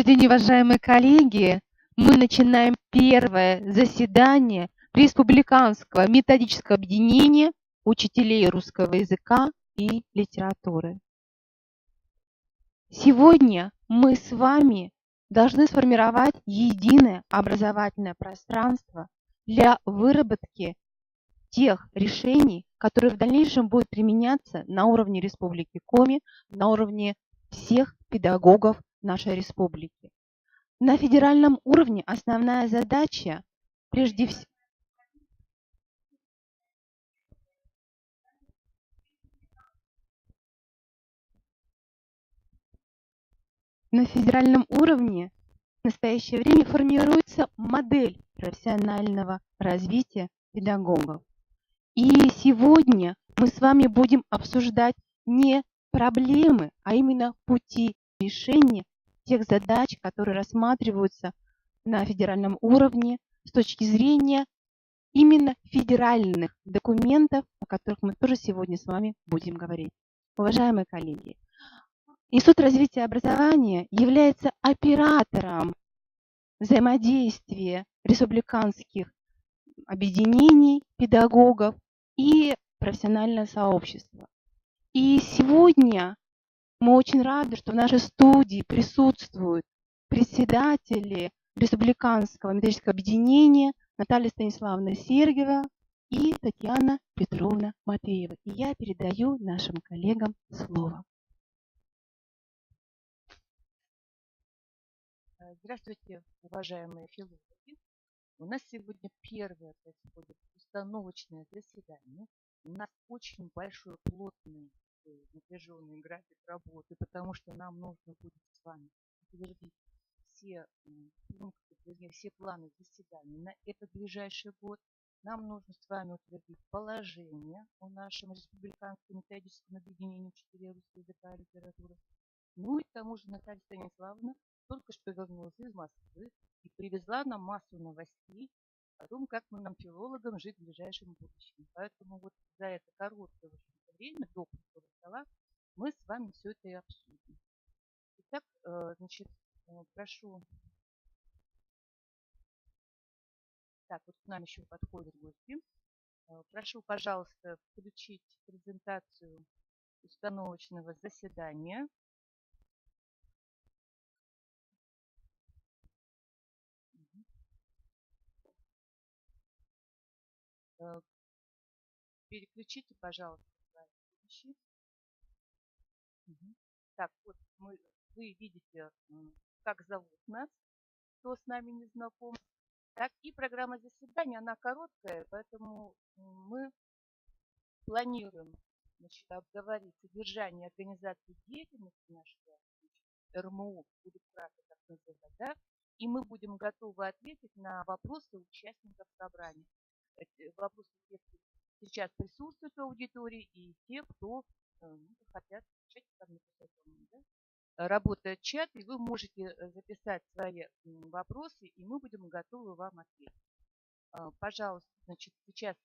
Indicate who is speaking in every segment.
Speaker 1: Добрый день, уважаемые коллеги! Мы начинаем первое заседание Республиканского методического объединения учителей русского языка и литературы. Сегодня мы с вами должны сформировать единое образовательное пространство для выработки тех решений, которые в дальнейшем будут применяться на уровне Республики Коми, на уровне всех педагогов нашей республики. На федеральном уровне основная задача, прежде всего, на федеральном уровне в настоящее время формируется модель профессионального развития педагогов. И сегодня мы с вами будем обсуждать не проблемы, а именно пути решения тех задач, которые рассматриваются на федеральном уровне с точки зрения именно федеральных документов, о которых мы тоже сегодня с вами будем говорить. Уважаемые коллеги, Институт развития образования является оператором взаимодействия республиканских объединений педагогов и профессионального сообщества. И сегодня мы очень рады, что в нашей студии присутствуют председатели Республиканского методического объединения Наталья Станиславовна Сергиева и Татьяна Петровна Матвеева. И я передаю нашим коллегам слово.
Speaker 2: Здравствуйте, уважаемые филологи. У нас сегодня первое происходит установочное заседание. У нас очень большой, плотный, напряженный график работы, потому что нам нужно будет с вами утвердить все пункты, вернее, все планы заседаний на этот ближайший год. Нам нужно с вами утвердить положение о нашем республиканском методическом объединении учителей русского языка и литературы. Ну и к тому же Наталья Станиславовна только что вернулась из Москвы и привезла нам массу новостей о том, как мы нам, филологам, жить в ближайшем будущем. Поэтому вот за это короткое время до круглого стола мы с вами все это и обсудим. Итак, значит, прошу. Так, вот к нам еще подходят гости. Прошу, пожалуйста, включить презентацию установочного заседания. Переключите, пожалуйста, следующий. Так, вот вы видите, как зовут нас, кто с нами не знаком. Так, и программа заседания, она короткая, поэтому мы планируем, значит, обговорить содержание организации деятельности нашего РМУ, будет кратко так называть, да, и мы будем готовы ответить на вопросы участников собрания. Вопросы тех, кто сейчас присутствует в аудитории, и те, кто хотят работает чат, и вы можете записать свои вопросы, и мы будем готовы вам ответить. Пожалуйста, значит, сейчас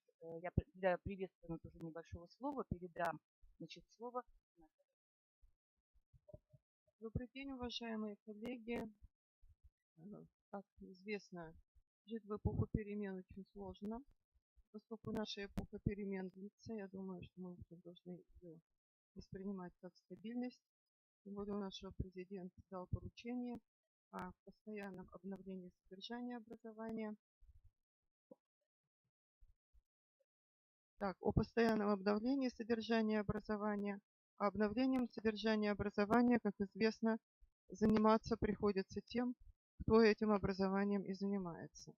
Speaker 2: я для приветствия уже небольшого слова передам, значит, слово.
Speaker 3: Добрый день, уважаемые коллеги. Как известно, жить в эпоху перемен очень сложно. Поскольку наша эпоха перемен длится, я думаю, что мы должны ее воспринимать как стабильность. Тем более у нашего президента дал поручение о постоянном обновлении содержания образования. О постоянном обновлении содержания образования. А обновлением содержания образования, как известно, заниматься приходится тем, кто этим образованием и занимается.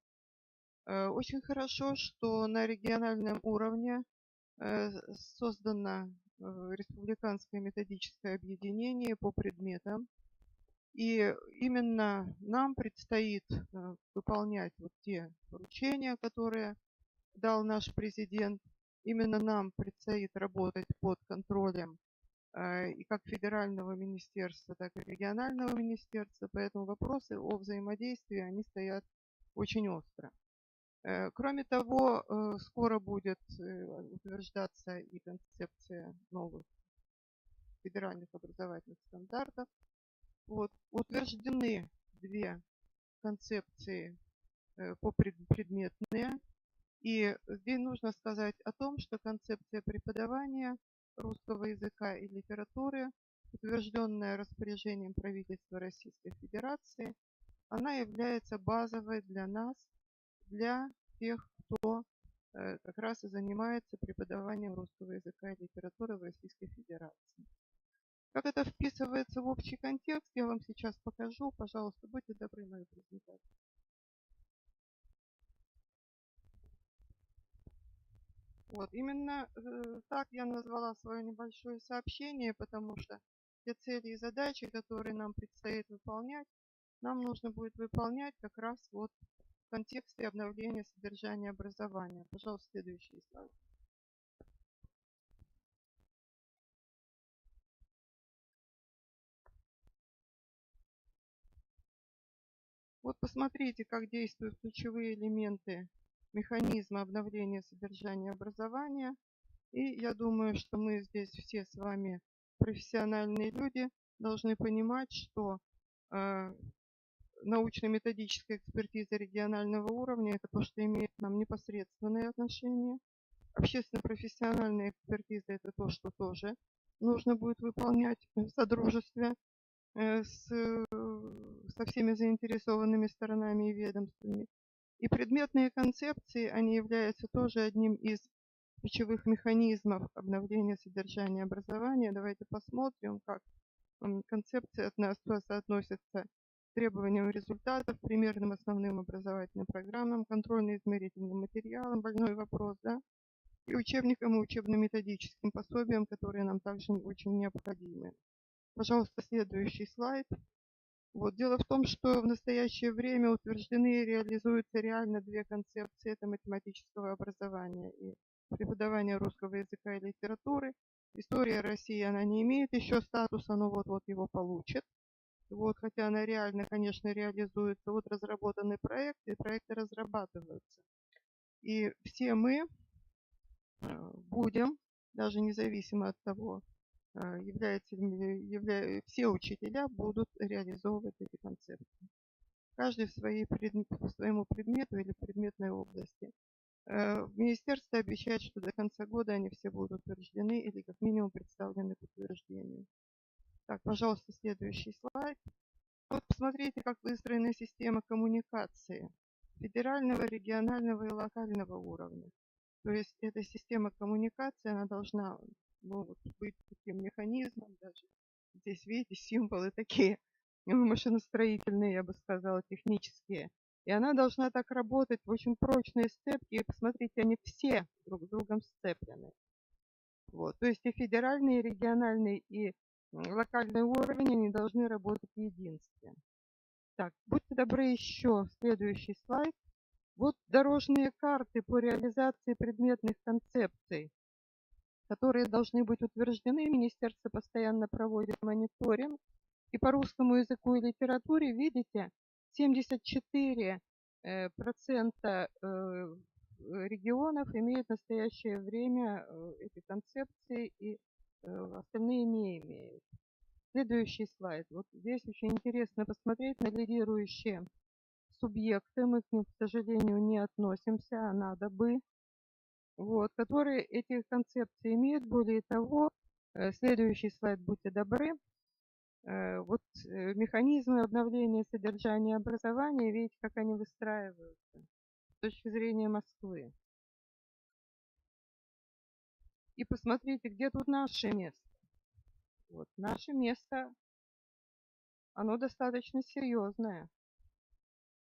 Speaker 3: Очень хорошо, что на региональном уровне создано республиканское методическое объединение по предметам. И именно нам предстоит выполнять вот те поручения, которые дал наш президент. Именно нам предстоит работать под контролем и как федерального министерства, так и регионального министерства. Поэтому вопросы о взаимодействии, они стоят очень остро. Кроме того, скоро будет утверждаться и концепция новых федеральных образовательных стандартов. Вот, утверждены две концепции попредметные. И здесь нужно сказать о том, что концепция преподавания русского языка и литературы, утвержденная распоряжением правительства Российской Федерации, она является базовой для нас, для тех, кто как раз и занимается преподаванием русского языка и литературы в Российской Федерации. Как это вписывается в общий контекст, я вам сейчас покажу. Пожалуйста, будьте добры, мою презентацию. Вот, именно так я назвала свое небольшое сообщение, потому что те цели и задачи, которые нам предстоит выполнять, нам нужно будет выполнять как раз вот в контексте обновления содержания образования. Пожалуйста, следующий слайд. Вот посмотрите, как действуют ключевые элементы механизма обновления содержания образования. И я думаю, что мы здесь все с вами профессиональные люди, должны понимать, что научно-методическая экспертиза регионального уровня – это то, что имеет к нам непосредственное отношение. Общественно-профессиональная экспертиза – это то, что тоже нужно будет выполнять в содружестве со всеми заинтересованными сторонами и ведомствами. И предметные концепции, они являются тоже одним из ключевых механизмов обновления содержания образования. Давайте посмотрим, как концепции соотносятся к требованиям результатов, примерным основным образовательным программам, контрольно-измерительным материалам, больной вопрос, да, и учебникам и учебно-методическим пособиям, которые нам также очень необходимы. Пожалуйста, следующий слайд. Вот. Дело в том, что в настоящее время утверждены и реализуются реально две концепции. Это математического образования и преподавания русского языка и литературы. История России, она не имеет еще статуса, но вот-вот его получит. Вот, хотя она реально, конечно, реализуется. Вот разработаны проекты, и проекты разрабатываются. И все мы будем, даже независимо от того, все учителя будут реализовывать эти концепции. Каждый по своему предмету или предметной области. Министерство обещает, что до конца года они все будут утверждены или как минимум представлены к утверждению. Так, пожалуйста, следующий слайд. Вот посмотрите, как выстроена система коммуникации федерального, регионального и локального уровня. То есть эта система коммуникации, она должна быть таким механизмом, даже здесь, видите, символы такие машиностроительные, я бы сказала, технические. И она должна так работать в очень прочные сцепки. И посмотрите, они все друг с другом сцеплены. Вот. То есть и федеральный, и региональный, и локальный уровень, они должны работать в единстве. Так, будьте добры, еще следующий слайд. Вот дорожные карты по реализации предметных концепций, которые должны быть утверждены. Министерство постоянно проводит мониторинг. И по русскому языку и литературе, видите, 74% регионов имеют в настоящее время эти концепции, и остальные не имеют. Следующий слайд. Вот здесь очень интересно посмотреть на лидирующие субъекты. Мы к ним, к сожалению, не относимся, а надо бы. Вот, которые эти концепции имеют. Более того, следующий слайд, будьте добры. Вот механизмы обновления содержания образования, видите, как они выстраиваются с точки зрения Москвы. И посмотрите, где тут наше место. Вот, наше место, оно достаточно серьезное.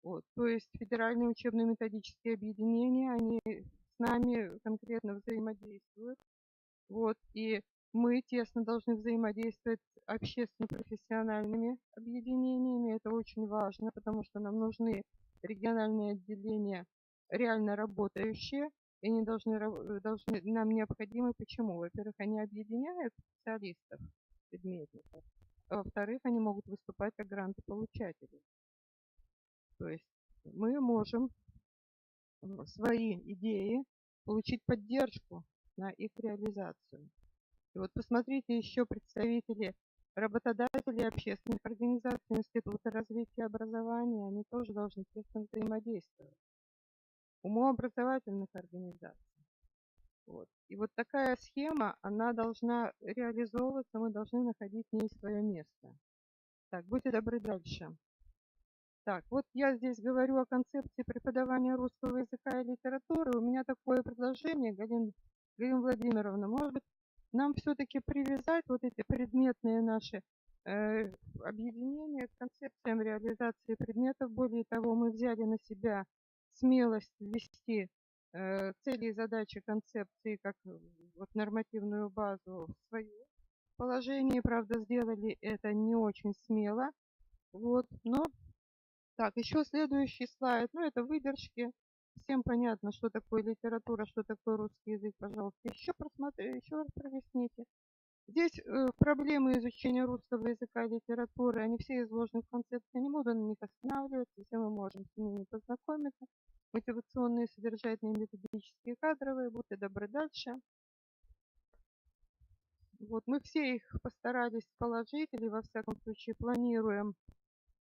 Speaker 3: Вот, то есть федеральные учебно-методические объединения, они с нами конкретно взаимодействуют. Вот, и мы тесно должны взаимодействовать с общественно-профессиональными объединениями. Это очень важно, потому что нам нужны региональные отделения реально работающие, и они нам необходимы. Почему? Во-первых, они объединяют специалистов, предметников, а во-вторых, они могут выступать как грантополучатели. То есть мы можем свои идеи получить поддержку на их реализацию. И вот посмотрите, еще представители работодатели общественных организаций, институты развития образования, они тоже должны тесно взаимодействовать. Умообразовательных организаций. Вот. И вот такая схема, она должна реализовываться, мы должны находить в ней свое место. Так, будьте добры, дальше. Так, вот я здесь говорю о концепции преподавания русского языка и литературы. У меня такое предложение, Галина Владимировна, может быть, нам все-таки привязать вот эти предметные наши объединения к концепциям реализации предметов. Более того, мы взяли на себя смелость ввести цели и задачи концепции как вот нормативную базу в свое положение. Правда, сделали это не очень смело. Вот, но так, еще следующий слайд. Ну, это выдержки. Всем понятно, что такое литература, что такое русский язык. Пожалуйста, еще просмотрите, еще раз проясните. Здесь проблемы изучения русского языка и литературы, они все изложены в концепции, не буду на них останавливаться, все мы можем с ними познакомиться. Мотивационные, содержательные, методические, кадровые, будьте добры, дальше. Вот мы все их постарались положить, или во всяком случае планируем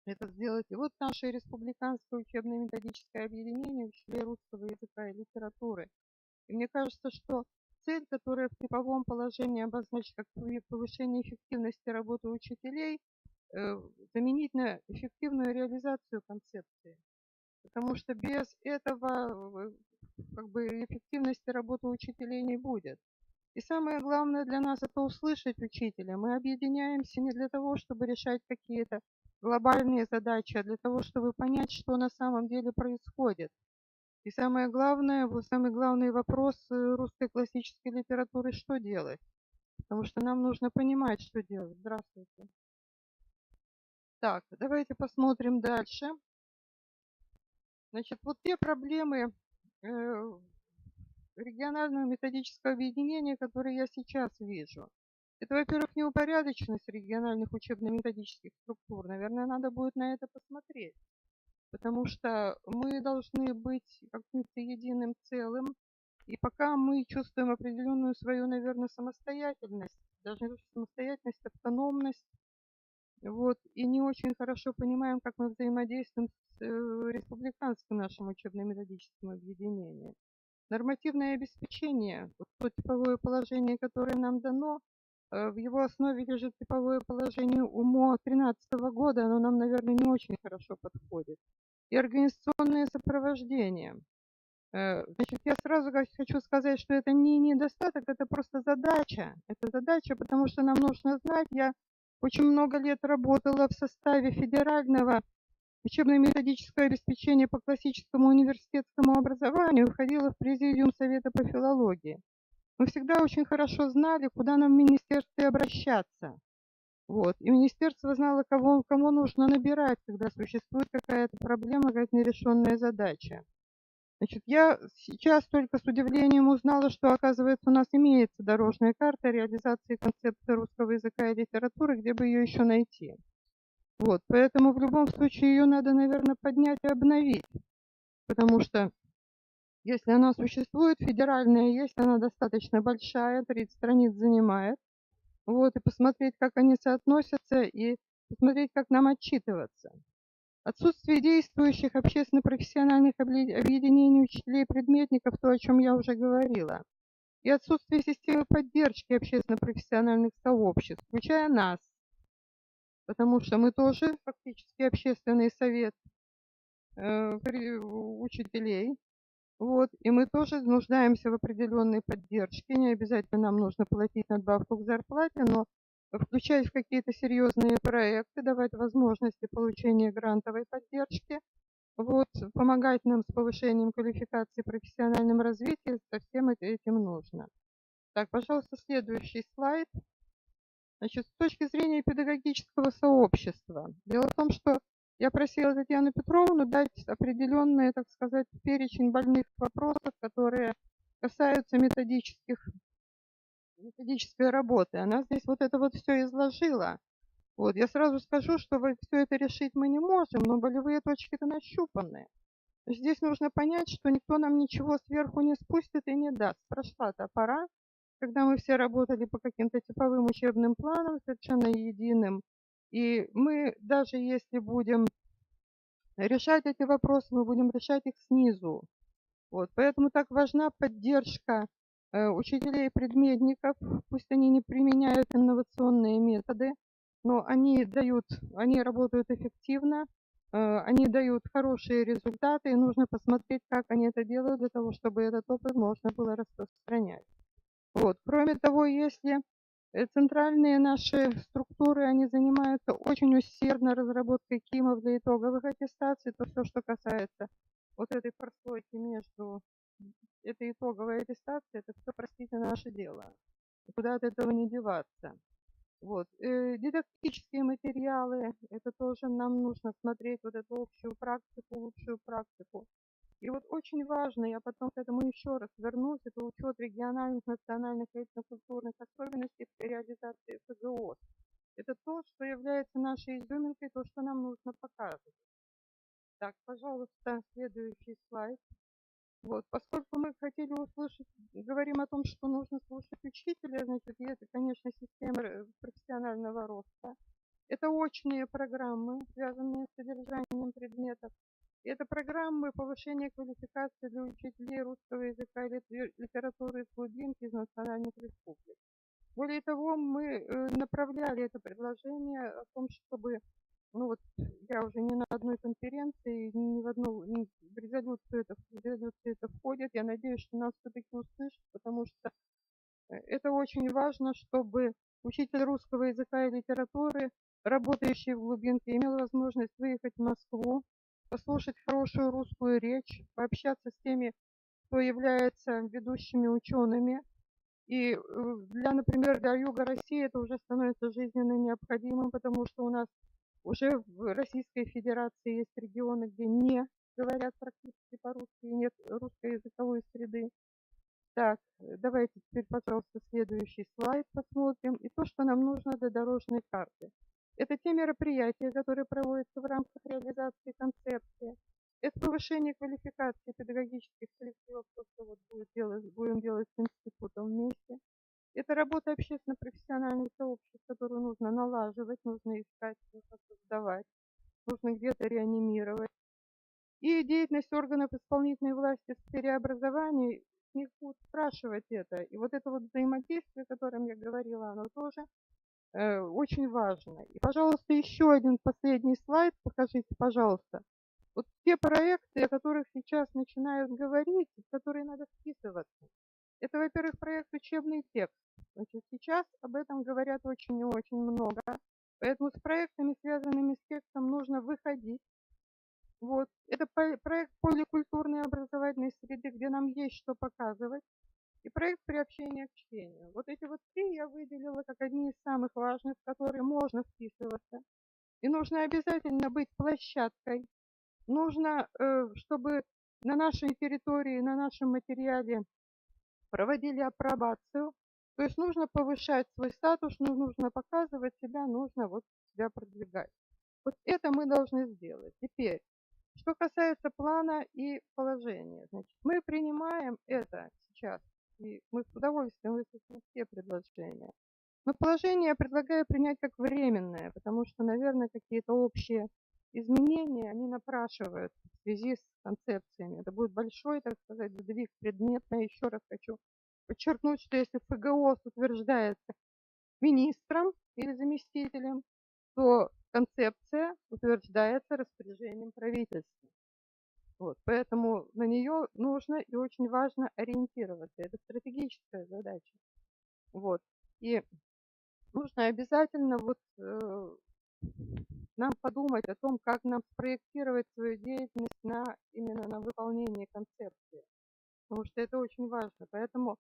Speaker 3: это сделать. И вот наше республиканское учебно-методическое объединение учителей русского языка и литературы. И мне кажется, что цель, которая в типовом положении обозначена как повышение эффективности работы учителей, заменить на эффективную реализацию концепции. Потому что без этого как бы эффективности работы учителей не будет. И самое главное для нас это услышать учителя. Мы объединяемся не для того, чтобы решать какие-то глобальные задачи, а для того, чтобы понять, что на самом деле происходит. И самый главный вопрос русской классической литературы – что делать? Потому что нам нужно понимать, что делать. Здравствуйте. Так, давайте посмотрим дальше. Значит, вот те проблемы регионального методического объединения, которые я сейчас вижу. Это, во-первых, неупорядоченность региональных учебно-методических структур. Наверное, надо будет на это посмотреть. Потому что мы должны быть каким-то единым целым. И пока мы чувствуем определенную свою, наверное, самостоятельность, даже не самостоятельность, автономность, вот, и не очень хорошо понимаем, как мы взаимодействуем с республиканским нашим учебно-методическим объединением. Нормативное обеспечение, вот то типовое положение, которое нам дано, в его основе лежит типовое положение УМО 2013 года, оно нам, наверное, не очень хорошо подходит. И организационное сопровождение. Значит, я сразу хочу сказать, что это не недостаток, это просто задача. Это задача, потому что нам нужно знать, я очень много лет работала в составе федерального учебно-методическое обеспечение по классическому университетскому образованию, входила в президиум Совета по филологии. Мы всегда очень хорошо знали, куда нам в министерстве обращаться. Вот. И министерство знало, кому нужно набирать, когда существует какая-то проблема, какая-то нерешенная задача. Значит, я сейчас только с удивлением узнала, что, оказывается, у нас имеется дорожная карта реализации концепции русского языка и литературы, где бы ее еще найти. Вот, поэтому в любом случае ее надо, наверное, поднять и обновить, потому что если она существует, федеральная есть, она достаточно большая, 30 страниц занимает, вот, и посмотреть, как они соотносятся, и посмотреть, как нам отчитываться. Отсутствие действующих общественно-профессиональных объединений учителей и предметников, то, о чем я уже говорила, и отсутствие системы поддержки общественно-профессиональных сообществ, включая нас, потому что мы тоже фактически общественный совет учителей, вот, и мы тоже нуждаемся в определенной поддержке. Не обязательно нам нужно платить надбавку к зарплате, но включать в какие-то серьезные проекты, давать возможности получения грантовой поддержки, вот, помогать нам с повышением квалификации, профессиональным развитием, со всем этим нужно. Так, пожалуйста, следующий слайд. Значит, с точки зрения педагогического сообщества, дело в том, что я просила Татьяну Петровну дать определенный, так сказать, перечень больных вопросов, которые касаются методической работы. Она здесь вот это вот все изложила. Вот, я сразу скажу, что все это решить мы не можем, но болевые точки-то нащупаны. Здесь нужно понять, что никто нам ничего сверху не спустит и не даст. Прошла та пора, когда мы все работали по каким-то типовым учебным планам, совершенно единым. И мы, даже если будем решать эти вопросы, мы будем решать их снизу. Вот, поэтому так важна поддержка учителей и предметников. Пусть они не применяют инновационные методы, но они работают эффективно, они дают хорошие результаты, и нужно посмотреть, как они это делают, для того, чтобы этот опыт можно было распространять. Вот. Кроме того, если центральные наши структуры, они занимаются очень усердно разработкой КИМов для итоговых аттестаций, то все, что касается вот этой прослойки между этой итоговой аттестацией, это все, простите, наше дело. Куда от этого не деваться. Вот. Дидактические материалы, это тоже нам нужно смотреть вот эту общую практику, лучшую практику. И вот очень важно, я потом к этому еще раз вернусь, это учет региональных, национальных и этнокультурных особенностей при реализации ФГОС. Это то, что является нашей изюминкой, то, что нам нужно показывать. Так, пожалуйста, следующий слайд. Вот, поскольку мы хотели услышать, говорим о том, что нужно слушать учителя, значит, и это, конечно, система профессионального роста. Это очные программы, связанные с содержанием предметов. Это программы повышения квалификации для учителей русского языка и литературы из глубинки из национальных республик. Более того, мы направляли это предложение о том, чтобы, ну вот я уже не на одной конференции, ни в одну в резолюцию это входит. Я надеюсь, что нас все-таки услышат, потому что это очень важно, чтобы учитель русского языка и литературы, работающий в глубинке, имел возможность выехать в Москву, послушать хорошую русскую речь, пообщаться с теми, кто является ведущими учеными. И например, для Юга России это уже становится жизненно необходимым, потому что у нас уже в Российской Федерации есть регионы, где не говорят практически по-русски, нет русскоязыковой среды. Так, давайте теперь, пожалуйста, следующий слайд посмотрим. И то, что нам нужно для дорожной карты. Это те мероприятия, которые проводятся в рамках реализации концепции. Это повышение квалификации педагогических коллективов, то, что вот будем делать с институтом вместе. Это работа общественно-профессиональных сообществ, которую нужно налаживать, нужно искать, нужно создавать, нужно где-то реанимировать. И деятельность органов исполнительной власти в сфере образования, с них будут спрашивать это. И вот это вот взаимодействие, о котором я говорила, оно тоже очень важно. И, пожалуйста, еще один последний слайд покажите, пожалуйста. Вот те проекты, о которых сейчас начинают говорить, в которые надо вписываться. Это, во-первых, проект «Учебный текст». Значит, сейчас об этом говорят очень и очень много. Поэтому с проектами, связанными с текстом, нужно выходить. Вот. Это проект поликультурной образовательной среды, где нам есть что показывать. И проект приобщения к чтению. Вот эти вот три я выделила как одни из самых важных, в которые можно вписываться. И нужно обязательно быть площадкой. Нужно, чтобы на нашей территории, на нашем материале проводили апробацию. То есть нужно повышать свой статус, нужно показывать себя, нужно вот себя продвигать. Вот это мы должны сделать. Теперь, что касается плана и положения. Значит, мы принимаем это сейчас, и мы с удовольствием выслушаем все предложения. Но положение я предлагаю принять как временное, потому что, наверное, какие-то общие изменения, они напрашиваются в связи с концепциями. Это будет большой, так сказать, сдвиг предметный. Еще раз хочу подчеркнуть, что если ФГОС утверждается министром или заместителем, то концепция утверждается распоряжением правительства. Вот, поэтому на нее нужно и очень важно ориентироваться. Это стратегическая задача. Вот. И нужно обязательно нам подумать о том, как нам спроектировать свою деятельность именно на выполнение концепции. Потому что это очень важно. Поэтому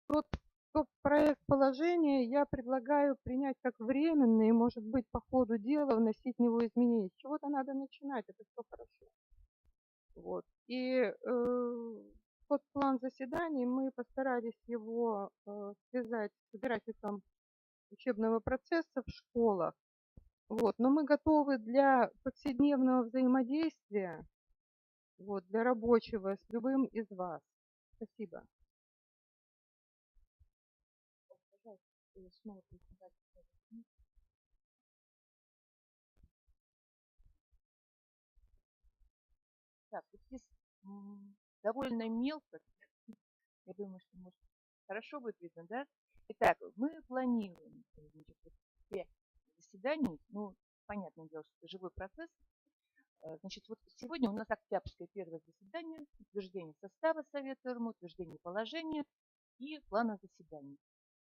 Speaker 3: тот проект положения я предлагаю принять как временный, и, может быть, по ходу дела вносить в него изменения. С чего-то надо начинать, это все хорошо. Вот. И тот план заседаний мы постарались его связать с графиком учебного процесса в школах. Вот. Но мы готовы для повседневного взаимодействия, вот, для рабочего с любым из вас. Спасибо.
Speaker 2: снова презентацию. Так, вот здесь довольно мелко. Я думаю, что может хорошо будет видно, да? Итак, мы планируем 5 заседаний. Ну, понятное дело, что это живой процесс. Значит, вот сегодня у нас октябрьское первое заседание, утверждение состава Совета РМУ, утверждение положения и плана заседаний.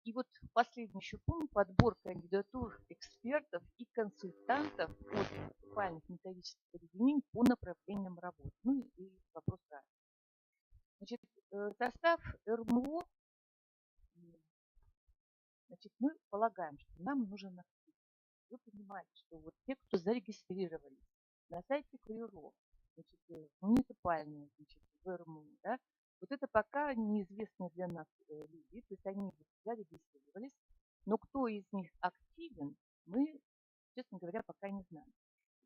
Speaker 2: И вот последний еще пункт – подбор кандидатур экспертов и консультантов от муниципальных методических объединений по направлениям работы. Ну и вопрос раз. Значит, состав РМУ, значит, мы полагаем, что нам нужен актив. Вы понимаете, что вот те, кто зарегистрировались на сайте КРО, значит, муниципальные, значит, в РМУ, да, вот это пока неизвестные для нас люди, то есть они зарегистрировались, но кто из них активен, мы, честно говоря, пока не знаем.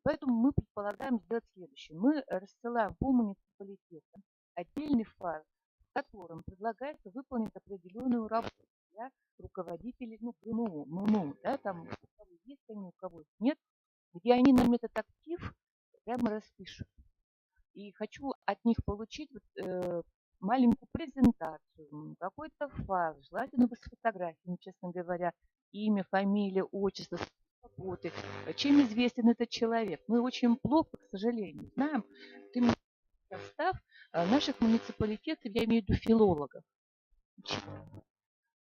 Speaker 2: Поэтому мы предполагаем сделать следующее. Мы рассылаем по муниципалитетам отдельный файл, в котором предлагается выполнить определенную работу для руководителей, ну, ММУ, да, там у кого есть они, у кого нет, где они нам этот актив прямо распишут. И хочу от них получить маленькую презентацию, какой-то файл, желательно бы с фотографиями, честно говоря, имя, фамилия, отчество, работы, чем известен этот человек. Мы очень плохо, к сожалению, знаем состав наших муниципалитетов, я имею в виду филологов.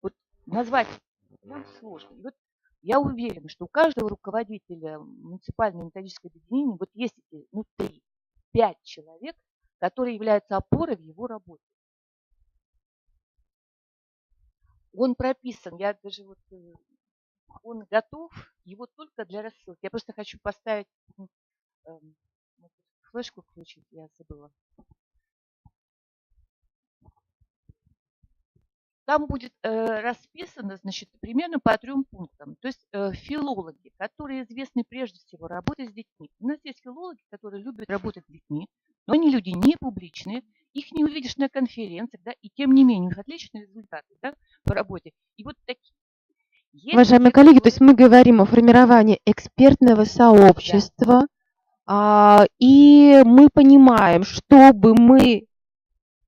Speaker 2: Вот назвать нам сложно. И вот я уверена, что у каждого руководителя муниципального методического объединения вот есть эти, 3-5 человек, которые являются опорой в его работе. Он прописан, я даже вот, он готов, его только для рассылки. Я просто хочу поставить, флешку включить, я забыла. Там будет расписано, значит, примерно по 3 пунктам. То есть филологи, которые известны прежде всего работой с детьми. У нас есть филологи, которые любят работать с детьми, но они люди не публичные, их не увидишь на конференциях, да, и тем не менее у них отличные результаты, да, по работе. И вот такие.
Speaker 1: Уважаемые коллеги, то есть мы говорим о формировании экспертного сообщества, да. И мы понимаем, чтобы мы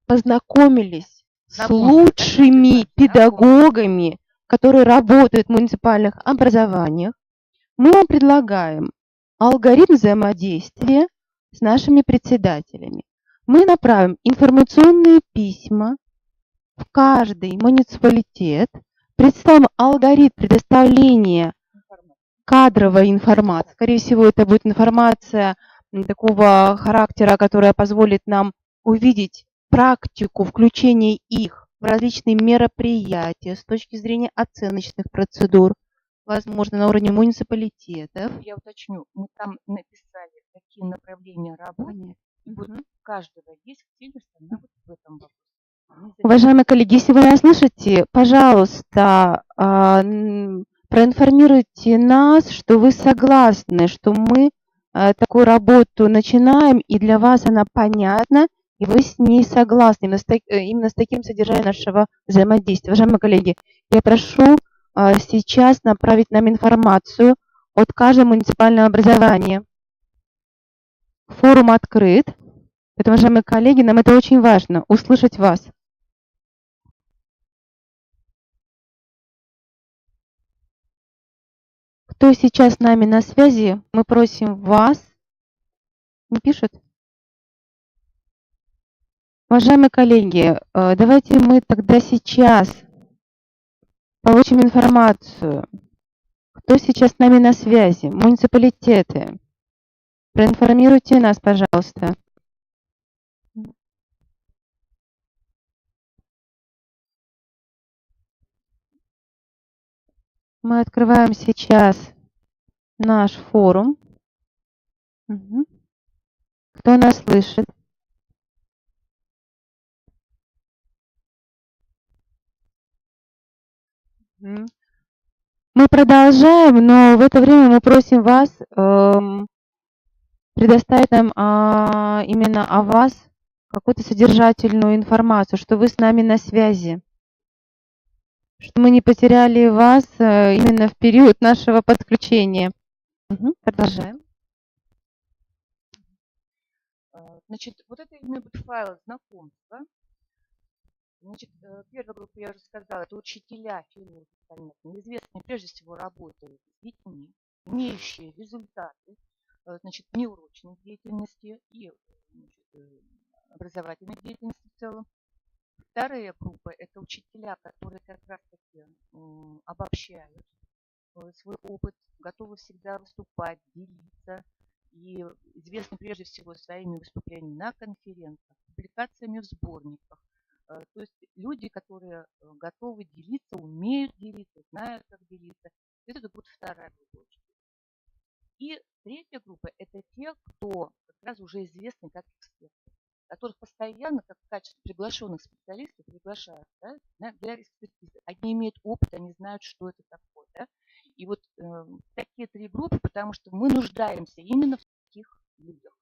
Speaker 1: познакомились с лучшими педагогами, которые работают в муниципальных образованиях, мы вам предлагаем алгоритм взаимодействия с нашими председателями. Мы направим информационные письма в каждый муниципалитет, представим алгоритм предоставления кадровой информации. Скорее всего, это будет информация такого характера, которая позволит нам увидеть практику включения их в различные мероприятия с точки зрения оценочных процедур, возможно, на уровне муниципалитетов.
Speaker 2: Я уточню, мы там написали, какие направления работы, и вот у каждого есть ценность в этом вопросе.
Speaker 1: Уважаемые коллеги, если вы нас слышите, пожалуйста, проинформируйте нас, что вы согласны, что мы такую работу начинаем, и для вас она понятна, и вы с ней согласны именно с таким содержанием нашего взаимодействия. Уважаемые коллеги, я прошу сейчас направить нам информацию от каждого муниципального образования. Форум открыт. Поэтому, уважаемые коллеги, нам это очень важно, услышать вас. Кто сейчас с нами на связи, мы просим вас. Не пишут? Уважаемые коллеги, давайте мы тогда сейчас получим информацию. Кто сейчас с нами на связи? Муниципалитеты. Проинформируйте нас, пожалуйста. Мы открываем сейчас наш форум. Кто нас слышит? Мы продолжаем, но в это время мы просим вас предоставить нам именно о вас какую-то содержательную информацию, что вы с нами на связи. что мы не потеряли вас именно в период нашего подключения. Продолжаем.
Speaker 2: Значит, вот это именно будет файл знакомства. Значит, первая группа, я уже сказала, это учителя, филологи, понятно, известные прежде всего работают с детьми, имеющие результаты, значит, неурочной деятельности и образовательной деятельности в целом. Вторая группа – это учителя, которые как раз-таки обобщают свой опыт, готовы всегда выступать, делиться и известны прежде всего своими выступлениями на конференциях, публикациями в сборниках. То есть люди, которые готовы делиться, умеют делиться, знают, как делиться. Это будет вторая группа. И третья группа – это те, кто как раз уже известны как эксперты, которых постоянно, как в качестве приглашенных специалистов, приглашают, да, для экспертизы. Они имеют опыт, они знают, что это такое. Да? И вот такие три группы, потому что мы нуждаемся именно в таких людях.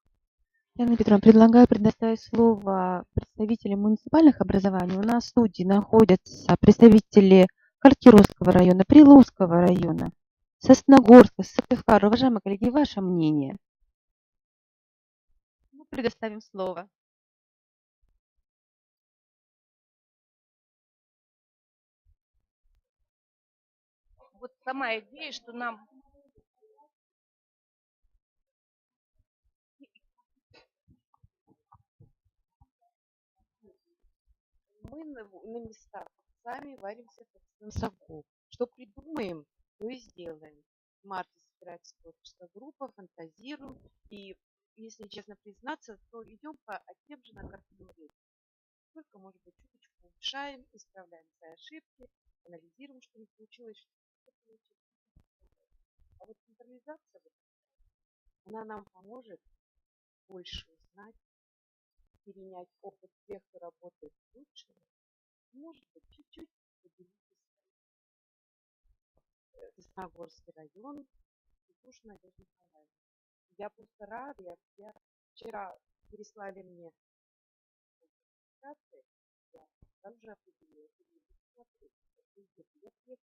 Speaker 1: Яна Петровна, предлагаю предоставить слово представителям муниципальных образований. У нас в студии находятся представители Калькировского района, Прилукского района, Сосногорска, Сыктывкара. Уважаемые коллеги, ваше мнение? Мы предоставим слово.
Speaker 2: Вот сама идея, что нам...
Speaker 4: Мы на местах сами варимся в собственном соку. Что придумаем, то и сделаем. В марте собирается творческая группа, фантазируем. И, если честно признаться, то идем по тем же накопленным рельсам. Только, может быть, чуточку улучшаем, исправляем свои ошибки, анализируем, что не получилось, что получилось. А вот централизация, она нам поможет больше узнать, перенять опыт тех, кто работает лучше, может быть, чуть-чуть поделиться. Сосногорский район, Петруш Надежда Николаевна. Я просто рада, я вчера переслали мне презентации, я сразу же определилась, и буду смотреть, я приехала.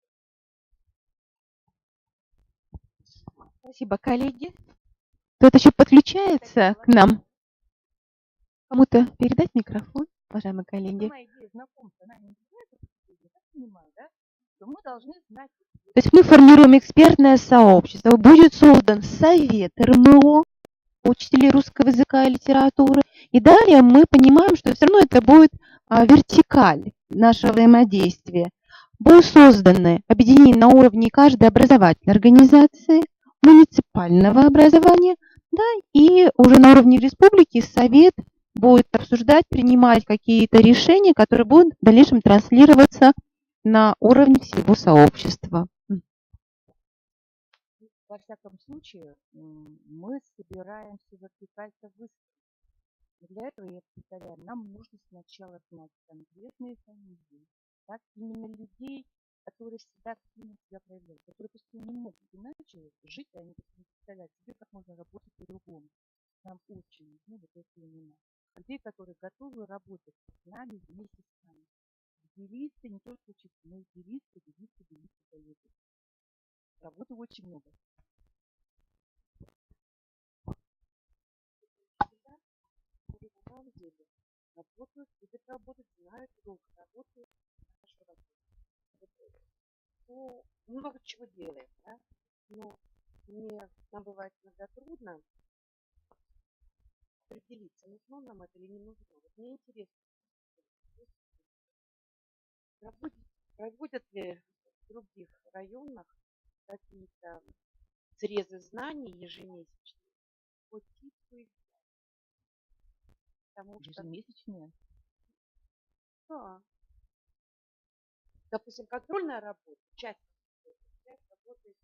Speaker 1: Спасибо, коллеги. Кто-то еще подключается к нам? Кому-то передать микрофон, уважаемые коллеги?
Speaker 2: Сама идея знакомства, она не называется, я так понимаю, да? Что мы должны знать...
Speaker 1: То есть мы формируем экспертное сообщество. Будет создан совет РМО, учителей русского языка и литературы. И далее мы понимаем, что все равно это будет вертикаль нашего взаимодействия. Будут созданы объединения на уровне каждой образовательной организации, муниципального образования, да, и уже на уровне республики совет будет обсуждать, принимать какие-то решения, которые будут в дальнейшем транслироваться на уровне всего сообщества.
Speaker 2: Во всяком случае, мы собираемся вертикально выстроить. Для этого, я повторяю, нам нужно сначала знать конкретные фамилии, так именно людей, которые всегда активно себя проявляют, которые просто не могут иначе жить, а они просто не представляют себе, как можно работать по-другому. Нам очень нужны вот эти имена. Людей, которые готовы работать с нами, вместе с нами. Делиться, не только учиться, но и делиться. Работы очень много.
Speaker 4: На самом деле работают, любят работать, знают, долго работают, хорошо работают. Ну, много чего делаем, да? Но нам бывает иногда трудно определиться, нужно нам это или не нужно. Вот мне интересно, проводят ли в других районах какие-то срезы знаний ежемесячные по типу их. Потому что
Speaker 2: ежемесячные?
Speaker 4: Да. Допустим, контрольная работа, часть работает.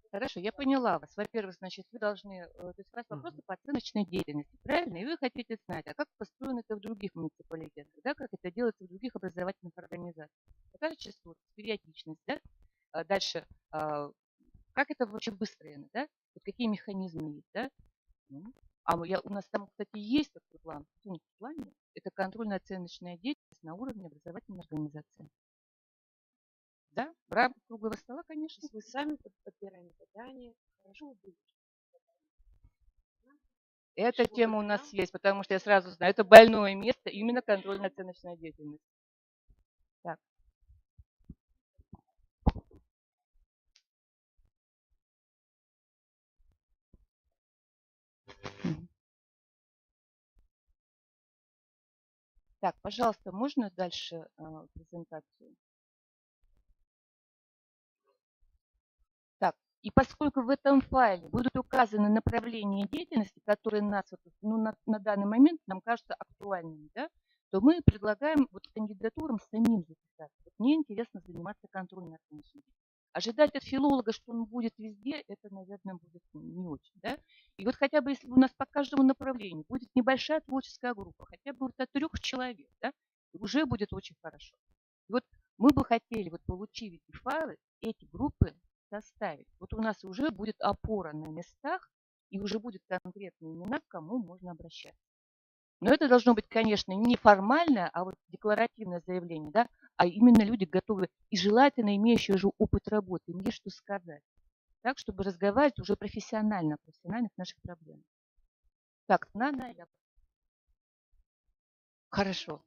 Speaker 2: Хорошо, я поняла вас. Во-первых, значит, вы должны, то есть у вас вопросы по оценочной деятельности, правильно? И вы хотите знать, а как построено это в других муниципалитетах, да, как это делается в других образовательных организациях. Какая частота, периодичность, да? Дальше, как это вообще выстроено, да? Вот какие механизмы есть, да? У нас там, кстати, есть такой план. Пункт в плане. Это контрольно-оценочная деятельность на уровне образовательной организации. Да, в рамках круглого стола,
Speaker 4: То
Speaker 2: конечно.
Speaker 4: есть вы сами подбираем задания, хорошо выучите.
Speaker 2: Эта
Speaker 4: Чего
Speaker 2: тема у
Speaker 4: бы
Speaker 2: нас
Speaker 4: нам?
Speaker 2: есть, потому что я сразу знаю, это больное место, именно контрольно-оценочная деятельность. Так. Так, пожалуйста, можно дальше презентацию? Так, и поскольку в этом файле будут указаны направления деятельности, которые нас на данный момент нам кажутся актуальными, да, то мы предлагаем кандидатурам самим записаться. Мне интересно заниматься контрольной оценкой. Ожидать от филолога, что он будет везде, это, наверное, будет не очень. Да? И хотя бы если у нас по каждому направлению будет небольшая творческая группа, хотя бы от 3 человек, да, уже будет очень хорошо. И мы бы хотели получив эти файлы, эти группы составить. У нас уже будет опора на местах, и уже будет конкретные имена, к кому можно обращаться. Но это должно быть, конечно, не формальное, а декларативное заявление, да, а именно люди готовы и желательно имеющие уже опыт работы, им есть что сказать. Так, чтобы разговаривать уже профессионально о профессиональных наших проблемах. Так, на ноябрь. Хорошо.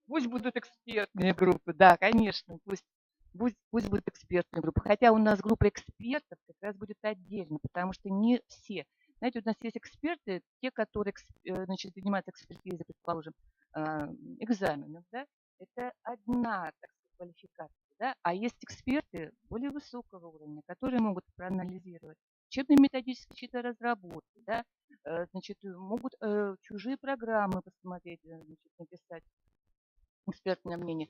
Speaker 2: Пусть будут экспертные группы, да, конечно, пусть будут экспертные группы. Хотя у нас группа экспертов как раз будет отдельно, потому что не все. Знаете, у нас есть эксперты, те, которые занимаются экспертизой, предположим, экзаменов, да, это одна, так сказать, квалификация, да, а есть эксперты более высокого уровня, которые могут проанализировать учебно-методические чьи-то разработки, да, могут чужие программы посмотреть, написать экспертное мнение.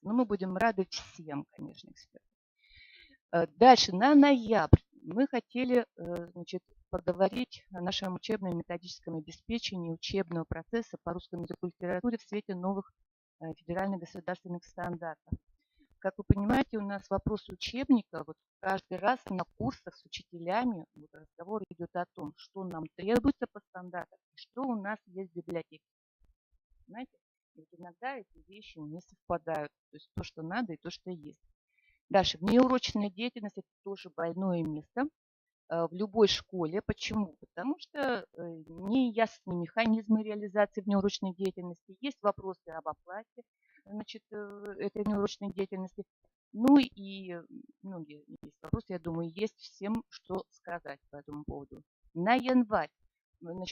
Speaker 2: Но мы будем рады всем, конечно, экспертам. Дальше, на ноябрь мы хотели поговорить о нашем учебно-методическом обеспечении учебного процесса по русскому языку и литературе в свете новых федеральных государственных стандартов. Как вы понимаете, у нас вопрос учебника, каждый раз на курсах с учителями разговор идет о том, что нам требуется по стандартам и что у нас есть в библиотеке. Знаете? Иногда эти вещи не совпадают. То есть то, что надо, и то, что есть. Дальше. Внеурочная деятельность – это тоже больное место в любой школе. Почему? Потому что неясны механизмы реализации внеурочной деятельности. Есть вопросы об оплате этой внеурочной деятельности. Ну и есть вопросы, я думаю, есть всем, что сказать по этому поводу. На январь,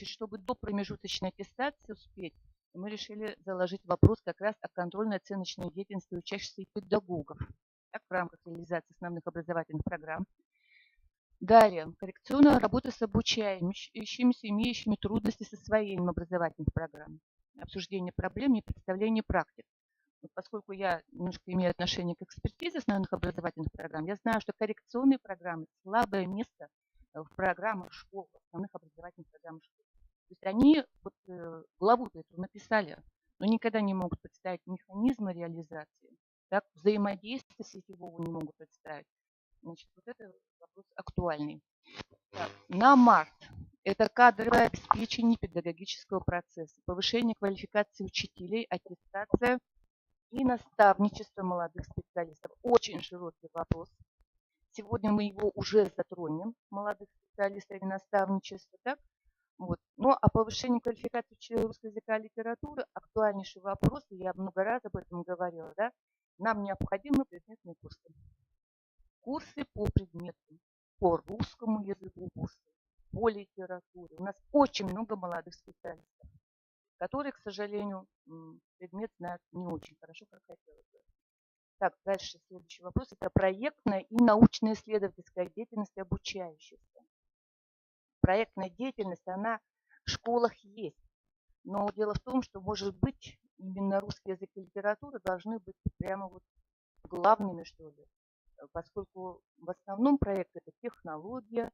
Speaker 2: чтобы до промежуточной аттестации успеть, мы решили заложить вопрос как раз о контрольно-оценочной деятельности учащихся и педагогов в рамках реализации основных образовательных программ. Далее, коррекционная работа с обучающимися, имеющими трудности с освоением образовательных программ. Обсуждение проблем и представление практик. Поскольку я немножко имею отношение к экспертизе основных образовательных программ, я знаю, что коррекционные программы – слабое место в программах школ, в основных образовательных программах школ. То есть они главу-то эту написали, но никогда не могут представить механизмы реализации, так, взаимодействия сетевого не могут представить. Это вопрос актуальный. Так, на март. Это кадровое обеспечение педагогического процесса, повышение квалификации учителей, аттестация и наставничество молодых специалистов. Очень широкий вопрос. Сегодня мы его уже затронем, молодых специалистов и наставничество. Так? Ну, а повышение квалификации учителей русского языка и литературы – актуальнейший вопрос, и я много раз об этом говорила. Да? Нам необходимы предметные курсы. Курсы по предметам, по русскому языку, курсы по литературе. У нас очень много молодых специалистов, которые, к сожалению, предмет знают не очень хорошо, как хотелось бы. Так, дальше следующий вопрос. Это проектная и научно-исследовательская деятельность обучающихся. Проектная деятельность, она в школах есть. Но дело в том, что, может быть, именно русский язык и литература должны быть прямо главными, что ли. Поскольку в основном проект это технология,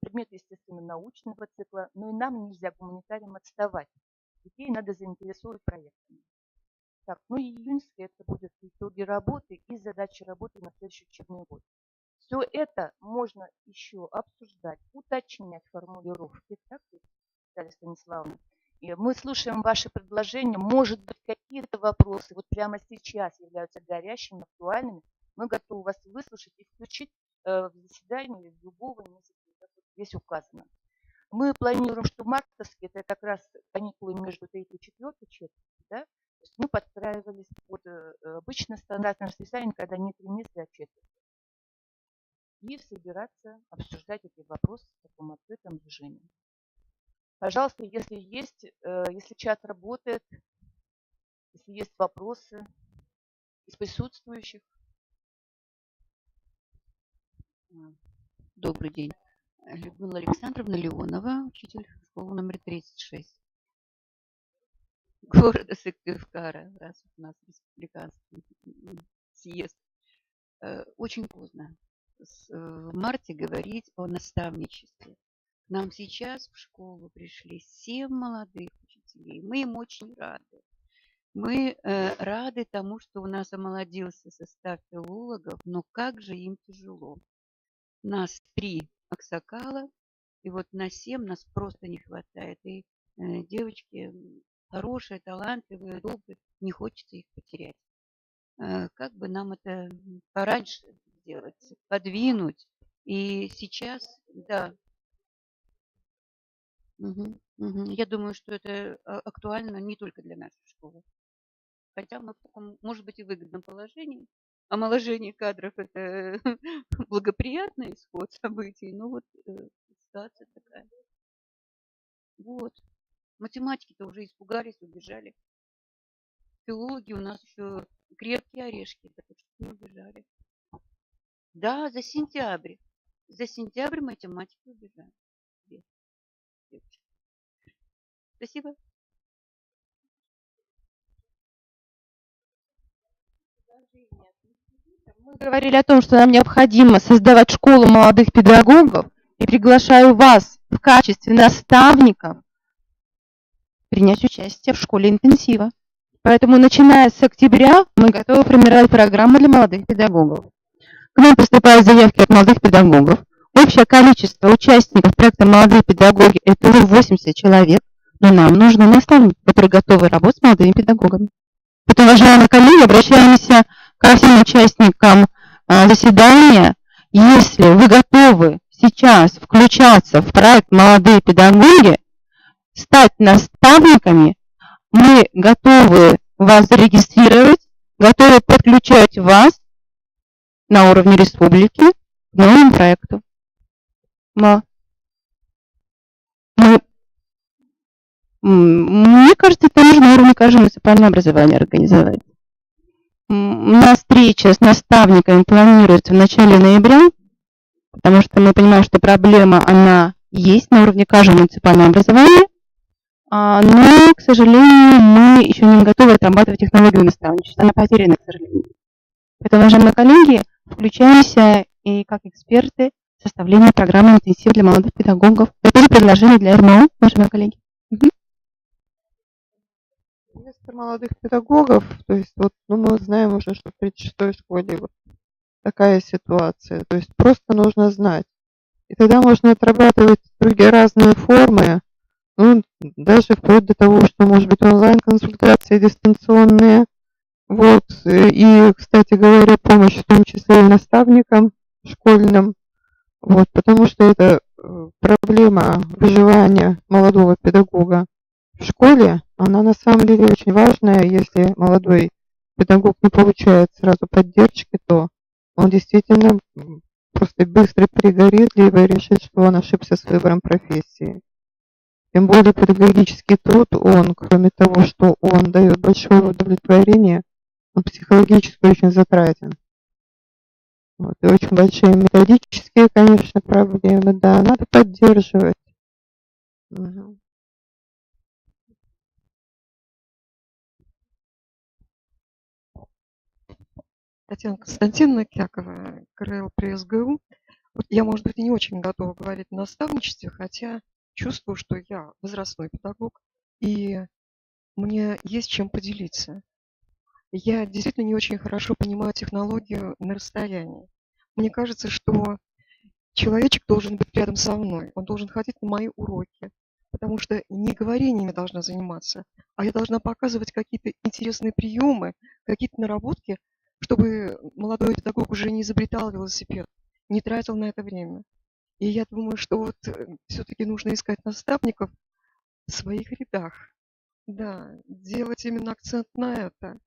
Speaker 2: предмет, естественно, научного цикла, но и нам нельзя гуманитариям отставать. Детей надо заинтересовать проектами. Так, ну и июньское это будут итоги работы и задачи работы на следующий учебный год. Все это можно еще обсуждать, уточнять формулировки, так, Наталья Станиславовна. И мы слушаем ваши предложения. Может быть, какие-то вопросы вот прямо сейчас являются горячими, актуальными. Мы готовы вас выслушать и включить в заседание любого месяца, как здесь указано. Мы планируем, что мартовские, это как раз каникулы между 3 и 4 четвертью, да? То есть мы подстраивались под обычно стандартное расписание, когда не триместр, а четверть. И собираться, обсуждать эти вопросы в таком открытом режиме. Пожалуйста, если чат работает, если есть вопросы из присутствующих.
Speaker 5: Добрый день. Людмила Александровна Леонова, учитель школы номер 36. Города Сыктывкара, раз у нас республиканский съезд. Очень поздно в марте говорить о наставничестве. К нам сейчас в школу пришли 7 молодых учителей. Мы им очень рады. Мы рады тому, что у нас омолодился состав филологов, но как же им тяжело. Нас 3 аксакала, и вот на 7 нас просто не хватает. И девочки хорошие, талантливые, добрые, не хочется их потерять. Как бы нам это пораньше сделать, подвинуть. И сейчас, да. Я думаю, что это актуально не только для нашей школы. Хотя мы в таком, может быть, и выгодном положении. Омоложение кадров – это благоприятный исход событий, но вот ситуация такая. Вот. Математики-то уже испугались, убежали. Филологи у нас еще крепкие орешки, потому что не убежали. Да, за сентябрь. За сентябрь математики убежали. Спасибо.
Speaker 1: Мы говорили о том, что нам необходимо создавать школу молодых педагогов, и приглашаю вас в качестве наставников принять участие в школе интенсива. Поэтому, начиная с октября, мы готовы формировать программу для молодых педагогов. К нам поступают заявки от молодых педагогов. Общее количество участников проекта «Молодые педагоги» – это уже 80 человек, но нам нужны наставники, которые готовы работать с молодыми педагогами. Поэтому, уважаемые коллеги, обращаемся ко всем участникам заседания. Если вы готовы сейчас включаться в проект «Молодые педагоги», стать наставниками, мы готовы вас зарегистрировать, готовы подключать вас на уровне республики к новому проекту. Мне кажется, это нужно на уровне каждого муниципального образования организовать. У нас встреча с наставниками планируется в начале ноября, потому что мы понимаем, что проблема, она есть на уровне каждого муниципального образования, но, к сожалению, мы еще не готовы отрабатывать технологию наставничества. Она потеряна, к сожалению. Поэтому, уважаемые коллеги, включаемся и как эксперты в составление программы интенсив для молодых педагогов. Это же предложение для РМО, уважаемые коллеги.
Speaker 3: Вместо молодых педагогов, то есть вот, мы знаем уже, что в 36-й школе вот такая ситуация. То есть просто нужно знать. И тогда можно отрабатывать другие разные формы, даже вплоть до того, что может быть онлайн-консультации дистанционные. Вот. И, кстати говоря, помощь в том числе и наставникам школьным. Вот, потому что это проблема выживания молодого педагога в школе, она на самом деле очень важная. Если молодой педагог не получает сразу поддержки, то он действительно просто быстро перегорит, либо решит, что он ошибся с выбором профессии. Тем более педагогический труд, он, кроме того, что он дает большое удовлетворение, он психологически очень затратен. Вот, и очень большие методические, конечно, проблемы, да, надо поддерживать. Угу.
Speaker 6: Татьяна Константиновна Кякова, КРЛ при СГУ. Вот я, может быть, и не очень готова говорить о наставничестве, хотя чувствую, что я возрастной педагог, и мне есть чем поделиться. Я действительно не очень хорошо понимаю технологию на расстоянии. Мне кажется, что человечек должен быть рядом со мной, он должен ходить на мои уроки, потому что не говорениями должна заниматься, а я должна показывать какие-то интересные приемы, какие-то наработки, чтобы молодой педагог уже не изобретал велосипед, не тратил на это время. И я думаю, что вот все-таки нужно искать наставников в своих рядах. Да, делать именно акцент на это.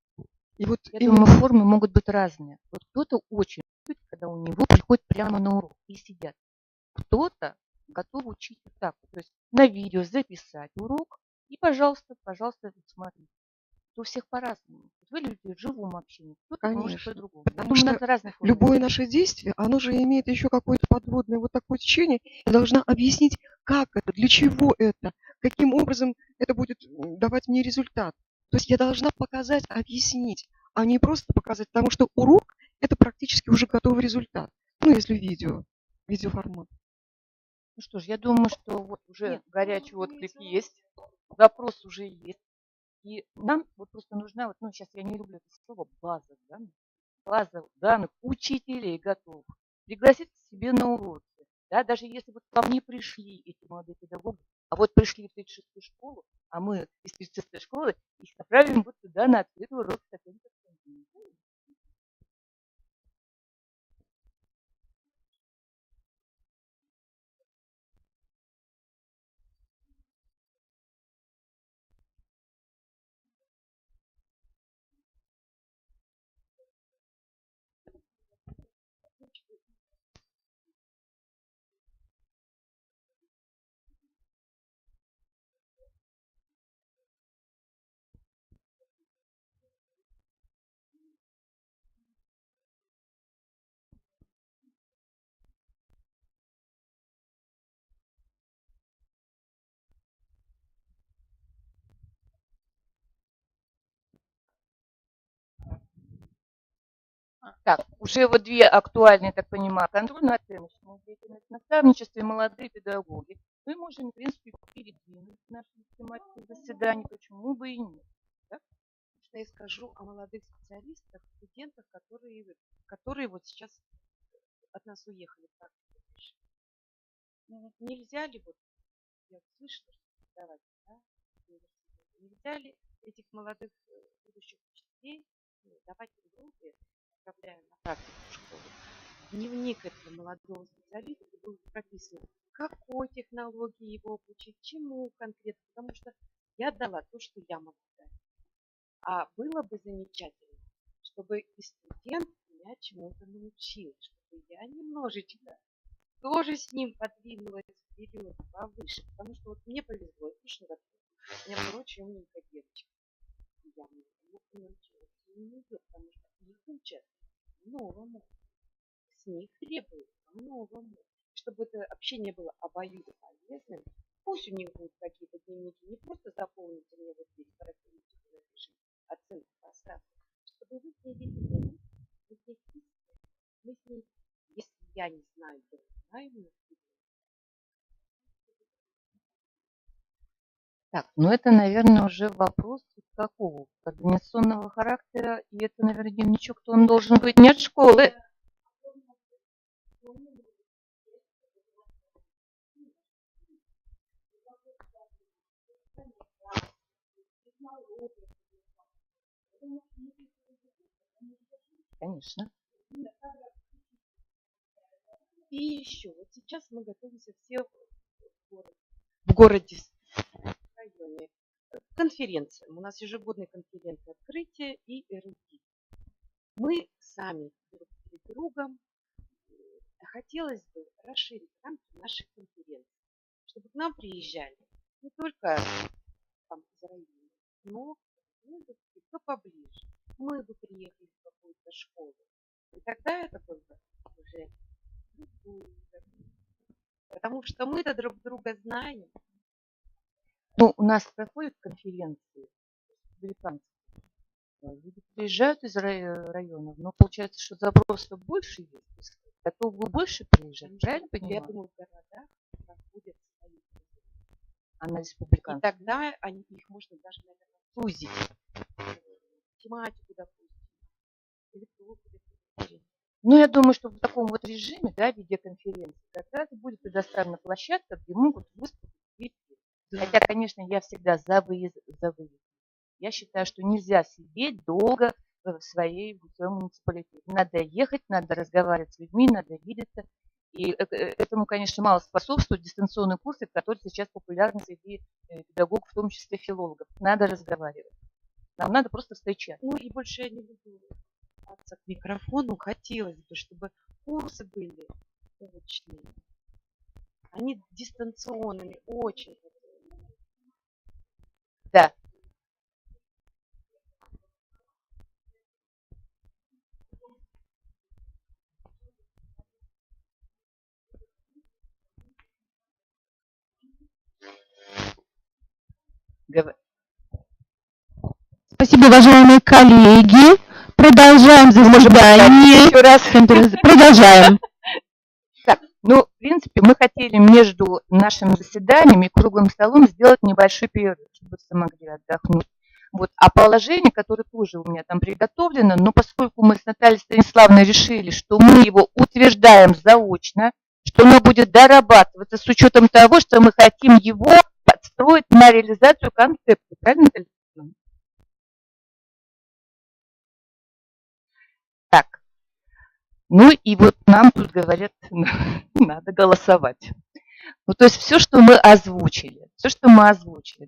Speaker 6: И вот
Speaker 2: Я
Speaker 6: именно
Speaker 2: думаю, формы могут быть разные. Вот кто-то очень любит, когда у него приходит прямо на урок и сидят. Кто-то готов учить вот так вот. То есть на видео записать урок и, пожалуйста, смотрите. У всех по-разному. Вот вы любите в живом общении, кто-то может
Speaker 6: конечно,
Speaker 2: по-другому.
Speaker 6: потому
Speaker 2: Думаю,
Speaker 6: что
Speaker 2: надо разные формы.
Speaker 6: любое наше действие, оно же имеет еще какое-то подводное вот такое течение. Я должна объяснить, как это, для чего это, каким образом это будет давать мне результат. То есть я должна показать, объяснить, а не просто показать, потому что урок – это практически уже готовый результат. Ну, если видеоформат.
Speaker 2: Ну что ж, я думаю, что вот уже
Speaker 4: Нет,
Speaker 2: горячий отклик есть, запрос уже есть. И нам вот просто нужна, вот, ну сейчас я не люблю это слово, база данных. База данных учителей готов пригласить к себе на уроки. Да, даже если вот к вам не пришли эти молодые педагоги, а вот пришли в 36-ю школу, а мы из 36-й школы их направим вот туда на открытый урок с таким. Так, уже вот две актуальные, так понимаю, контрольно-оценочная деятельность, наставничество и молодые педагоги. Мы можем, в принципе, передвинуть нашу тематику заседаний, почему бы и нет. Да?
Speaker 4: Что я скажу о молодых специалистах, студентах, которые вот сейчас от нас уехали в практику. Нельзя ли, вот я слышала, что преподаватель, да, нельзя ли этих молодых будущих учителей давать в группе, отправляя на практику в школу, дневник этого молодого специалиста, где был прописан, какой технологии его обучить, чему конкретно, потому что я дала то, что я могу дать. А было бы замечательно, чтобы и студент меня чему-то научил, чтобы я немножечко тоже с ним подвинулась вперед, повыше. Потому что вот мне повезло, в прошлом году у меня была очень умненькая девочка. Я не научилась не идет, потому что их учат новому. С них требуют новому. Чтобы это общение было обоюдно полезным, пусть у них будут какие-то дневники, не просто заполните мне вот здесь характеристику напишите, оценку поставьте, чтобы вы с ней видели, мы с ней, если я не знаю, я знаю,
Speaker 2: Так, ну это, наверное, уже вопрос такого координационного характера, и это, наверное, дневничок, то он должен быть не от школы. Конечно.
Speaker 4: И еще, вот сейчас мы готовимся все в городе, в районе, к конференциям. У нас ежегодные конференции открытия и эрудит. Мы сами друг перед другом хотелось бы расширить рамки наших конференций, чтобы к нам приезжали не только там из района, но кто поближе. Мы бы приехали в какую-то школу. И тогда это было бы уже потому что мы-то друг друга знаем.
Speaker 2: Ну, у нас проходят конференции американские. Люди приезжают из районов, но получается, что запросов больше есть. Готовы больше приезжать, правильно понимаю?
Speaker 4: Я думаю, в городах проходят свои.
Speaker 2: А на
Speaker 4: И
Speaker 2: республиканских?
Speaker 4: тогда их можно даже, наверное, сузить. Тематику, допустим. Или
Speaker 2: ну, я думаю, что в таком вот режиме, да, видеоконференции, как раз будет предоставлена площадка, где могут выступить дети
Speaker 4: Да.
Speaker 2: Хотя, конечно, я всегда за выезд, за выезд. Я считаю, что нельзя сидеть долго в своем муниципалитете. Надо ехать, надо разговаривать с людьми, надо видеться. И этому, конечно, мало способствуют дистанционные курсы, которые сейчас популярны среди педагогов, в том числе филологов. Надо разговаривать. Нам надо просто встречаться.
Speaker 4: Ну и больше я не буду к микрофону. Хотелось бы, чтобы курсы были очные. Они дистанционными очень.
Speaker 2: Да.
Speaker 1: Спасибо, уважаемые коллеги. Продолжаем заседание.
Speaker 2: Еще раз.
Speaker 1: Продолжаем.
Speaker 2: Так, ну, в принципе, мы хотели между нашими заседаниями и круглым столом сделать небольшой перерыв, чтобы все могли отдохнуть. Вот. А положение, которое тоже у меня там приготовлено, но поскольку мы с Натальей Станиславовной решили, что мы его утверждаем заочно, что оно будет дорабатываться с учетом того, что мы хотим его подстроить на реализацию концепции. Правильно, Наталья Станиславовна? Так. Ну и вот нам тут говорят, надо голосовать. Ну, то есть все, что мы озвучили,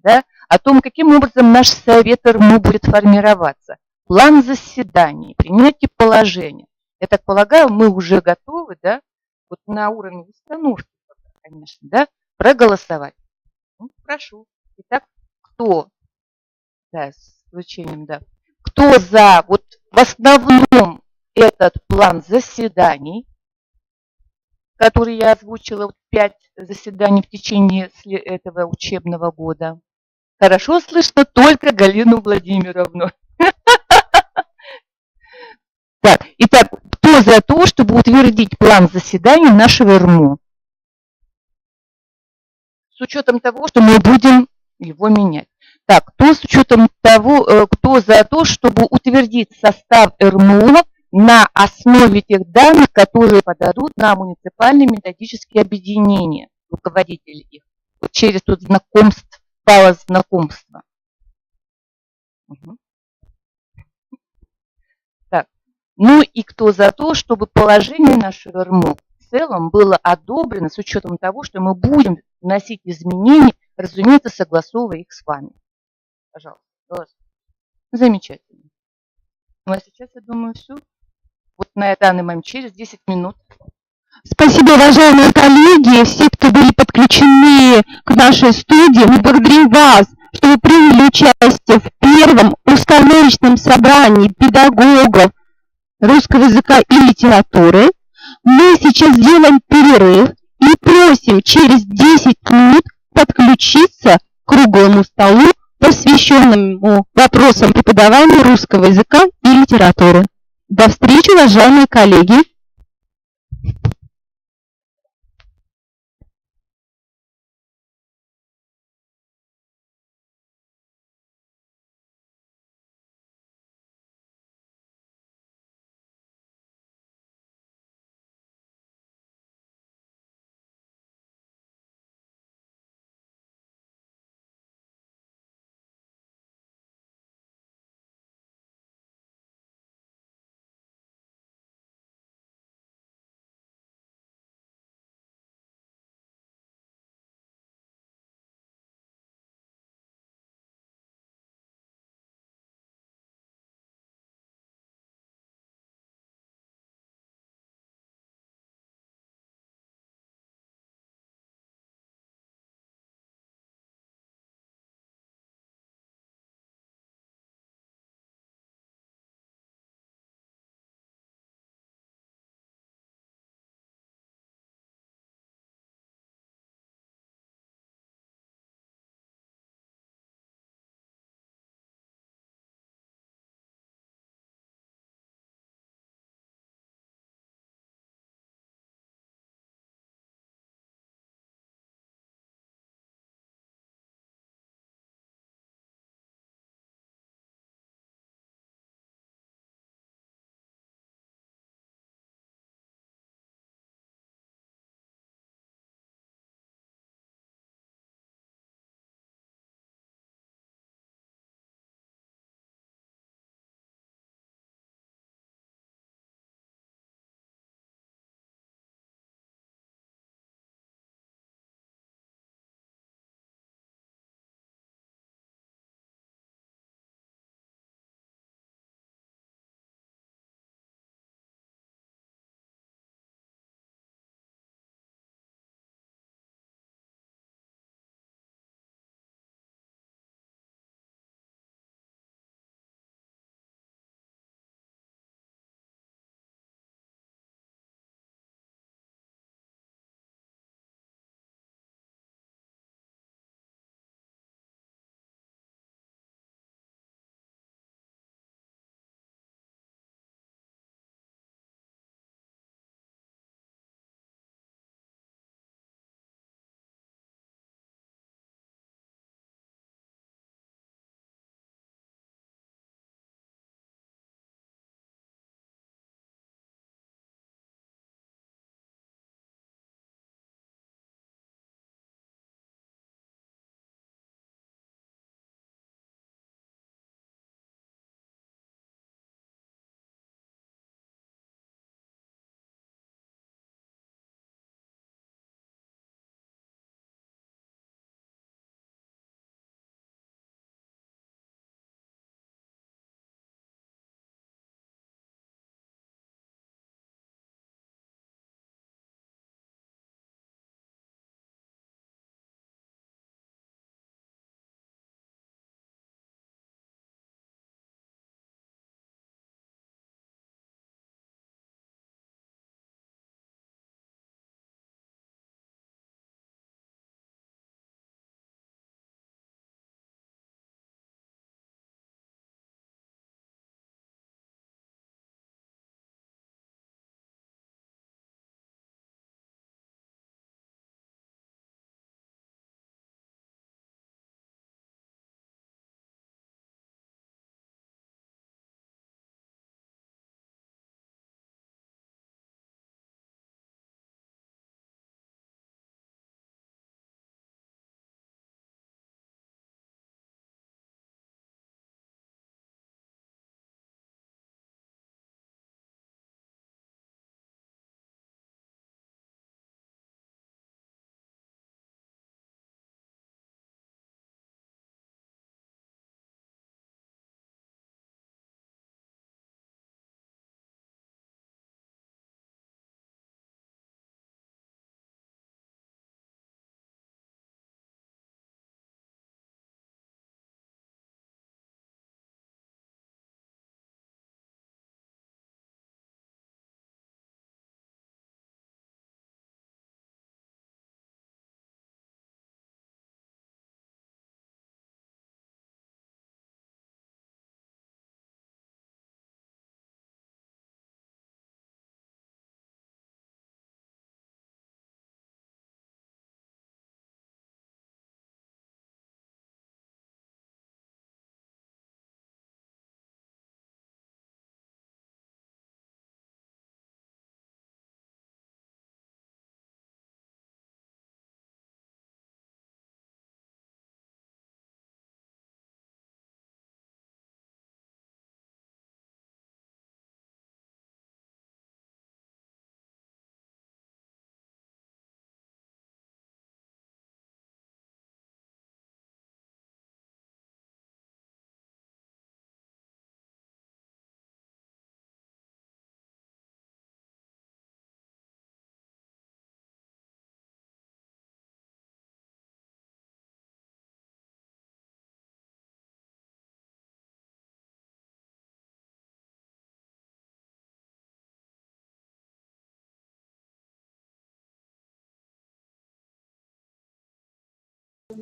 Speaker 2: да, о том, каким образом наш совет РМУ будет формироваться, план заседаний, принятие положения. Я так полагаю, мы уже готовы, да, вот на уровне установки, конечно, да, проголосовать. Ну, прошу. Итак, кто, да, с исключением, да, кто за вот в основном этот план заседаний, который я озвучила, 5 заседаний в течение этого учебного года. Хорошо слышно только Галину Владимировну. Так, итак, кто за то, чтобы утвердить план заседаний нашего РМУ? С учетом того, что мы будем его менять. Так, кто с учетом того, кто за то, чтобы утвердить состав РМУ на основе тех данных, которые подадут на муниципальные методические объединения, руководители их, вот через тут знакомство. Угу. Так, ну и кто за то, чтобы положение нашего РМУ в целом было одобрено с учетом того, что мы будем вносить изменения, разумеется, согласовывая их с вами. Пожалуйста. Замечательно. Ну а сейчас, я думаю, все. Вот на данный момент, через 10 минут.
Speaker 1: Спасибо, уважаемые коллеги, все, кто были подключены к нашей студии. Мы благодарим вас, что вы приняли участие в первом установочном собрании педагогов русского языка и литературы. Мы сейчас сделаем перерыв и просим через 10 минут подключиться к круглому столу, посвященному вопросам преподавания русского языка и литературы. До встречи, уважаемые коллеги!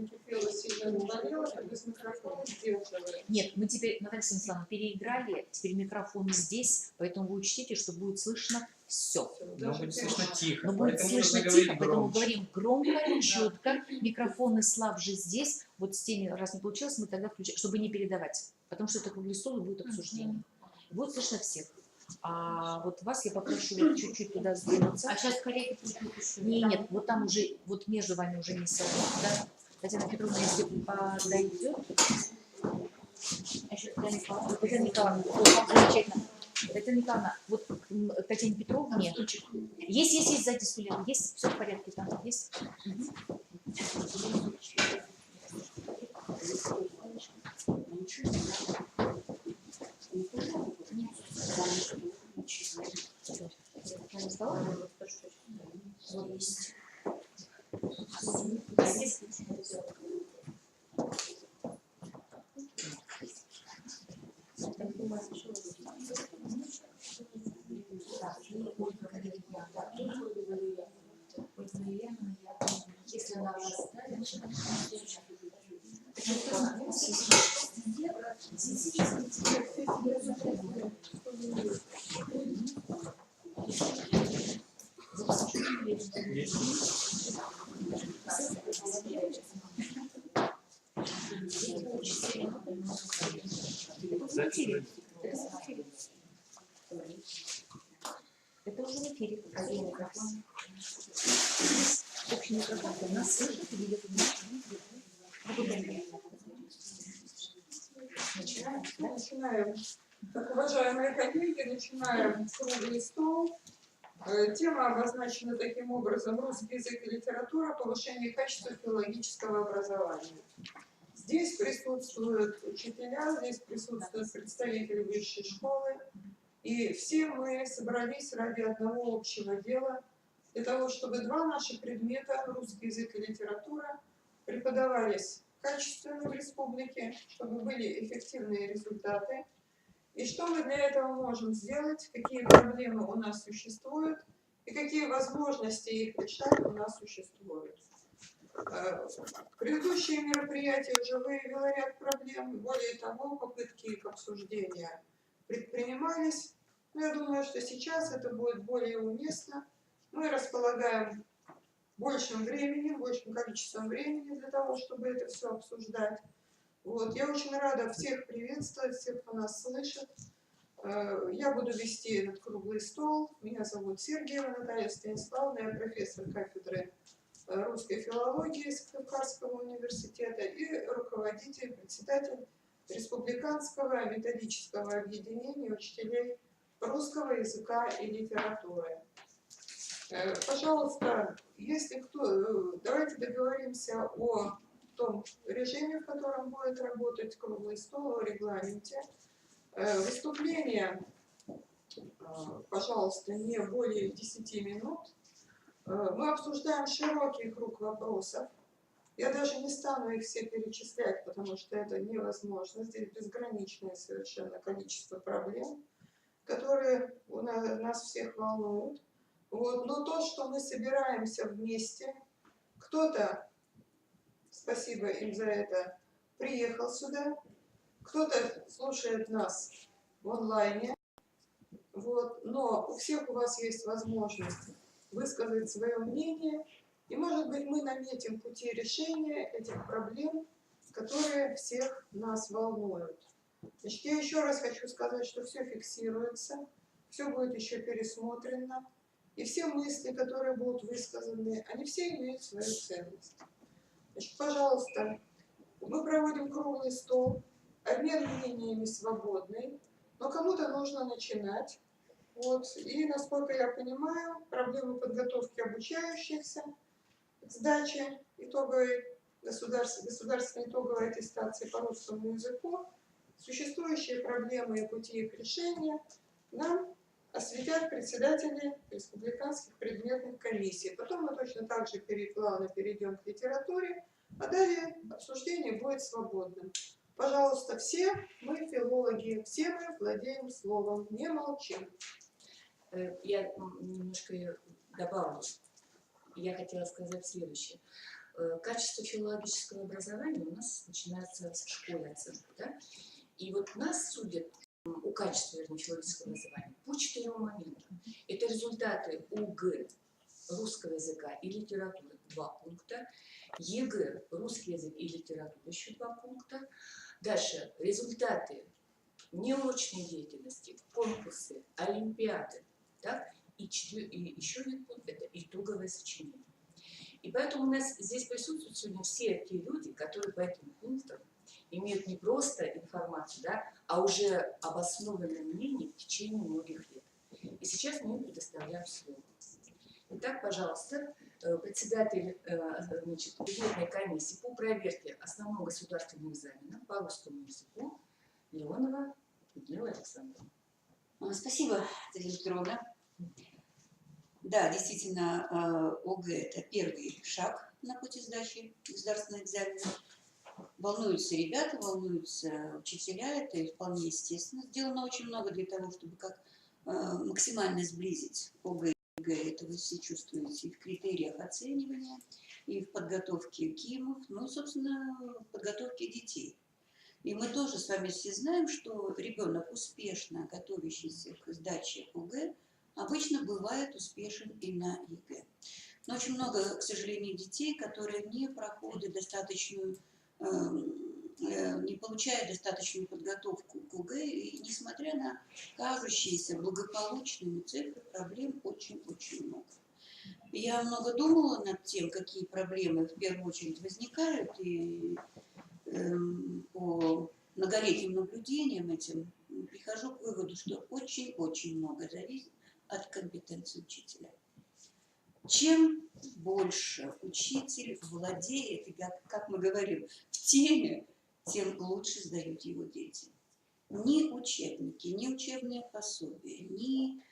Speaker 3: накипело, сильно наболело, то без микрофона сдерживает.
Speaker 7: Нет, мы теперь, Наталья Станиславовна, переиграли, теперь микрофон здесь, поэтому вы учтите, что будет слышно все.
Speaker 8: Но будет слышно тихо,
Speaker 7: Но будет
Speaker 8: поэтому
Speaker 7: слышно
Speaker 8: нужно
Speaker 7: тихо,
Speaker 8: говорить
Speaker 7: поэтому
Speaker 8: громче.
Speaker 7: говорим громко, четко. Микрофоны слабже здесь. Вот с теми, раз не получилось, мы тогда включаем, чтобы не передавать. Потому что это круглый стол и будет обсуждение. Будет слышно всех. А вот вас я попрошу вот чуть-чуть туда сдвинуться.
Speaker 9: А сейчас коллеги придут еще.
Speaker 7: Нет, вот там уже, вот между вами уже не сядут. Да? Татьяна Петровна, если подойдет.
Speaker 9: А еще Татьяна Николаевна.
Speaker 7: Татьяна Николаевна, замечательно. Татьяна Николаевна, вот к Татьяне Петровне. Есть сзади стулья. Есть, все в порядке там. Есть. Если она это уже в эфире. Общий микрофон. Нас слышит и видит.
Speaker 3: Начинаем. Так, уважаемые коллеги, начинаем круглый стол. Тема обозначена таким образом: русский язык и литература, повышение качества филологического образования. Здесь присутствуют учителя, здесь присутствуют представители высшей школы. И все мы собрались ради одного общего дела, для того, чтобы два наших предмета, русский язык и литература, преподавались качественно в республике, чтобы были эффективные результаты. И что мы для этого можем сделать, какие проблемы у нас существуют и какие возможности их решать у нас существуют. Предыдущие мероприятия уже выявило ряд проблем, более того, попытки их обсуждения предпринимались. Но я думаю, что сейчас это будет более уместно. Мы располагаем большим временем, большим количеством времени для того, чтобы это все обсуждать. Вот. Я очень рада всех приветствовать, всех, кто нас слышит. Я буду вести этот круглый стол. Меня зовут Сергеева Наталья Станиславовна, я профессор кафедры русской филологии Кавказского университета и руководитель, председатель Республиканского методического объединения учителей русского языка и литературы. Пожалуйста, если кто, давайте договоримся о том режиме, в котором будет работать круглый стол, о регламенте. Выступление, пожалуйста, не более 10 минут. Мы обсуждаем широкий круг вопросов. Я даже не стану их все перечислять, потому что это невозможно. Здесь безграничное совершенно количество проблем, которые нас всех волнуют. Вот. Но то, что мы собираемся вместе, кто-то, спасибо им за это, приехал сюда, кто-то слушает нас в онлайне, вот. Но у всех у вас есть возможность высказать свое мнение, и, может быть, мы наметим пути решения этих проблем, которые всех нас волнуют. Значит, я еще раз хочу сказать, что все фиксируется, все будет еще пересмотрено, и все мысли, которые будут высказаны, они все имеют свою ценность. Значит, пожалуйста, мы проводим круглый стол, обмен мнениями свободный, но кому-то нужно начинать. Вот. И, насколько я понимаю, проблемы подготовки обучающихся к сдаче итоговой государственной итоговой аттестации по русскому языку, существующие проблемы и пути их решения нам осветят председатели республиканских предметных комиссий. Потом мы точно так же плавно перейдем к литературе, а далее обсуждение будет свободным. Пожалуйста, все мы филологи, все мы владеем словом, не молчим.
Speaker 9: Я немножко добавлю. Я хотела сказать следующее. Качество филологического образования у нас начинается в школе оценка, да? И вот нас судят у качества, вернее, филологического образования по 4 моментам. Это результаты ОГЭ русского языка и литературы 2 пункта, ЕГЭ русский язык и литература еще 2 пункта. Дальше результаты неурочной деятельности, конкурсы, олимпиады, так? И еще один пункт – это итоговое сочинение. И поэтому у нас здесь присутствуют сегодня все те люди, которые по этим пунктам имеют не просто информацию, да, а уже обоснованное мнение в течение многих лет. И сейчас мы им предоставляем слово. Итак, пожалуйста, председатель предметной комиссии по проверке основного государственного экзамена по русскому языку Леонова Людмила Александровна.
Speaker 8: Спасибо, Татьяна Петровна. Да, действительно, ОГЭ – это первый шаг на пути сдачи государственного экзамена. Волнуются ребята, волнуются учителя, это вполне естественно. Сделано очень много для того, чтобы как максимально сблизить ОГЭ и ЕГЭ. Это вы все чувствуете и в критериях оценивания, и в подготовке КИМов, ну и, собственно, в подготовке детей. И мы тоже с вами все знаем, что ребенок, успешно готовящийся к сдаче ОГЭ, обычно бывает успешен и на ЕГЭ. Но очень много, к сожалению, детей, которые не проходят достаточную, не получают достаточную подготовку к ОГЭ, и несмотря на кажущиеся благополучными цифры, проблем очень-очень много. Я много думала над тем, какие проблемы в первую очередь возникают, и по многолетним наблюдениям этим прихожу к выводу, что очень-очень много зависит от компетенции учителя. Чем больше учитель владеет, и, как мы говорим, в теме, тем лучше сдают его дети. Ни учебники, ни учебные пособия, ни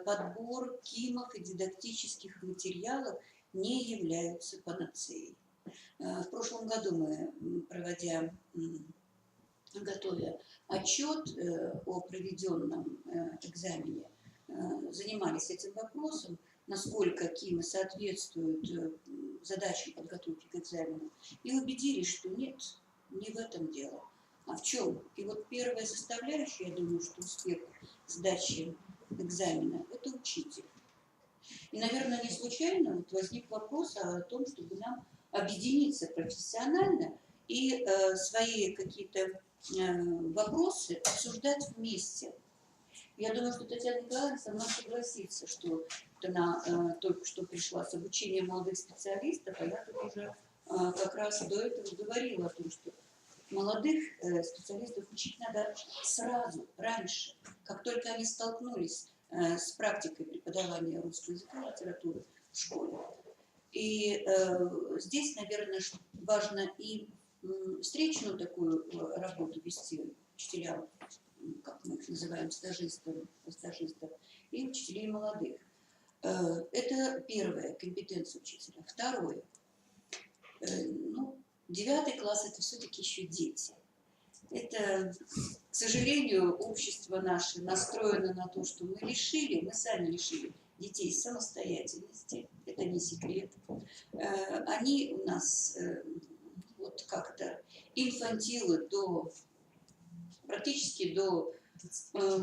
Speaker 8: подбор КИМов и дидактических материалов не являются панацеей. В прошлом году мы, готовя отчет о проведенном экзамене, занимались этим вопросом, насколько КИМы соответствуют задачам подготовки к экзамену, и убедились, что нет, не в этом дело. А в чем? И вот первая составляющая, я думаю, что успех сдачи экзамена – это учитель. И, наверное, не случайно вот возник вопрос о том, чтобы нам объединиться профессионально и свои какие-то вопросы обсуждать вместе. Я думаю, что Татьяна Николаевна со мной согласится, что она только что пришла с обучением молодых специалистов, а я тут уже как раз до этого говорила о том, что молодых специалистов учить надо сразу, раньше, как только они столкнулись с практикой преподавания русского языка и литературы в школе. И здесь, наверное, важно и встречную такую работу вести учителям, как мы их называем, стажистов, и учителей молодых. Это первая компетенция учителя. Второе. 9 класс – это все-таки еще дети. Это, к сожалению, общество наше настроено на то, что мы сами лишили детей самостоятельности. Это не секрет. Они у нас вот как-то инфантилы практически до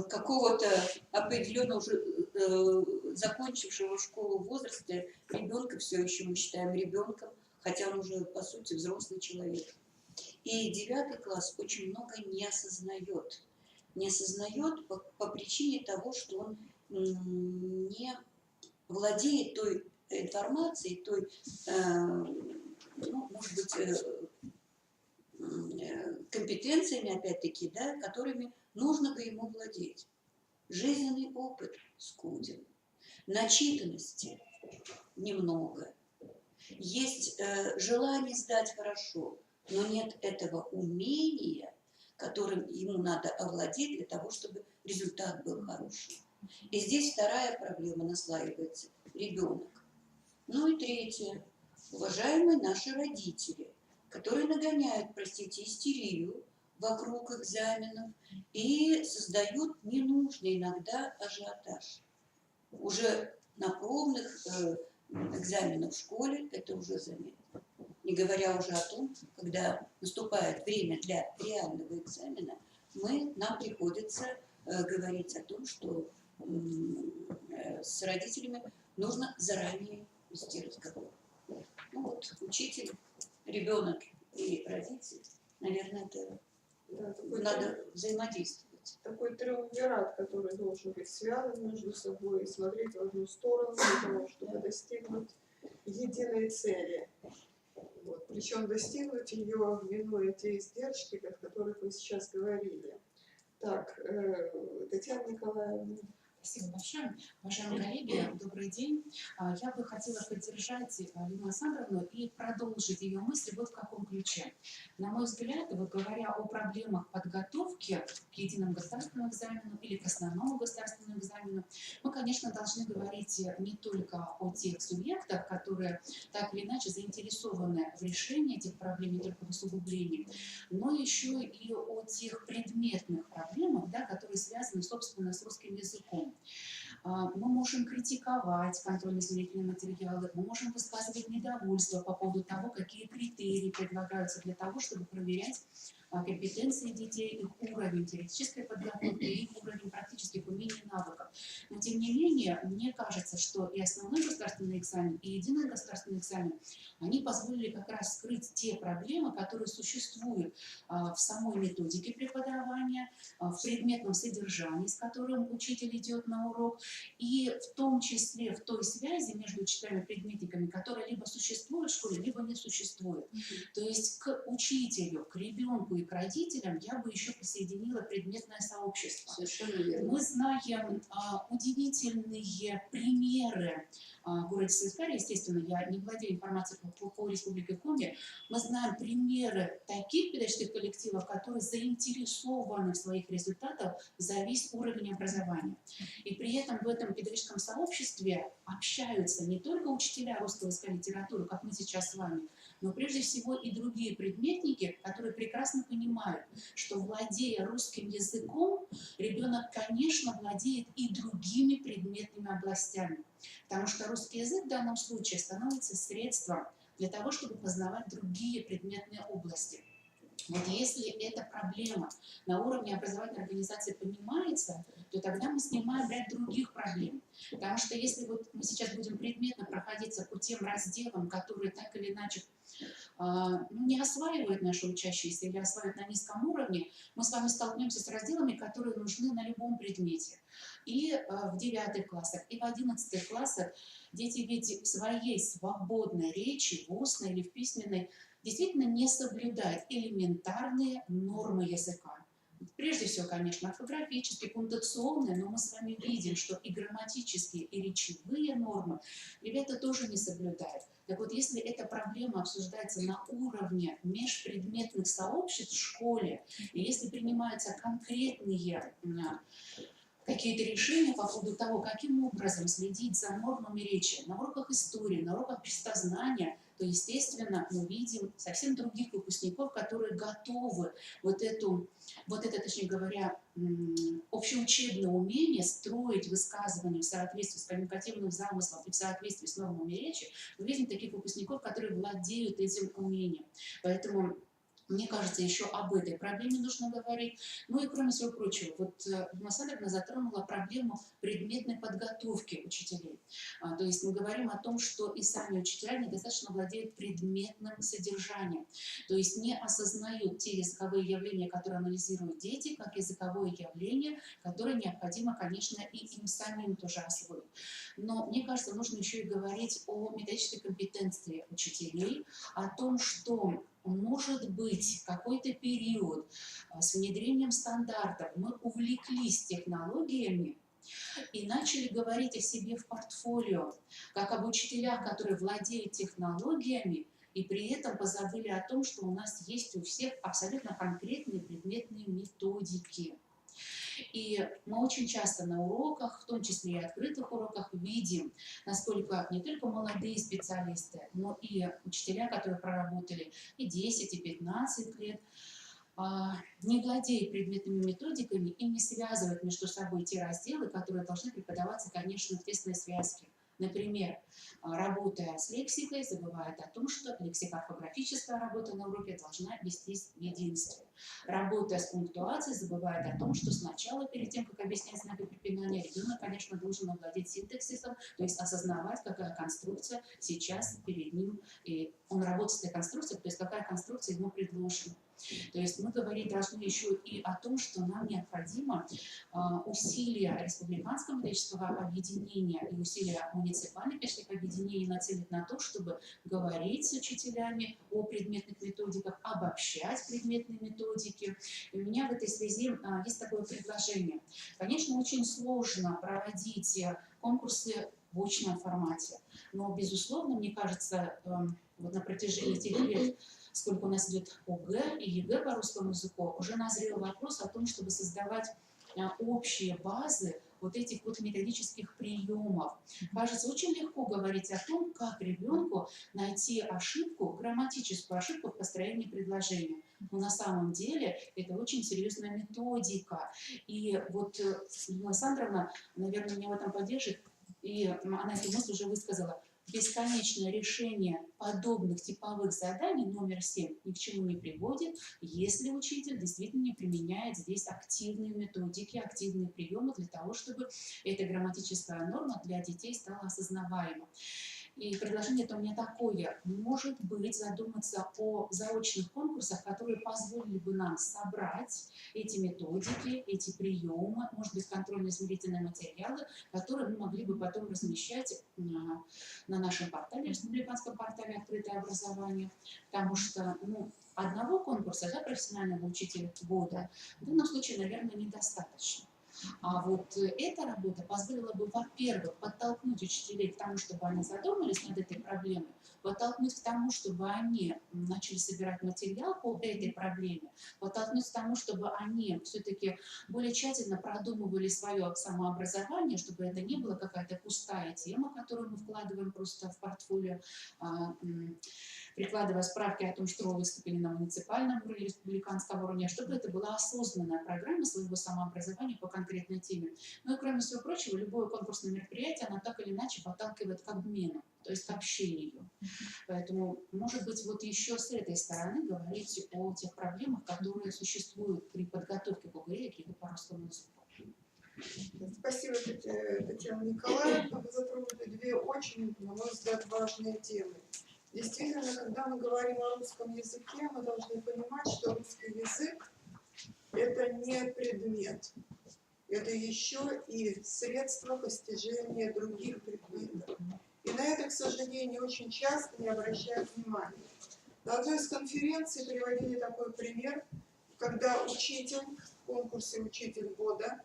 Speaker 8: какого-то определенного уже закончившего школу возраста ребенка все еще мы считаем ребенком, хотя он уже, по сути, взрослый человек. И 9 класс очень много не осознает. Не осознает по причине того, что он не владеет той информацией, той, может быть, компетенциями, опять-таки, да, которыми нужно бы ему владеть. Жизненный опыт скуден, начитанности немного. Есть желание сдать хорошо, но нет этого умения, которым ему надо овладеть для того, чтобы результат был хороший. И здесь вторая проблема наслаивается – ребенок. Ну и третье – уважаемые наши родители, которые нагоняют, простите, истерию вокруг экзаменов и создают ненужный иногда ажиотаж. Уже на пробных экзаменах в школе это уже заметно. Не говоря уже о том, когда наступает время для реального экзамена, нам приходится говорить о том, что с родителями нужно заранее вести разговор. Ну вот, учитель, ребенок и родитель, наверное, это надо взаимодействовать.
Speaker 10: Такой триумвират, который должен быть связан между собой и смотреть в одну сторону для того, чтобы достигнуть единой цели. Вот. Причем достигнуть ее, минуя те издержки, о которых вы сейчас говорили. Так, Татьяна Николаевна.
Speaker 9: Спасибо большое. Уважаемые коллеги, добрый день. Я бы хотела поддержать Лину Александровну и продолжить ее мысли вот в каком ключе. На мой взгляд, вот говоря о проблемах подготовки к единому государственному экзамену или к основному государственному экзамену, мы, конечно, должны говорить не только о тех субъектах, которые так или иначе заинтересованы в решении этих проблем, не только в усугублении, но еще и о тех предметных проблемах, да, которые связаны, собственно, с русским языком. Мы можем критиковать контрольно-измерительные материалы, мы можем высказывать недовольство по поводу того, какие критерии предлагаются для того, чтобы проверять компетенции детей, их уровень теоретической подготовки, их уровень практических умений и навыков. Но тем не менее, мне кажется, что и основной государственный экзамен, и единый государственный экзамен, они позволили как раз скрыть те проблемы, которые существуют в самой методике преподавания, в предметном содержании, с которым учитель идет на урок, и в том числе в той связи между учителями-предметниками, которая либо существует в школе, либо не существует. То есть к учителю, к ребенку и к родителям я бы еще присоединила предметное сообщество.
Speaker 8: Совершенно верно.
Speaker 9: Мы знаем удивительные примеры в городе Сыскаре, естественно, я не владею информацией по Республике Коми, мы знаем примеры таких педагогических коллективов, которые заинтересованы в своих результатах за весь уровень образования. И при этом в этом педагогическом сообществе общаются не только учителя русского языка и литературы, как мы сейчас с вами, но прежде всего и другие предметники, которые прекрасно понимают, что, владея русским языком, ребенок, конечно, владеет и другими предметными областями. Потому что русский язык в данном случае становится средством для того, чтобы познавать другие предметные области. Вот если эта проблема на уровне образовательной организации понимается, то тогда мы снимаем ряд других проблем. Потому что если вот мы сейчас будем предметно проходиться по тем разделам, которые так или иначе не осваивают наши учащиеся или осваивают на низком уровне, мы с вами столкнемся с разделами, которые нужны на любом предмете. И в 9 классах, и в 11 классах дети ведь в своей свободной речи, в устной или в письменной, действительно не соблюдают элементарные нормы языка. Прежде всего, конечно, орфографические, пунктуационные, но мы с вами видим, что и грамматические, и речевые нормы ребята тоже не соблюдают. Так вот, если эта проблема обсуждается на уровне межпредметных сообществ в школе, и если принимаются конкретные какие-то решения по поводу того, каким образом следить за нормами речи на уроках истории, на уроках естествознания, то, естественно, мы видим совсем других выпускников, которые готовы вот это, точнее говоря, общеучебное умение строить высказывания в соответствии с коммуникативным замыслом и в соответствии с нормами речи. Мы видим таких выпускников, которые владеют этим умением. Поэтому мне кажется, еще об этой проблеме нужно говорить. Ну и кроме всего прочего, вот Лина Александровна затронула проблему предметной подготовки учителей. То есть мы говорим о том, что и сами учителя недостаточно владеют предметным содержанием. То есть не осознают те языковые явления, которые анализируют дети, как языковое явление, которое необходимо, конечно, и им самим тоже освоить. Но мне кажется, нужно еще и говорить о методической компетенции учителей, о том, что может быть какой-то период с внедрением стандартов мы увлеклись технологиями и начали говорить о себе в портфолио, как об учителях, которые владеют технологиями, и при этом позабыли о том, что у нас есть у всех абсолютно конкретные предметные методики. И мы очень часто на уроках, в том числе и открытых уроках, видим, насколько не только молодые специалисты, но и учителя, которые проработали и 10, и 15 лет, не владеют предметными методиками и не связывают между собой те разделы, которые должны преподаваться, конечно, в тесной связке. Например, работая с лексикой, забывает о том, что лексикорфографическая работа на уроке должна вестись в единстве. Работая с пунктуацией, забывает о том, что сначала, перед тем, как объяснять знаки препинания, ребенок, конечно, должен овладеть синтаксисом, то есть осознавать, какая конструкция сейчас перед ним, и он работает с этой конструкцией, то есть какая конструкция ему предложена. То есть мы говорить должны еще и о том, что нам необходимо усилия республиканского методического объединения и усилия муниципальных методических объединений нацелить на то, чтобы говорить с учителями о предметных методиках, обобщать предметные методики. И у меня в этой связи есть такое предложение. Конечно, очень сложно проводить конкурсы в очном формате, но, безусловно, мне кажется, вот на протяжении тех лет, сколько у нас идет ОГЭ и ЕГЭ по русскому языку, уже назрел вопрос о том, чтобы создавать общие базы вот этих вот методических приемов. Кажется, очень легко говорить о том, как ребенку найти ошибку, грамматическую ошибку в построении предложения. Но на самом деле это очень серьезная методика. И вот Людмила Александровна, наверное, меня в этом поддержит, и она эту мысль уже высказала. Бесконечное решение подобных типовых заданий номер 7 ни к чему не приводит, если учитель действительно не применяет здесь активные методики, активные приемы для того, чтобы эта грамматическая норма для детей стала осознаваема. И предложение-то у меня такое. Может быть, задуматься о заочных конкурсах, которые позволили бы нам собрать эти методики, эти приемы, может быть, контрольно-измерительные материалы, которые мы могли бы потом размещать на нашем портале, республиканском портале «Открытое образование», потому что одного конкурса, да, профессионального учителя года в данном случае, наверное, недостаточно. А вот эта работа позволила бы, во-первых, подтолкнуть учителей к тому, чтобы они задумались над этой проблемой, подтолкнуть к тому, чтобы они начали собирать материал по этой проблеме, подтолкнуть к тому, чтобы они все-таки более тщательно продумывали свое самообразование, чтобы это не была какая-то пустая тема, которую мы вкладываем просто в портфолио, прикладывая справки о том, что вы выступили на муниципальном уровне, республиканском уровне, чтобы это была осознанная программа своего самообразования по конкретной теме. Ну и кроме всего прочего, любое конкурсное мероприятие, оно так или иначе подталкивает к обмену, то есть к общению. Поэтому, может быть, вот еще с этой стороны говорить о тех проблемах, которые существуют при подготовке к ОГЭ и ЕГЭ по русскому языку.
Speaker 10: Спасибо, Татьяна Николаевна. Вы затронули две очень, на мой взгляд, важные темы. Действительно, когда мы говорим о русском языке, мы должны понимать, что русский язык – это не предмет. Это еще и средство постижения других предметов. И на это, к сожалению, очень часто не обращают внимания. На одной из конференций приводили такой пример, когда учитель в конкурсе «Учитель года»,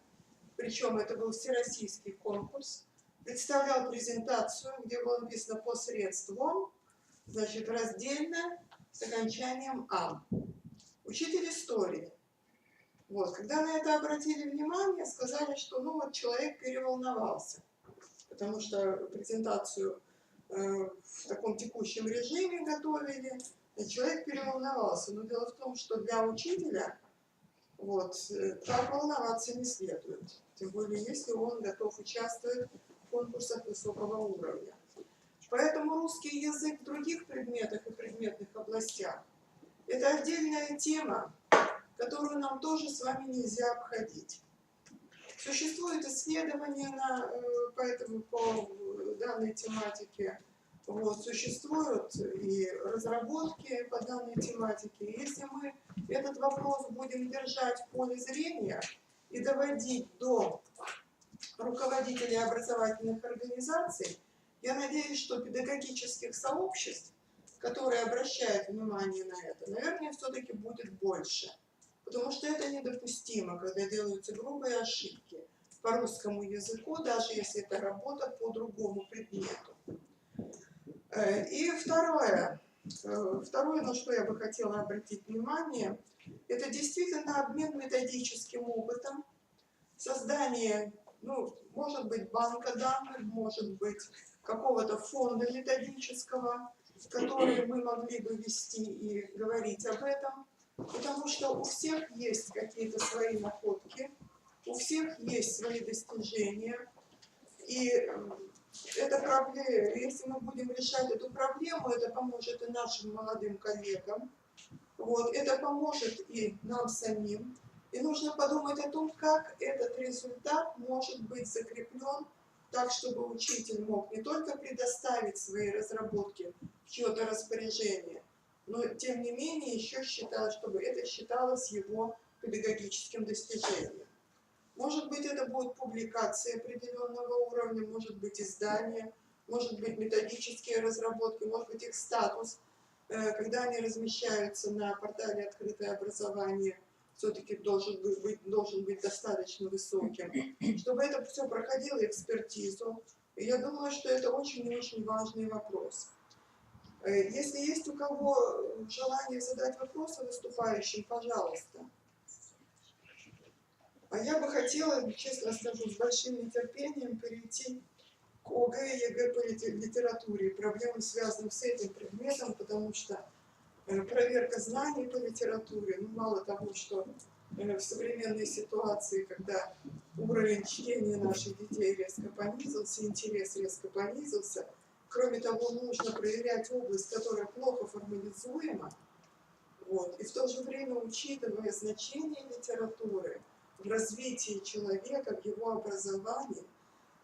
Speaker 10: причем это был всероссийский конкурс, представлял презентацию, где было написано «посредством», значит, раздельно с окончанием «ам». Учитель истории. Вот. Когда на это обратили внимание, сказали, что вот человек переволновался, потому что презентацию в таком текущем режиме готовили, и человек переволновался. Но дело в том, что для учителя так волноваться не следует. Тем более, если он готов участвовать в конкурсах высокого уровня. Поэтому русский язык в других предметах и предметных областях – это отдельная тема, которую нам тоже с вами нельзя обходить. Существуют исследования по данной тематике, существуют и разработки по данной тематике. Если мы этот вопрос будем держать в поле зрения и доводить до руководителей образовательных организаций, я надеюсь, что педагогических сообществ, которые обращают внимание на это, наверное, все-таки будет больше. Потому что это недопустимо, когда делаются грубые ошибки по русскому языку, даже если это работа по другому предмету. И второе, на что я бы хотела обратить внимание, это действительно обмен методическим опытом, создание, может быть, банка данных, может быть, какого-то фонда методического, который мы могли бы вести и говорить об этом, потому что у всех есть какие-то свои находки, у всех есть свои достижения, и эта проблема, если мы будем решать эту проблему, это поможет и нашим молодым коллегам, вот, это поможет и нам самим. И нужно подумать о том, как этот результат может быть закреплен так, чтобы учитель мог не только предоставить свои разработки в чье-то распоряжение, но тем не менее еще считать, чтобы это считалось его педагогическим достижением. Может быть, это будет публикация определенного уровня, может быть, издание, может быть, методические разработки, может быть, их статус, когда они размещаются на портале «Открытое образование», все-таки должен быть достаточно высоким, чтобы это все проходило экспертизу. И я думаю, что это очень и очень важный вопрос. Если есть у кого желание задать вопросы выступающим, пожалуйста. А я бы хотела, честно скажу, с большим нетерпением перейти к ОГЭ и ЕГЭ по литературе, проблемам, связанным с этим предметом, потому что проверка знаний по литературе, ну, мало того, что в современной ситуации, когда уровень чтения наших детей резко понизился, интерес резко понизился, кроме того, нужно проверять область, которая плохо формализуема, вот, и в то же время, учитывая значение литературы в развитии человека, в его образовании,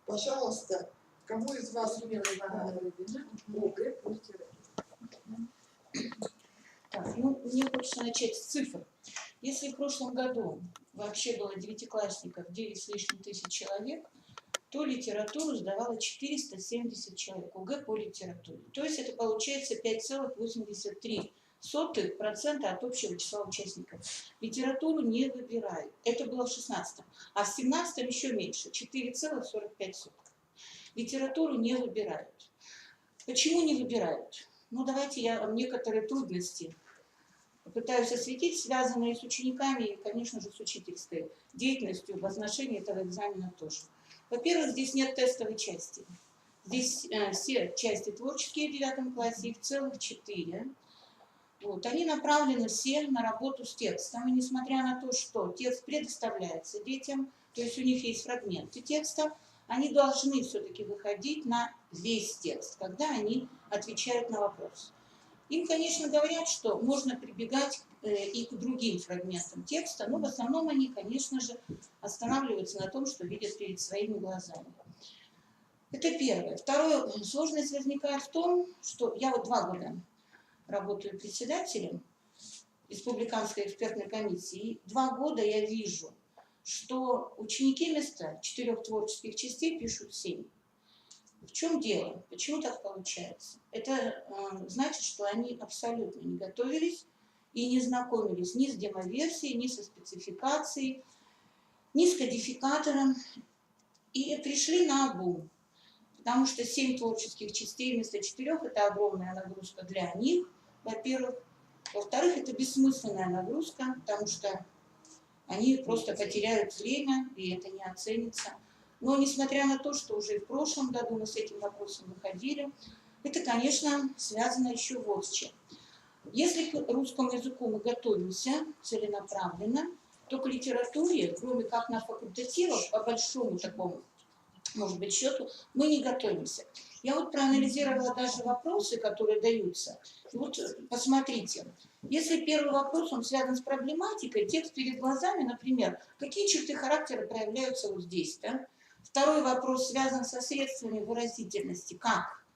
Speaker 10: пожалуйста, кому из вас ОГЭ по литературе?
Speaker 9: Так, ну, мне хочется начать с цифр. Если в прошлом году вообще было девятиклассников 9 с лишним тысяч человек, то литературу сдавало 470 человек, ОГЭ по литературе. То есть это получается 5,83% от общего числа участников. Литературу не выбирают. Это было в 16-м. А в 17-м еще меньше, 4,45%. Литературу не выбирают. Почему не выбирают? Ну, давайте я вам некоторые трудности попытаюсь осветить, связанные с учениками и, конечно же, с учительской деятельностью в отношении этого экзамена тоже. Во-первых, здесь нет тестовой части. Здесь все части творческие в 9 классе, их целых 4. Вот. Они направлены все на работу с текстом. И несмотря на то, что текст предоставляется детям, то есть у них есть фрагменты текста, они должны все-таки выходить на весь текст, когда они отвечают на вопрос. Им, конечно, говорят, что можно прибегать и к другим фрагментам текста, но в основном они, конечно же, останавливаются на том, что видят перед своими глазами. Это первое. Второе, сложность возникает в том, что я вот 2 года работаю председателем Республиканской экспертной комиссии, и 2 года я вижу, что ученики вместо 4 творческих частей пишут 7. В чем дело? Почему так получается? Это значит, что они абсолютно не готовились и не знакомились ни с демоверсией, ни со спецификацией, ни с кодификатором, и пришли наобум. Потому что 7 творческих частей вместо 4 – это огромная нагрузка для них, во-первых. Во-вторых, это бессмысленная нагрузка, потому что они просто потеряют время, и это не оценится. Но несмотря на то, что уже в прошлом году мы с этим вопросом выходили, это, конечно, связано еще вот с чем. Если к русскому языку мы готовимся целенаправленно, то к литературе, кроме как на факультативах, по большому такому, может быть, счету, мы не готовимся. Я вот проанализировала даже вопросы, которые даются. Вот посмотрите, если первый вопрос, он связан с проблематикой, текст перед глазами, например, какие черты характера проявляются вот здесь, да? Второй вопрос связан со средствами выразительности,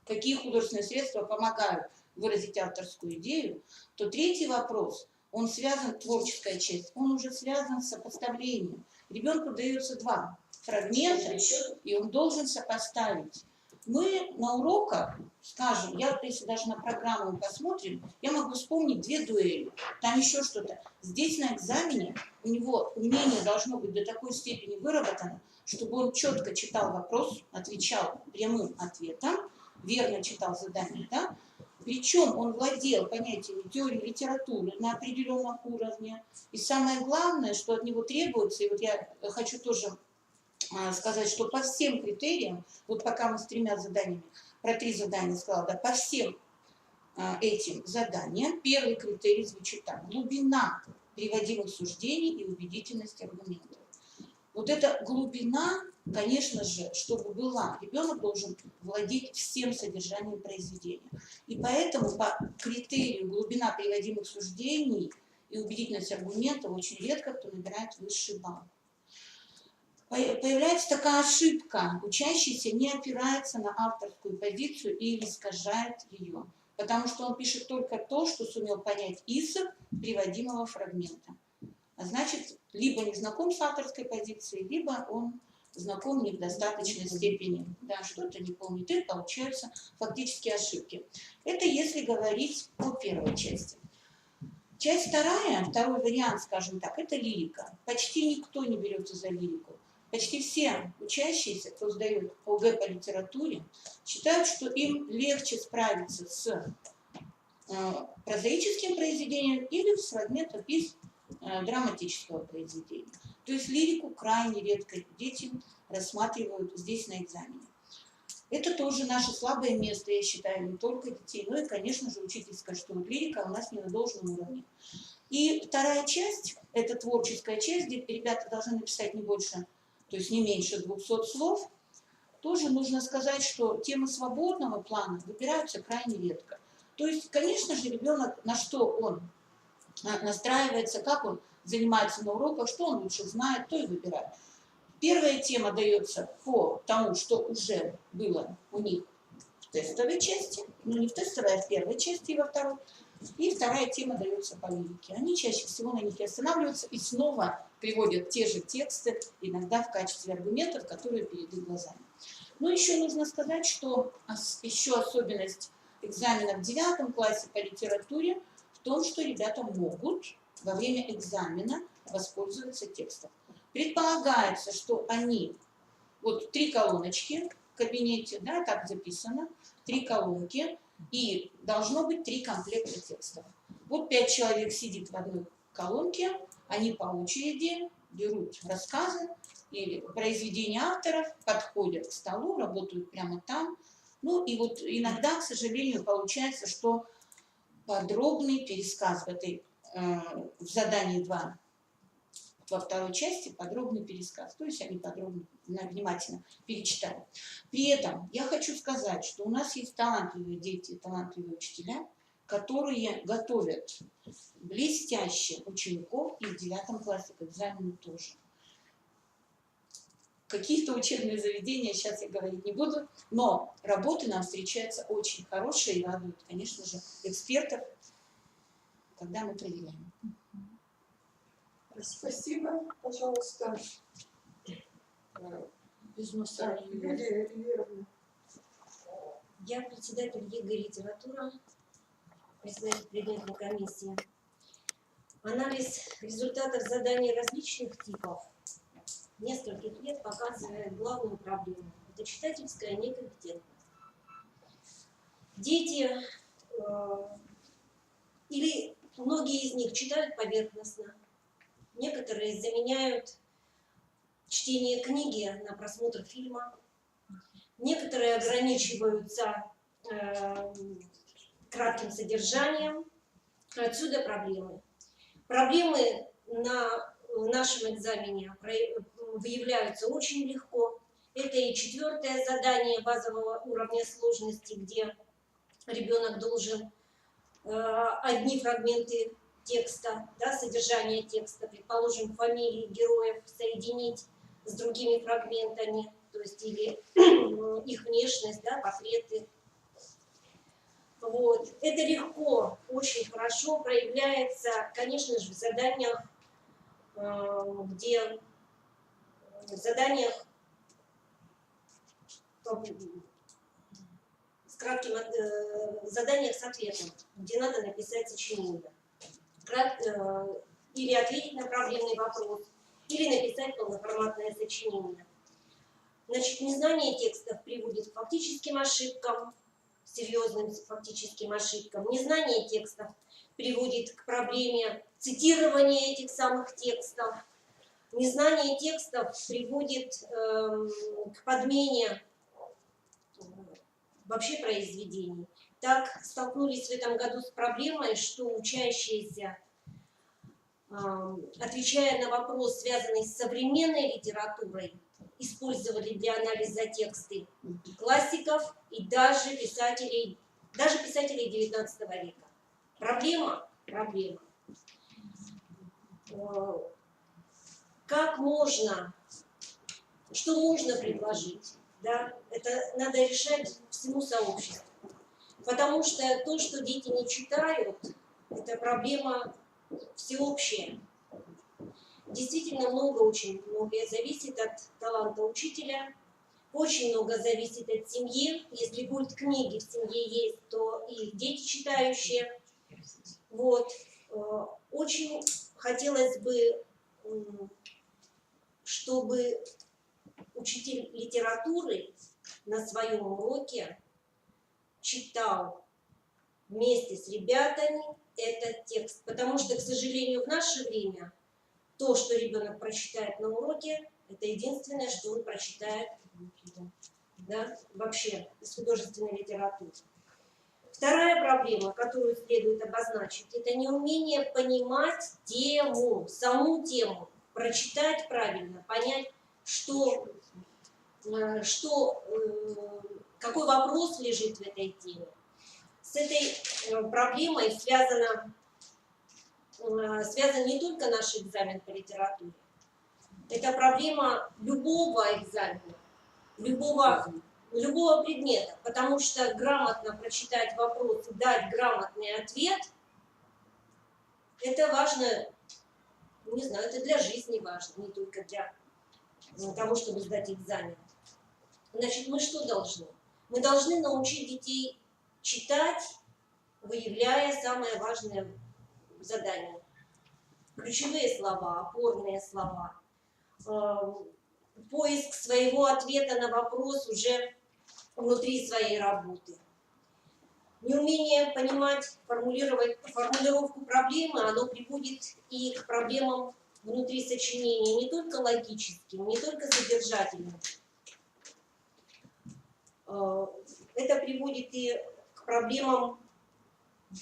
Speaker 9: какие художественные средства помогают выразить авторскую идею, то третий вопрос, он связан, творческая часть, он уже связан с сопоставлением. Ребенку дается 2 фрагмента, и он должен сопоставить. Мы на уроках, скажем, я вот если даже на программу посмотрим, я могу вспомнить 2 дуэли, там еще что-то. Здесь на экзамене у него умение должно быть до такой степени выработано, чтобы он четко читал вопрос, отвечал прямым ответом, верно читал задание, да? Причем он владел понятиями теории литературы на определенном уровне. И самое главное, что от него требуется, и вот я хочу тоже сказать, что по всем критериям, вот пока мы с 3 заданиями, про 3 задания сказала, да, по всем этим заданиям, первый критерий звучит так: глубина приводимых суждений и убедительность аргументов.
Speaker 8: Вот эта глубина, конечно же, чтобы была, ребенок должен владеть всем содержанием произведения. И поэтому по критерию глубина приводимых суждений и убедительность аргументов очень редко кто набирает высший балл. Появляется такая ошибка. Учащийся не опирается на авторскую позицию или искажает ее, потому что он пишет только то, что сумел понять из приводимого фрагмента. А значит, либо не знаком с авторской позицией, либо он знаком не в достаточной степени. Да, что-то не помнит, и получаются фактически ошибки. Это если говорить о первой части. Часть вторая, второй вариант, скажем так, это лирика. Почти никто не берется за лирику. Почти все учащиеся, кто сдает ОГЭ по литературе, считают, что им легче справиться с прозаическим произведением или с фрагментом из драматического произведения. То есть лирику крайне редко дети рассматривают здесь на экзамене. Это тоже наше слабое место, я считаю, не только детей, но и, конечно же, учительская, что лирика у нас не на должном уровне. И вторая часть, это творческая часть, где ребята должны написать не больше, то есть не меньше 200 слов. Тоже нужно сказать, что темы свободного плана выбираются крайне редко. То есть, конечно же, ребенок, на что он настраивается, как он занимается на уроках, что он лучше знает, то и выбирает. Первая тема дается по тому, что уже было у них в тестовой части, ну не в тестовой, а в первой части и во второй. И вторая тема дается по лирике. Они чаще всего на них и останавливаются и снова приводят те же тексты, иногда в качестве аргументов, которые перед их глазами. Но еще нужно сказать, что еще особенность экзамена в 9 классе по литературе в том, что ребята могут во время экзамена воспользоваться текстом. Предполагается, что они, вот 3 колоночки в кабинете, да, так записано, 3 колонки, и должно быть 3 комплекта текстов. Вот 5 человек сидит в одной колонке, они по очереди берут рассказы или произведения авторов, подходят к столу, работают прямо там. Ну и вот иногда, к сожалению, получается, что подробный пересказ в задании 2 во второй части подробный пересказ, то есть они подробно, внимательно перечитали. При этом я хочу сказать, что у нас есть талантливые дети, талантливые учителя, которые готовят блестяще учеников и в 9 классе к экзамену тоже. Какие-то учебные заведения, сейчас я говорить не буду, но работы нам встречаются очень хорошие и радуют, конечно же, экспертов, когда мы проверяем.
Speaker 10: Спасибо, пожалуйста. Юлия Юрьевна.
Speaker 11: Я председатель ЕГЭ «Литература», председатель предметной комиссии. Анализ результатов заданий различных типов нескольких лет показывает главную проблему – это читательская некомпетентность. Дети или многие из них читают поверхностно, некоторые заменяют чтение книги на просмотр фильма, некоторые ограничиваются кратким содержанием. Отсюда проблемы. Проблемы на нашем экзамене выявляются очень легко. Это и 4-е задание базового уровня сложности, где ребенок должен одни фрагменты текста, да, содержание текста, предположим, фамилии героев соединить с другими фрагментами, то есть или их внешность, да, портреты. Вот. Это легко, очень хорошо проявляется, конечно же, в заданиях, заданиях с ответом, где надо написать сочинение. Или ответить на проблемный вопрос, или написать полноформатное сочинение. Значит, незнание текстов приводит к фактическим ошибкам, серьезным фактическим ошибкам. Незнание текстов приводит к проблеме цитирования этих самых текстов. Незнание текстов приводит к подмене вообще произведений. Так столкнулись в этом году с проблемой, что учащиеся отвечая на вопрос, связанный с современной литературой, использовали для анализа тексты классиков и даже писателей XIX века. Проблема. Как можно, что можно предложить? Да? Это надо решать всему сообществу. Потому что то, что дети не читают, это проблема всеобщая. Действительно очень многое зависит от таланта учителя, очень много зависит от семьи. Если будут книги в семье есть, то и дети читающие. Вот. Очень хотелось бы, чтобы учитель литературы на своем уроке читал вместе с ребятами этот текст. Потому что, к сожалению, в наше время то, что ребенок прочитает на уроке, это единственное, что он прочитает, да, вообще из художественной литературы. Вторая проблема, которую следует обозначить, это неумение понимать тему, саму тему, прочитать правильно, понять, какой вопрос лежит в этой теме. С этой проблемой связан не только наш экзамен по литературе. Это проблема любого экзамена, любого предмета, потому что грамотно прочитать вопрос и дать грамотный ответ, это важно, не знаю, это для жизни важно, не только для того, чтобы сдать экзамен. Значит, мы что должны? Мы должны научить детей читать, выявляя самое важное задание. Ключевые слова, опорные слова, поиск своего ответа на вопрос уже внутри своей работы. Неумение понимать, формулировку проблемы, оно приводит и к проблемам внутри сочинения, не только логическим, не только содержательным. Это приводит и к проблемам,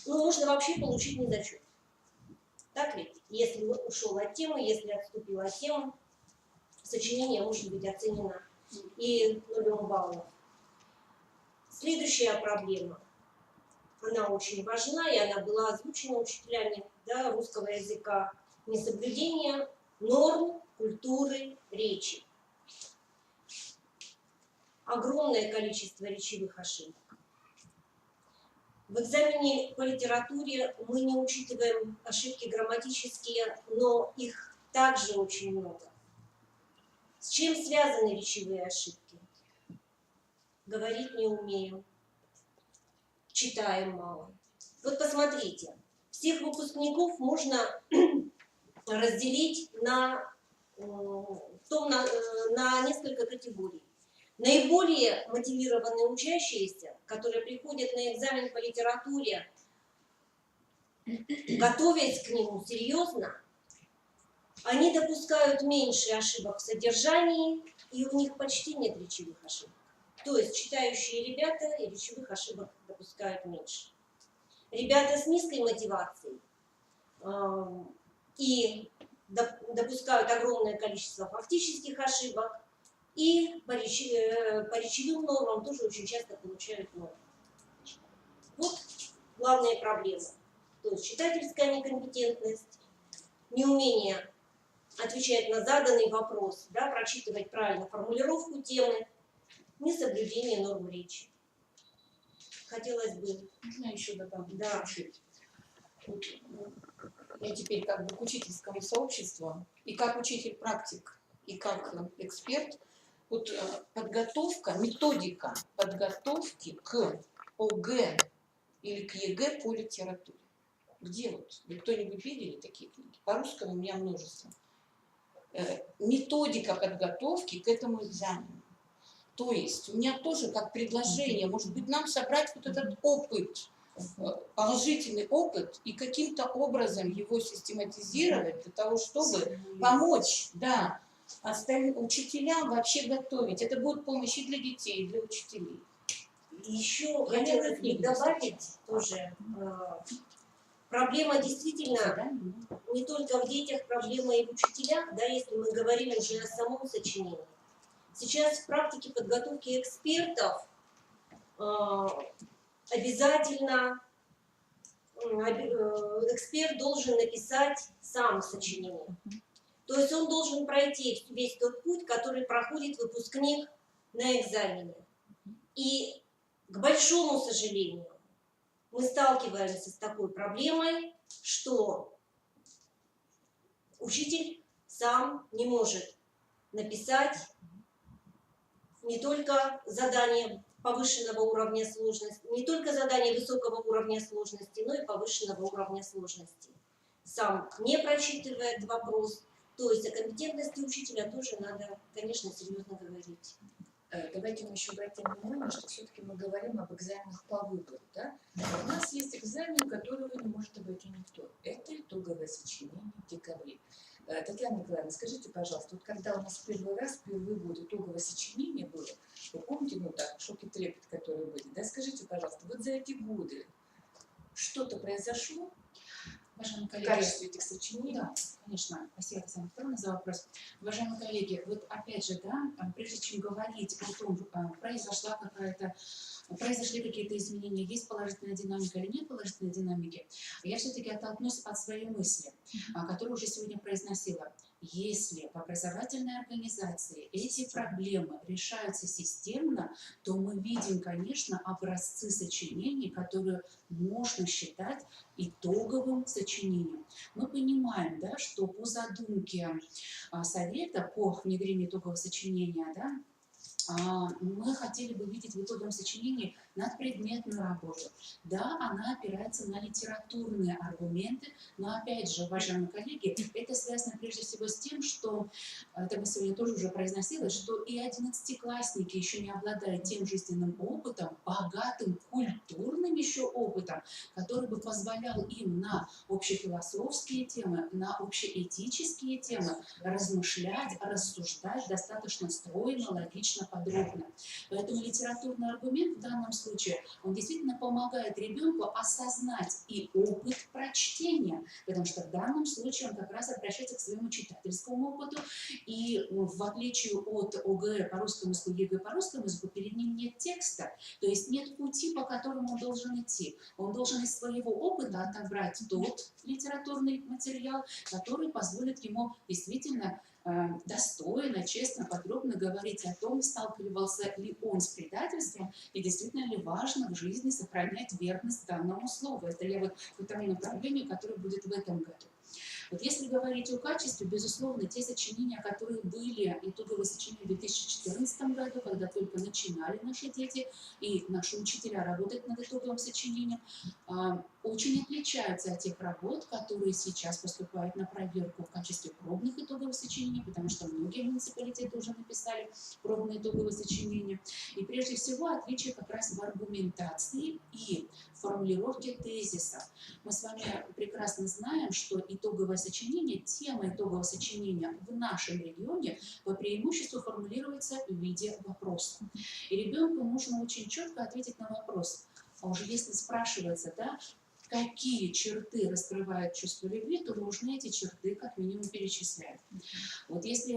Speaker 11: можно вообще получить недочет. Так ведь? Если ушел от темы, если отступил от темы, сочинение может быть оценено и 0 баллов. Следующая проблема, она очень важна, и она была озвучена учителями, да, русского языка, несоблюдение норм культуры речи. Огромное количество речевых ошибок. В экзамене по литературе мы не учитываем ошибки грамматические, но их также очень много. С чем связаны речевые ошибки? Говорить не умеем, читаем мало. Вот посмотрите, всех выпускников можно разделить на несколько категорий. Наиболее мотивированные учащиеся, которые приходят на экзамен по литературе, готовясь к нему серьезно, они допускают меньше ошибок в содержании, и у них почти нет речевых ошибок. То есть читающие ребята и речевых ошибок допускают меньше. Ребята с низкой мотивацией и допускают огромное количество фактических ошибок, и по речевым нормам тоже очень часто получают нормы. Вот главные проблемы. То есть читательская некомпетентность, неумение отвечать на заданный вопрос, да, прочитывать правильно формулировку темы, несоблюдение норм речи. Хотелось бы...
Speaker 9: Можно еще добавить?
Speaker 11: Да.
Speaker 9: Чуть-чуть. Вот, я теперь как бы к учительскому сообществу, и как учитель-практик, и как эксперт. Вот подготовка, методика подготовки к ОГЭ или к ЕГЭ по литературе. Где вот? Вы кто-нибудь видели такие книги? По-русски у меня множество. Методика подготовки к этому экзамену. То есть у меня тоже как предложение, может быть, нам собрать вот этот опыт, положительный опыт, и каким-то образом его систематизировать для того, чтобы помочь, да, остальным учителям вообще готовить. Это будет помощь и для детей, и для учителей.
Speaker 11: Еще хотелось бы добавить тоже проблема действительно не только в детях, проблема и в учителях, да, если мы говорим уже о самом сочинении. Сейчас в практике подготовки экспертов обязательно эксперт должен написать сам сочинение. То есть он должен пройти весь тот путь, который проходит выпускник на экзамене. И, к большому сожалению, мы сталкиваемся с такой проблемой, что учитель сам не может написать не только задание повышенного уровня сложности, не только задание высокого уровня сложности, но и повышенного уровня сложности. Сам не прочитывает вопрос. То есть о компетентности учителя тоже надо, конечно, серьезно говорить.
Speaker 9: Давайте мы еще обратим внимание, что все-таки мы говорим об экзаменах по выбору. Да? У нас есть экзамен, которого не может обойти никто. Это итоговое сочинение в декабре. Татьяна Николаевна, скажите, пожалуйста, вот когда у нас впервые будет итоговое сочинение было, вы помните, ну так, шок и трепет, которые были, да, скажите, пожалуйста, вот за эти годы что-то произошло
Speaker 7: Уважаемые
Speaker 9: в
Speaker 7: коллеги,
Speaker 9: качестве этих сочинений?
Speaker 7: да, конечно, спасибо, Татьяна Петровна, за вопрос. Уважаемые коллеги, вот опять же, да, прежде чем говорить о том, произошли какие-то изменения, есть положительная динамика или нет положительной динамики, я все-таки оттолкнусь от своей мысли, которую уже сегодня произносила. Если в образовательной организации эти проблемы решаются системно, то мы видим, конечно, образцы сочинений, которые можно считать итоговым сочинением. Мы понимаем, да, что по задумке Совета по внедрению итогового сочинения, да, мы хотели бы видеть в итоговом сочинении надпредметную работу. Да, она опирается на литературные аргументы, но опять же, уважаемые коллеги, это связано прежде всего с тем, что, это мы сегодня тоже уже произносилось, что и 11-классники еще не обладают тем жизненным опытом, богатым культурным еще опытом, который бы позволял им на общефилософские темы, на общеэтические темы размышлять, рассуждать достаточно стройно, логично, подробно. Поэтому литературный аргумент в данном случае, он действительно помогает ребенку осознать и опыт прочтения, потому что в данном случае он как раз обращается к своему читательскому опыту, и в отличие от ОГЭ по русскому языку, ЕГЭ по русскому языку, перед ним нет текста, то есть нет пути, по которому он должен идти. Он должен из своего опыта отобрать тот литературный материал, который позволит ему действительно достойно, честно, подробно говорить о том, сталкивался ли он с предательством и действительно ли важно в жизни сохранять верность данному слову. Это я вот по тому направлению, которое будет в этом году. Вот если говорить о качестве, безусловно, те сочинения, которые были, итоговые сочинения в 2014 году, когда только начинали наши дети и наши учителя работать над итоговым сочинением, очень отличаются от тех работ, которые сейчас поступают на проверку в качестве пробных итоговых сочинений, потому что многие муниципалитеты уже написали пробные итоговые сочинения. И прежде всего отличие как раз в аргументации и формулировке тезисов. Мы с вами прекрасно знаем, что итоговое сочинение, тема итогового сочинения в нашем регионе по преимуществу формулируется в виде вопроса. И ребенку нужно очень четко ответить на вопрос. А уже если спрашивается, да, какие черты раскрывают чувство любви, то нужно эти черты как минимум перечислять. Вот если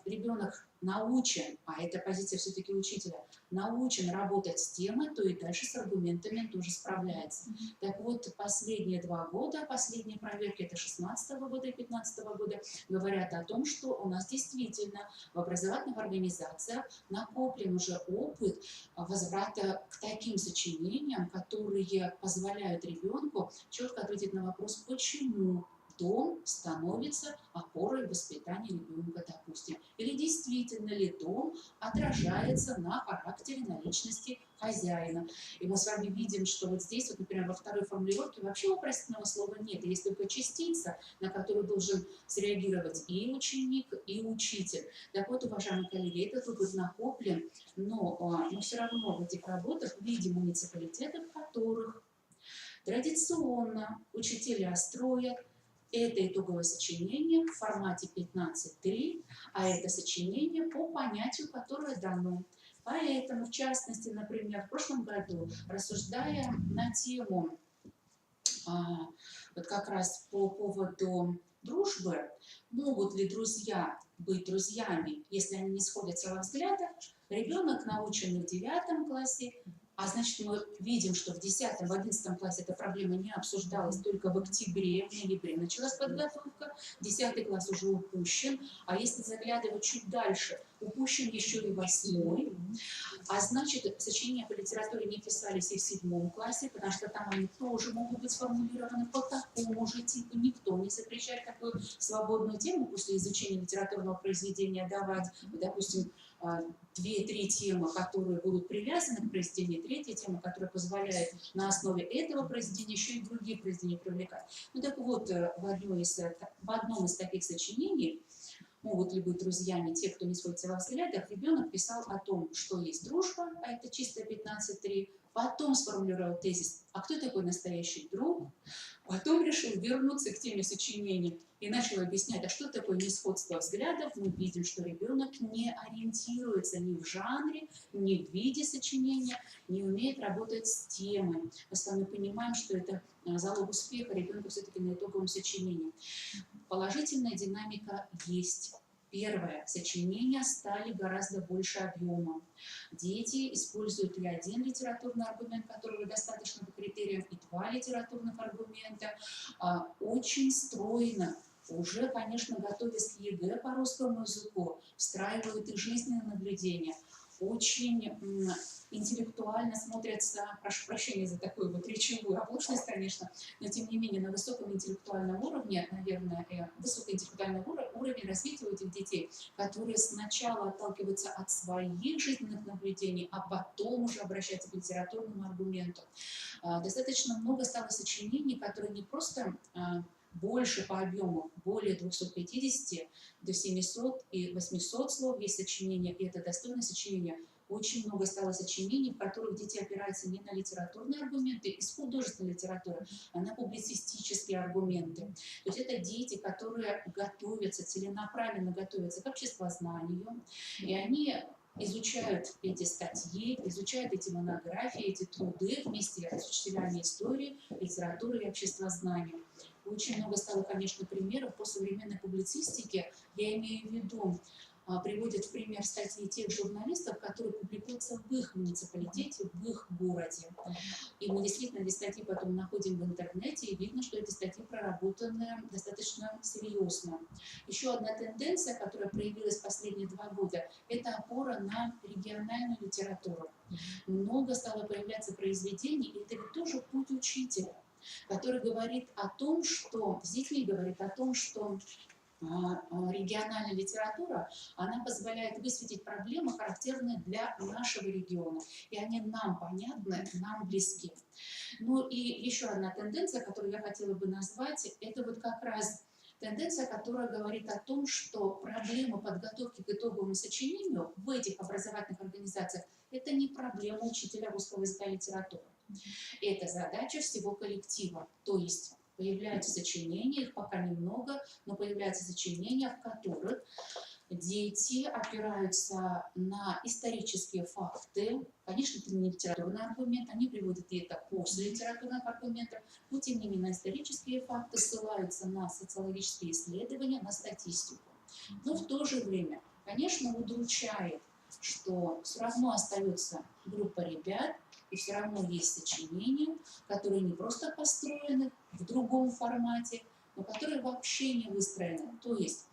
Speaker 7: ребенок научен, а это позиция все-таки учителя, научен работать с темой, то и дальше с аргументами он тоже справляется. Так вот, последние 2 года, последние проверки, это 2016 года и 2015 года, говорят о том, что у нас действительно в образовательных организациях накоплен уже опыт возврата к таким сочинениям, которые позволяют ребенку четко ответить на вопрос, почему дом становится опорой воспитания ребенка, допустим. Или действительно ли дом отражается на характере, на личности хозяина. И мы с вами видим, что вот здесь, вот, например, во второй формулировке вообще вопросительного слова нет. Есть только частица, на которую должен среагировать и ученик, и учитель. Так вот, уважаемые коллеги, этот опыт накоплен, но мы все равно в этих работах видим муниципалитеты, в которых традиционно учителя строят это итоговое сочинение в формате 15.3, а это сочинение по понятию, которое дано. Поэтому, в частности, например, в прошлом году, рассуждая на тему
Speaker 9: вот как раз по поводу дружбы, могут ли друзья быть друзьями, если они не сходятся во взглядах. Ребенок, наученный в 9 классе, а значит, мы видим, что в 10, в 11 классе эта проблема не обсуждалась, только в октябре, в ноябре началась подготовка, 10 класс уже упущен, а если заглядывать чуть дальше, упущен еще и 8, а значит, сочинения по литературе не писались и в 7 классе, потому что там они тоже могут быть сформулированы по такому же типу. Никто не запрещает такую свободную тему после изучения литературного произведения давать, допустим, 2-3 темы, которые будут привязаны к произведению, 3-я тема, которая позволяет на основе этого произведения еще и другие произведения привлекать. Ну так вот, в одном из таких сочинений могут ли быть друзьями те, кто не сходится во взглядах, ребенок писал о том, что есть дружба, а это чисто 15.3, потом сформулировал тезис, а кто такой настоящий друг, потом решил вернуться к теме сочинения и начал объяснять, а что такое несходство взглядов. Мы видим, что ребенок не ориентируется ни в жанре, ни в виде сочинения, не умеет работать с темой. Мы с вами понимаем, что это залог успеха ребенка все-таки на итоговом сочинении. Положительная динамика есть. Первое. Сочинения стали гораздо больше объемом. Дети используют и 1 литературный аргумент, которого достаточно по критериям, и 2 литературных аргумента. Очень стройно. Уже, конечно, готовясь к ЕГЭ по русскому языку, встраивают и жизненные наблюдения. Очень интеллектуально смотрятся, прошу прощения за такую вот речевую оплошность, конечно, но тем не менее на высоком интеллектуальном уровне, наверное, высокоинтеллектуальный уровень развития у этих детей, которые сначала отталкиваются от своих жизненных наблюдений, а потом уже обращаются к литературному аргументу. Достаточно много стало сочинений, которые не просто больше по объему, более 250 до 700 и 800 слов есть сочинения, и это достойное сочинение. Очень много стало сочинений, в которых дети опираются не на литературные аргументы из художественной литературы, а на публицистические аргументы. То есть это дети, которые готовятся, целенаправленно готовятся к обществознанию, и они изучают эти статьи, изучают эти монографии, эти труды вместе с учителями истории, литературы и обществознания. Очень много стало, конечно, примеров по современной публицистике. Я имею в виду, приводят в пример статьи тех журналистов, которые публикуются в их муниципалитете, в их городе. И мы действительно эти статьи потом находим в интернете, и видно, что эти статьи проработаны достаточно серьезно. Еще одна тенденция, которая проявилась в последние 2 года, это опора на региональную литературу. Много стало появляться произведений, и это ведь тоже путь учителя, который говорит о том, что, с детьми говорит о том, что региональная литература, она позволяет высветить проблемы, характерные для нашего региона. И они нам понятны, нам близки. Ну и еще одна тенденция, которую я хотела бы назвать, это вот как раз тенденция, которая говорит о том, что проблема подготовки к итоговому сочинению в этих образовательных организациях – это не проблема учителя русского языка и литературы. Это задача всего коллектива. То есть появляются сочинения, их пока немного, но появляются сочинения, в которых дети опираются на исторические факты. Конечно, это не литературный аргумент, они приводят это после литературных аргументов, но тем не менее на исторические факты, ссылаются на социологические исследования, на статистику. Но в то же время, конечно, удручает, что все равно остается группа ребят, и все равно есть сочинения, которые не просто построены в другом формате, но которые вообще не выстроены. То есть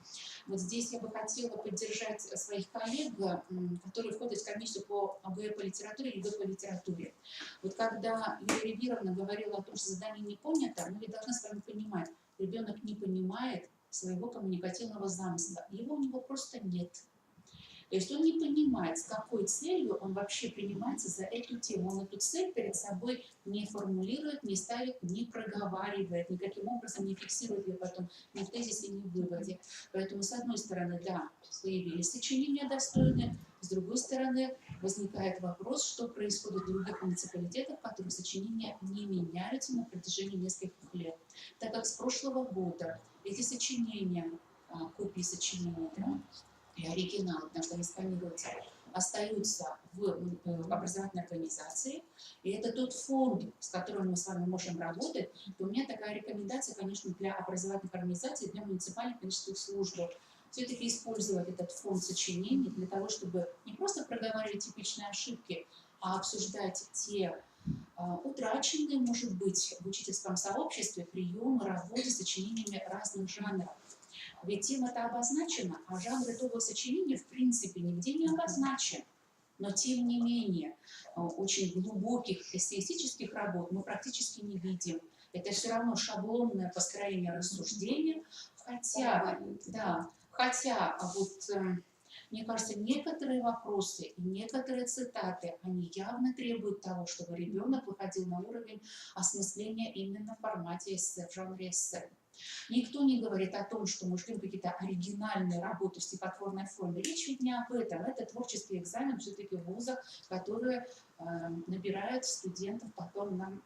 Speaker 9: вот здесь я бы хотела поддержать своих коллег, которые входят в комиссию по ОГЭ по литературе и ЕГЭ по литературе. Вот когда Юлия Рибировна говорила о том, что задание не понято, мы ведь должны с вами понимать, ребенок не понимает своего коммуникативного замысла, его у него просто нет. То есть он не понимает, с какой целью он вообще принимается за эту тему. Он эту цель перед собой не формулирует, не ставит, не проговаривает, никаким образом не фиксирует ее потом ни в тезисе, ни в выводе. Поэтому, с одной стороны, да, появились сочинения достойные, с другой стороны, возникает вопрос, что происходит в других муниципалитетах, в которых сочинения не меняются на протяжении нескольких лет. Так как с прошлого года эти сочинения, копии сочинений, да, и оригиналы, потому что они сканируются, остаются в образовательной организации, и это тот фонд, с которым мы с вами можем работать, то у меня такая рекомендация, конечно, для образовательных организаций, для муниципальных клинических служб, все-таки использовать этот фонд сочинений для того, чтобы не просто проговаривать типичные ошибки, а обсуждать те утраченные, может быть, в учительском сообществе приемы работы с сочинениями разных жанров. Ведь тема-то обозначена, а жанр итогового сочинения в принципе нигде не обозначен. Но тем не менее, очень глубоких эссеистических работ мы практически не видим. Это все равно шаблонное построение рассуждения, хотя вот, мне кажется, некоторые вопросы и некоторые цитаты, они явно требуют того, чтобы ребенок выходил на уровень осмысления именно в формате эссе, в жанре эссе. Никто не говорит о том, что мы ждем какие-то оригинальные работы в стихотворной форме. Речь ведь не об этом. Это творческий экзамен все-таки в вузах, которые набирают студентов потом на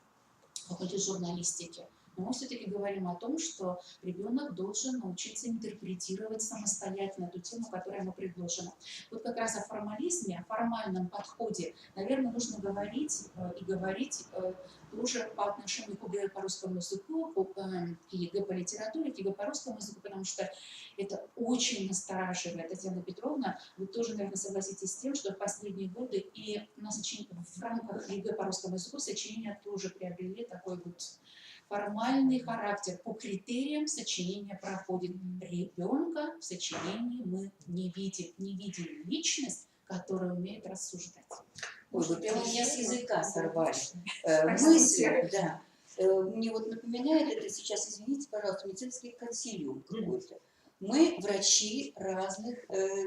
Speaker 9: факультет журналистики. Но мы все-таки говорим о том, что ребенок должен научиться интерпретировать самостоятельно эту тему, которая ему предложена. Вот как раз о формализме, о формальном подходе, наверное, нужно говорить и говорить тоже по отношению к ЕГЭ по русскому языку, к ЕГЭ по литературе, к ЕГЭ по русскому языку, потому что это очень настораживает. Татьяна Петровна, вы тоже, наверное, согласитесь с тем, что в последние годы и в рамках ЕГЭ по русскому языку сочинения тоже приобрели такой вот формальный характер. По критериям сочинения проходит. Ребенка в сочинении мы не видим. Не видим личность, которая умеет рассуждать.
Speaker 8: Ой, вот прямо у меня с языка сорвали мысли, да. Мне вот напоминает это сейчас, извините, пожалуйста, медицинский консилиум какой-то. Мы врачи разных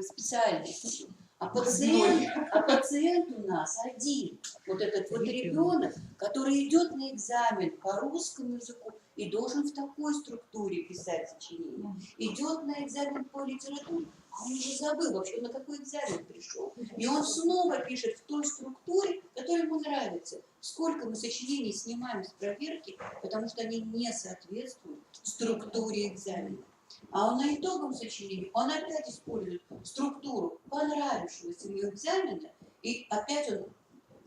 Speaker 8: специальностей, а пациент у нас один. Вот этот вот ребенок, который идет на экзамен по русскому языку и должен в такой структуре писать сочинение. Идет на экзамен по литературе, а он уже забыл вообще, на какой экзамен пришел. И он снова пишет в той структуре, которая ему нравится. Сколько мы сочинений снимаем с проверки, потому что они не соответствуют структуре экзамена. А на итоговом сочинении он опять использует структуру понравившегося ему экзамена, и опять он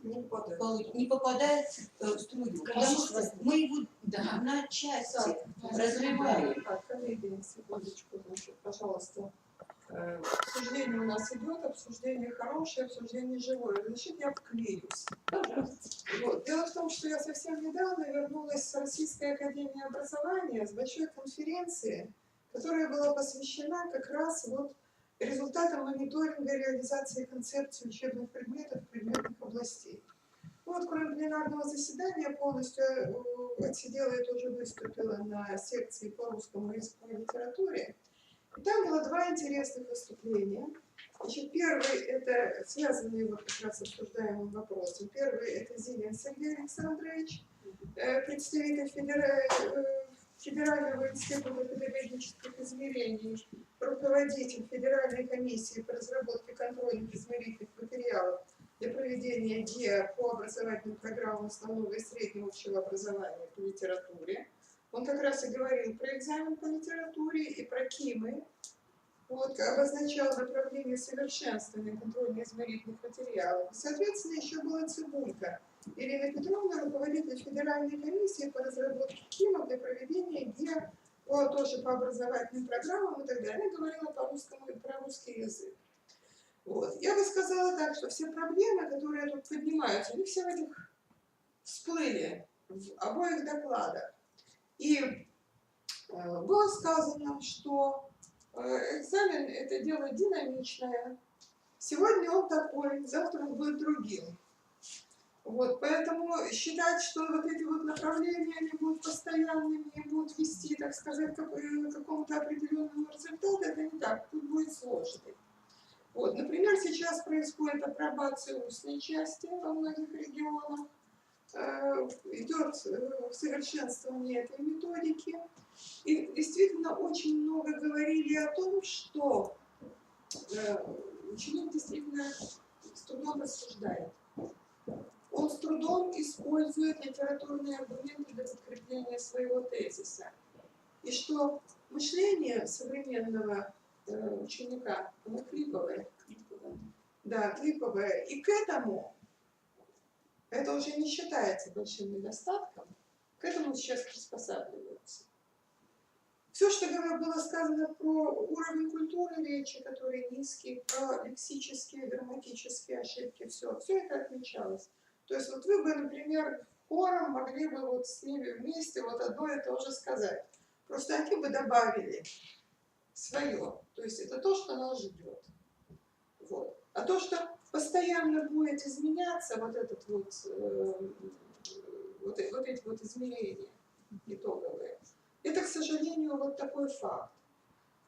Speaker 8: не попадает в струю. Потому что мы его на части разрываем.
Speaker 10: Коллеги, секундочку, пожалуйста. Обсуждение у нас идет, обсуждение хорошее, обсуждение живое. Значит, я вклеюсь. Вот. Дело в том, что я совсем недавно вернулась с Российской академии образования с большой конференции, которая была посвящена как раз вот результатам мониторинга реализации концепции учебных предметов предметных областей. Вот, кроме пленарного заседания, полностью отсидела и тоже выступила на секции по русскому языку и литературе. И там было два интересных выступления. Значит, первый – это связанный вот как раз с обсуждаемым вопросом. Первый – это Зилин Сергей Александрович, представитель Федерального института педагогических измерений, руководитель Федеральной комиссии по разработке контрольных измерительных материалов для проведения ГИА по образовательным программам основного и среднего общего образования по литературе. Он как раз и говорил про экзамен по литературе и про КИМы. Вот, обозначал направление совершенствования контрольно-измерительных материалов. И, соответственно, еще была Цибулька Ирина Петровна, руководитель Федеральной комиссии по разработке КИМов для проведения ГИА тоже по образовательным программам и так далее. Она говорила по-русскому и про русский язык. Вот. Я бы сказала так, что все проблемы, которые тут поднимаются, они все в этих всплыли в обоих докладах. И было сказано, что экзамен – это дело динамичное. Сегодня он такой, завтра он будет другим. Вот, поэтому считать, что вот эти вот направления, они будут постоянными и будут вести, так сказать, к какому-то определенному результату, это не так, тут будет сложно. Вот, например, сейчас происходит апробация устной части во многих регионах, идет совершенствование этой методики. И действительно очень много говорили о том, что ученик действительно с трудом рассуждает. Он с трудом использует литературные аргументы для подкрепления своего тезиса. И что мышление современного ученика, она клиповая. Да, клиповая. И к этому, это уже не считается большим недостатком, к этому сейчас приспосабливаются. Все, что было сказано про уровень культуры речи, который низкий, про лексические, грамматические ошибки, все это отмечалось. То есть вот вы бы, например, хором могли бы вот с ними вместе вот одно и то же сказать. Просто они бы добавили свое. То есть это то, что нас ждет. Вот. А то, что постоянно будет изменяться вот этот вот, вот эти вот измерения итоговые, это, к сожалению, вот такой факт.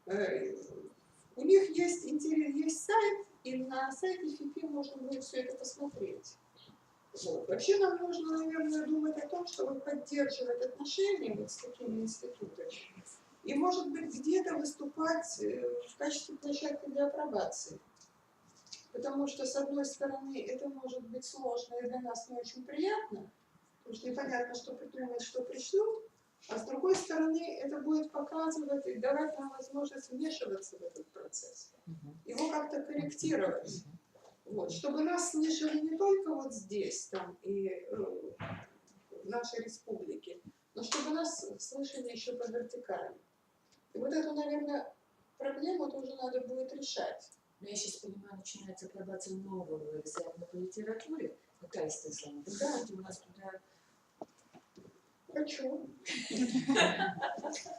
Speaker 10: У них есть сайт, и на сайте ФИПИ можно будет все это посмотреть. Вот. Вообще нам нужно, наверное, думать о том, чтобы поддерживать отношения вот с такими институтами. И, может быть, где-то выступать в качестве площадки для апробации. Потому что, с одной стороны, это может быть сложно и для нас не очень приятно, потому что непонятно, что придумают, что пришлют. А с другой стороны, это будет показывать и давать нам возможность вмешиваться в этот процесс, его как-то корректировать, вот, чтобы нас слышали не только вот здесь, там, и в нашей республике, но чтобы нас слышали еще по вертикали. И вот эту, наверное, проблему тоже надо будет решать.
Speaker 9: Но я сейчас понимаю, начинается апробация нового экзамена по литературе, Таиса Исламовна.
Speaker 10: Да.
Speaker 9: У нас туда...
Speaker 10: Хочу.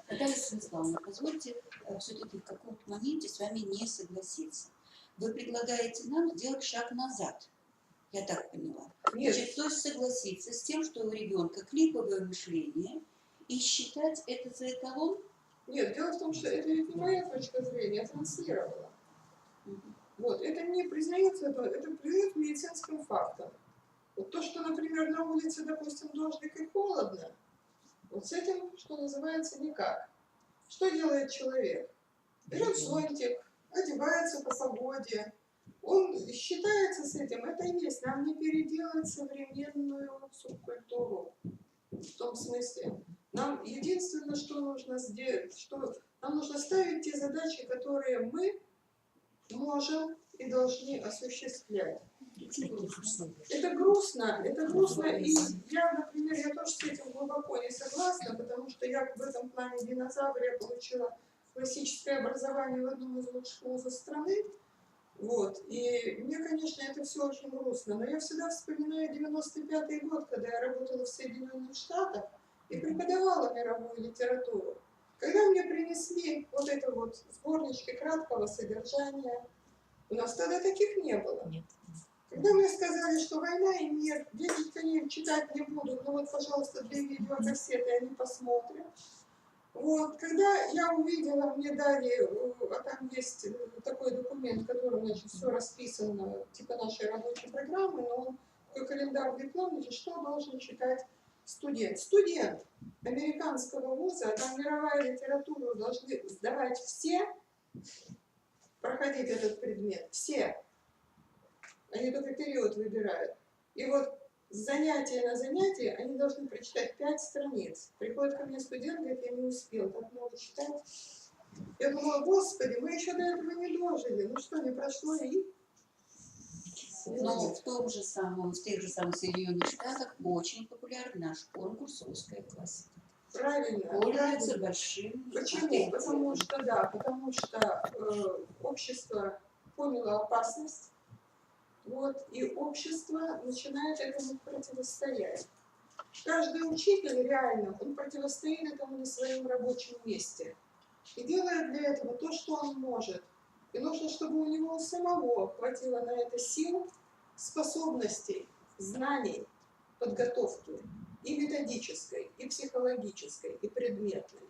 Speaker 8: Таиса Исламовна, позвольте все-таки в каком-то моменте с вами не согласиться. Вы предлагаете нам сделать шаг назад. Я так поняла.
Speaker 10: Нет.
Speaker 8: Значит, то есть согласиться с тем, что у ребенка клиповое мышление, и считать это за эталон?
Speaker 10: Нет, дело в том, что это ведь не моя точка зрения, я транслировала. Вот, это не признается, это признается медицинским фактом. Вот то, что, например, на улице, допустим, дождик и холодно, вот с этим, что называется, никак. Что делает человек? Берет зонтик, одевается по погоде, он считается с этим, это и есть. Нам не переделать современную субкультуру. В том смысле, нам единственное, что нужно сделать, что нам нужно ставить те задачи, которые мы можем и должны осуществлять. Это грустно, и я, например, я тоже с этим глубоко не согласна, потому что я в этом плане динозавр, я получила классическое образование в одном из лучших вузов страны, вот, и мне, конечно, это все очень грустно, но я всегда вспоминаю 95-й год, когда я работала в Соединенных Штатах и преподавала мировую литературу. Когда мне принесли вот это вот сборнички краткого содержания, у нас тогда таких не было. Нет. Когда мне сказали, что война и мир, дети, конечно, читать не будут, но вот, пожалуйста, 2 видеокассеты они посмотрят. Вот, когда я увидела, мне дали, а там есть такой документ, в котором, значит, все расписано, типа нашей рабочей программы, но он такой календарь диплом, что должен читать студент. Студент американского вуза, там мировая литература должны сдавать все, проходить этот предмет, все. Они только период выбирают. И вот с занятия на занятие они должны прочитать 5 страниц. Приходит ко мне студент, говорит, я не успел так много читать. Я думала, господи, мы еще до этого не дожили. Ну что, не прошло и...
Speaker 8: Но в тех же самых Соединенных Штатах очень популярен наш конкурс «Русская классика».
Speaker 10: Правильно.
Speaker 8: Пользуется большим.
Speaker 10: Почему? Потому что общество поняло опасность, вот, и общество начинает этому противостоять. Каждый учитель реально, он противостоит этому на своем рабочем месте и делает для этого то, что он может. И нужно, чтобы у него самого хватило на это сил, способностей, знаний, подготовки и методической, и психологической, и предметной.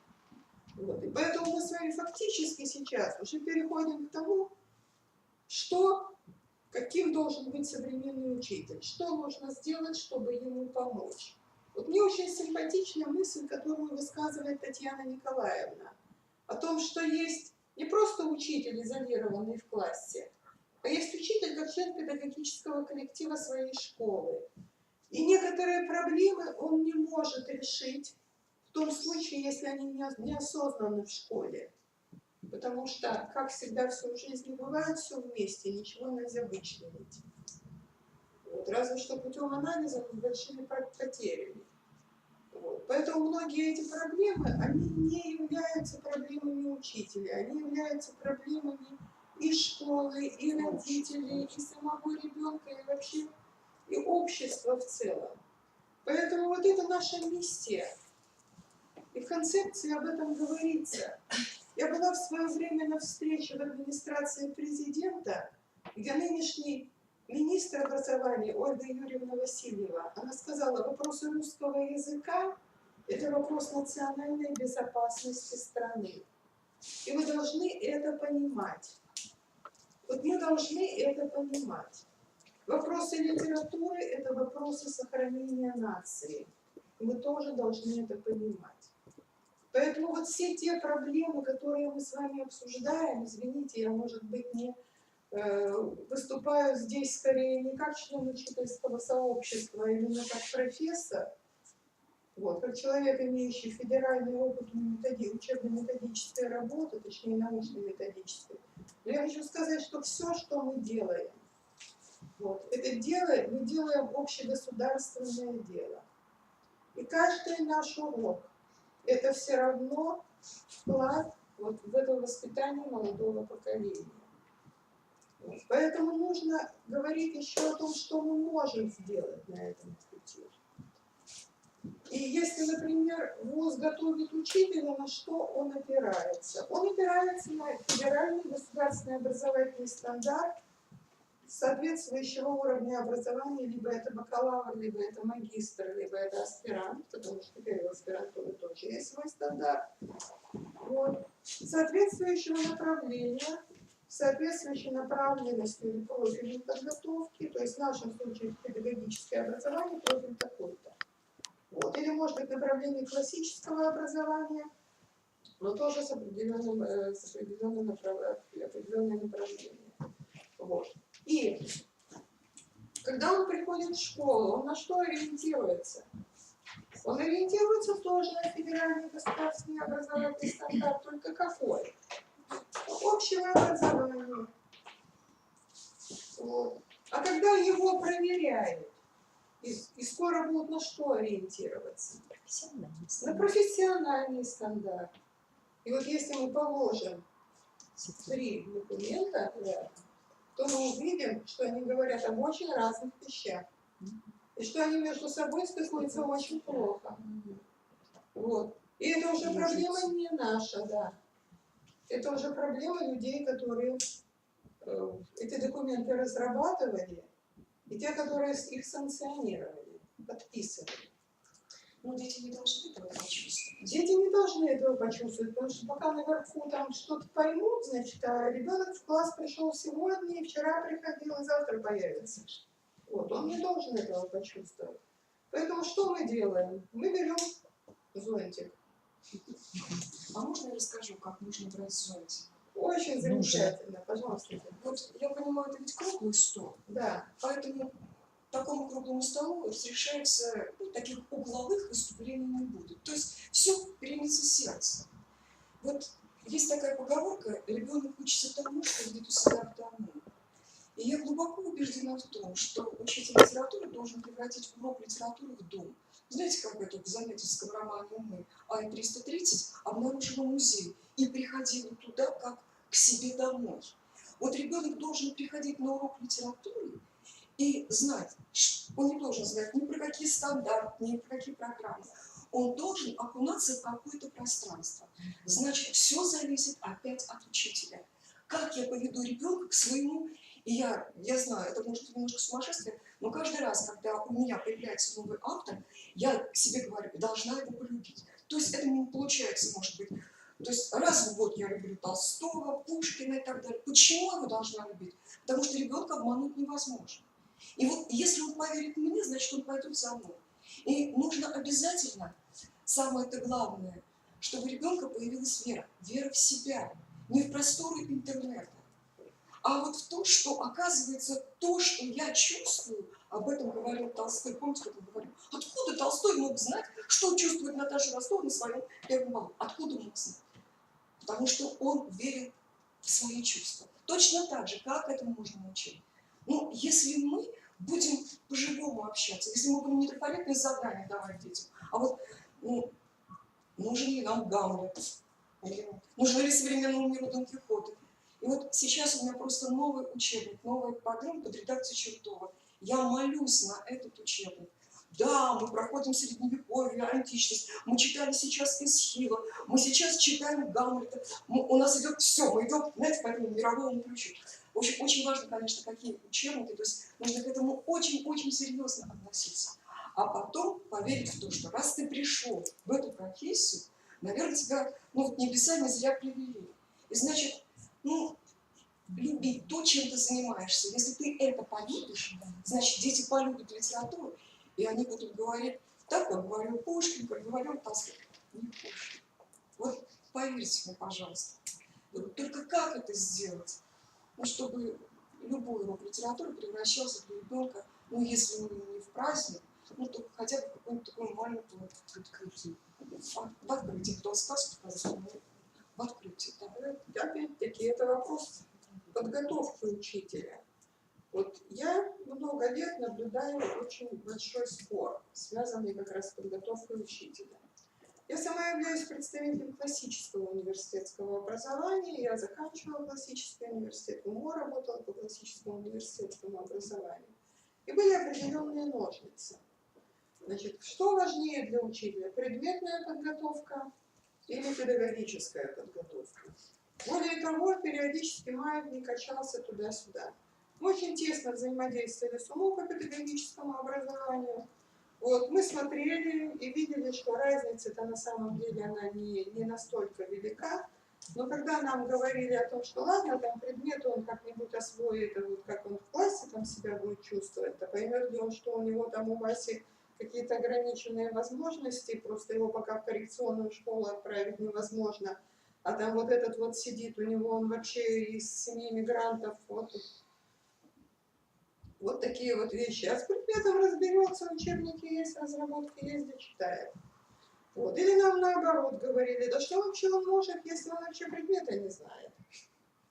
Speaker 10: Вот. И поэтому мы с вами фактически сейчас уже переходим к тому, каким должен быть современный учитель, что нужно сделать, чтобы ему помочь. Вот мне очень симпатична мысль, которую высказывает Татьяна Николаевна, о том, что есть не просто учитель, изолированный в классе, а есть учитель как член педагогического коллектива своей школы. И некоторые проблемы он не может решить в том случае, если они неосознанны в школе. Потому что, как всегда все в жизни бывает, все вместе, ничего нельзя вычленить. Вот. Разве что путем анализа с большими потерями. Вот. Поэтому многие эти проблемы, они не являются проблемами учителя, они являются проблемами и школы, и родителей, и самого ребенка, и вообще и общества в целом. Поэтому вот это наша миссия. И в концепции об этом говорится. Я была в свое время на встрече в администрации президента, где нынешний министр образования Ольга Юрьевна Васильева, она сказала, вопросы русского языка – это вопрос национальной безопасности страны. И вы должны это понимать. Вот мы должны это понимать. Вопросы литературы – это вопросы сохранения нации. И мы тоже должны это понимать. Поэтому вот все те проблемы, которые мы с вами обсуждаем, извините, я, может быть, не выступаю здесь скорее не как член учительского сообщества, а именно как профессор, вот, как человек, имеющий федеральный опыт учебно-методической работы, точнее научно-методической. Но я хочу сказать, что все, что мы делаем, вот, это мы делаем общегосударственное дело. И каждый наш урок – это все равно вклад вот в это воспитание молодого поколения. Вот. Поэтому нужно говорить еще о том, что мы можем сделать на этом пути. И если, например, ВУЗ готовит учителя, на что он опирается? Он опирается на федеральный государственный образовательный стандарт соответствующего уровня образования, либо это бакалавр, либо это магистр, либо это аспирант, потому что теперь у аспирантуры тоже есть свой стандарт. Вот. Соответствующего направления, соответствующей направленности или профилю подготовки, то есть в нашем случае педагогическое образование, профиль такой-то. Вот. Или может быть направление классического образования, но тоже с определенным направлением. Вот. И когда он приходит в школу, он на что ориентируется? Он ориентируется тоже на федеральный государственный образовательный стандарт, только какой? Общего образования. Вот. А когда его проверяют, и скоро будут на что ориентироваться? На профессиональный стандарт. И вот если мы положим 3 документа рядом, то мы увидим, что они говорят об очень разных вещах. И что они между собой стыкуются очень плохо. Вот. И это уже проблема не наша, да. Это уже проблема людей, которые эти документы разрабатывали, и те, которые их санкционировали, подписывали.
Speaker 9: Но дети не должны этого почувствовать.
Speaker 10: Дети не должны этого почувствовать, потому что пока наверху там что-то поймут, значит, а ребенок в класс пришел сегодня, и вчера приходил, и завтра появится. Вот, он не должен этого почувствовать. Поэтому что мы делаем? Мы берем зонтик.
Speaker 9: А можно я расскажу, как нужно брать зонтик?
Speaker 10: Очень замечательно, пожалуйста.
Speaker 9: Вот я понимаю, это ведь круглый стол.
Speaker 10: Да.
Speaker 9: Поэтому такому круглому столу разрешается, таких угловых выступлений не будет. То есть все примется сердце. Вот есть такая поговорка: ребенок учится тому, что видит у себя в дому. И я глубоко убеждена в том, что учитель литературы должен превратить урок литературы в дом. Знаете, как это в заметительском романе мы Ай-330 обнаружила музей и приходила туда как к себе домой. Вот ребенок должен приходить на урок литературы и знать, он не должен знать ни про какие стандарты, ни про какие программы. Он должен окунаться в какое-то пространство. Значит, все зависит опять от учителя. Как я поведу ребенка к своему... И я знаю, это может быть немножко сумасшествие, но каждый раз, когда у меня появляется новый автор, я себе говорю, должна его полюбить. То есть это не получается, может быть. То есть раз в год я люблю Толстого, Пушкина и так далее. Почему я его должна любить? Потому что ребенка обмануть невозможно. И вот если он поверит мне, значит, он пойдет за мной. И нужно обязательно, самое-то главное, чтобы у ребенка появилась вера. Вера в себя. Не в просторы интернета, а вот в то, что оказывается то, что я чувствую, об этом говорил Толстой. Помните, как он говорил? Откуда Толстой мог знать, что чувствует Наташа Ростова на своем первом балу? Откуда мог знать?
Speaker 12: потому что он верит в свои чувства. Точно так же, как этому можно научить. Ну, если мы будем по-живому общаться, если мы будем не трафаретные задания давать детям, а вот нужен ли нам Гамлет, нужны ли современному миру Дон Кихоты. И вот сейчас у меня просто новый учебник, новая программа под редакцией Чертова. Я молюсь на этот учебник. Да, мы проходим средневековье, античность, мы читали сейчас Эсхила, мы сейчас читаем Гамлета, у нас идет все, мы идем, знаете, по этому мировому ключу. В общем, очень важно, конечно, какие учебники, то есть нужно к этому очень-очень серьезно относиться. А потом поверить в то, что раз ты пришел в эту профессию, наверное, тебя, небеса не зря привели. И значит, любить то, чем ты занимаешься. Если ты это полюбишь, значит, дети полюбят литературу, и они будут говорить так, как говорил Пушкин, как говорил Толстой. Не Пушкин. Вот поверьте мне, пожалуйста. Только как это сделать? Чтобы любой урок литературы превращался для ребенка, если не в праздник, то хотя бы в какую-нибудь такую маленькую открытие. В открытии, кто сказку показал, в открытии.
Speaker 10: Опять-таки, это вопрос подготовки учителя. Вот я много лет наблюдаю очень большой спор, связанный как раз с подготовкой учителя. Я сама являюсь представителем классического университетского образования. Я заканчивала классический университет, УМО работала по классическому университетскому образованию. И были определенные ножницы. Значит, что важнее для учителя? Предметная подготовка или педагогическая подготовка? Более того, периодически маятник качался туда-сюда. Мы очень тесно взаимодействовали с УМО по педагогическому образованию. Вот, мы смотрели и видели, что разница-то на самом деле она не настолько велика. Но когда нам говорили о том, что ладно, там предмет он как-нибудь освоит, вот как он в классе там себя будет чувствовать, то поймет ли он, что у него там у Васи какие-то ограниченные возможности, просто его пока в коррекционную школу отправить невозможно. А там вот этот вот сидит, у него он вообще из семьи мигрантов, вот такие вот вещи. А с предметом разберется, учебники есть, разработки есть, дочитает. Вот. Или нам наоборот говорили, да что вообще он может, если он вообще предмета не знает.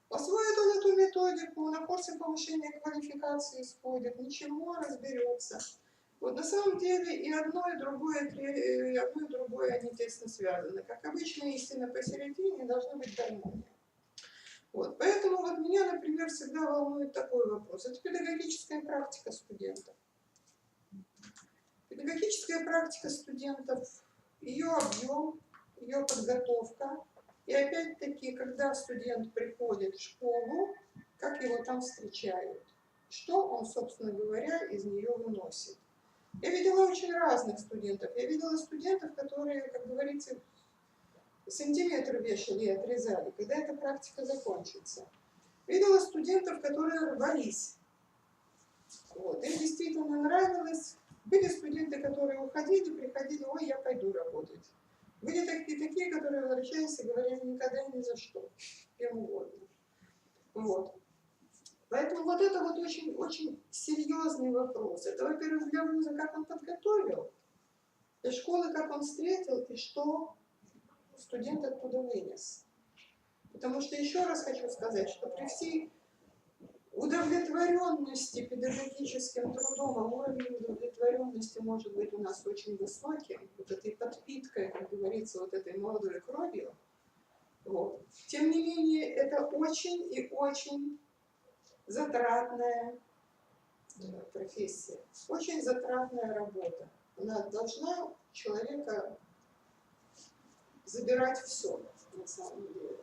Speaker 10: Освоит он эту методику, на курсе повышения квалификации сходит, ничего, разберется. Вот на самом деле и одно, и другое, они тесно связаны. Как обычно, истина посередине, должна быть гармония. Вот. Поэтому вот меня, например, всегда волнует такой вопрос. Это педагогическая практика студентов. Педагогическая практика студентов, ее объем, ее подготовка. И опять-таки, когда студент приходит в школу, как его там встречают, что он, собственно говоря, из нее выносит. Я видела очень разных студентов. Я видела студентов, которые, как говорится, сантиметр вешали и отрезали, когда эта практика закончится. Видела студентов, которые рвались. Вот. Им действительно нравилось. Были студенты, которые уходили, приходили, ой, я пойду работать. Были такие, которые возвращались и говорили никогда и ни за что, кем угодно. Вот. Поэтому вот это вот очень серьезный вопрос. Это, во-первых, для вуза, как он подготовил, для школы, как он встретил, и что студент оттуда вынес. Потому что еще раз хочу сказать, что при всей удовлетворенности педагогическим трудом, а уровень удовлетворенности может быть у нас очень высоким, вот этой подпиткой, как говорится, вот этой молодой кровью, вот. Тем не менее, это очень и очень затратная профессия, очень затратная работа. Она должна человека забирать все, на самом деле.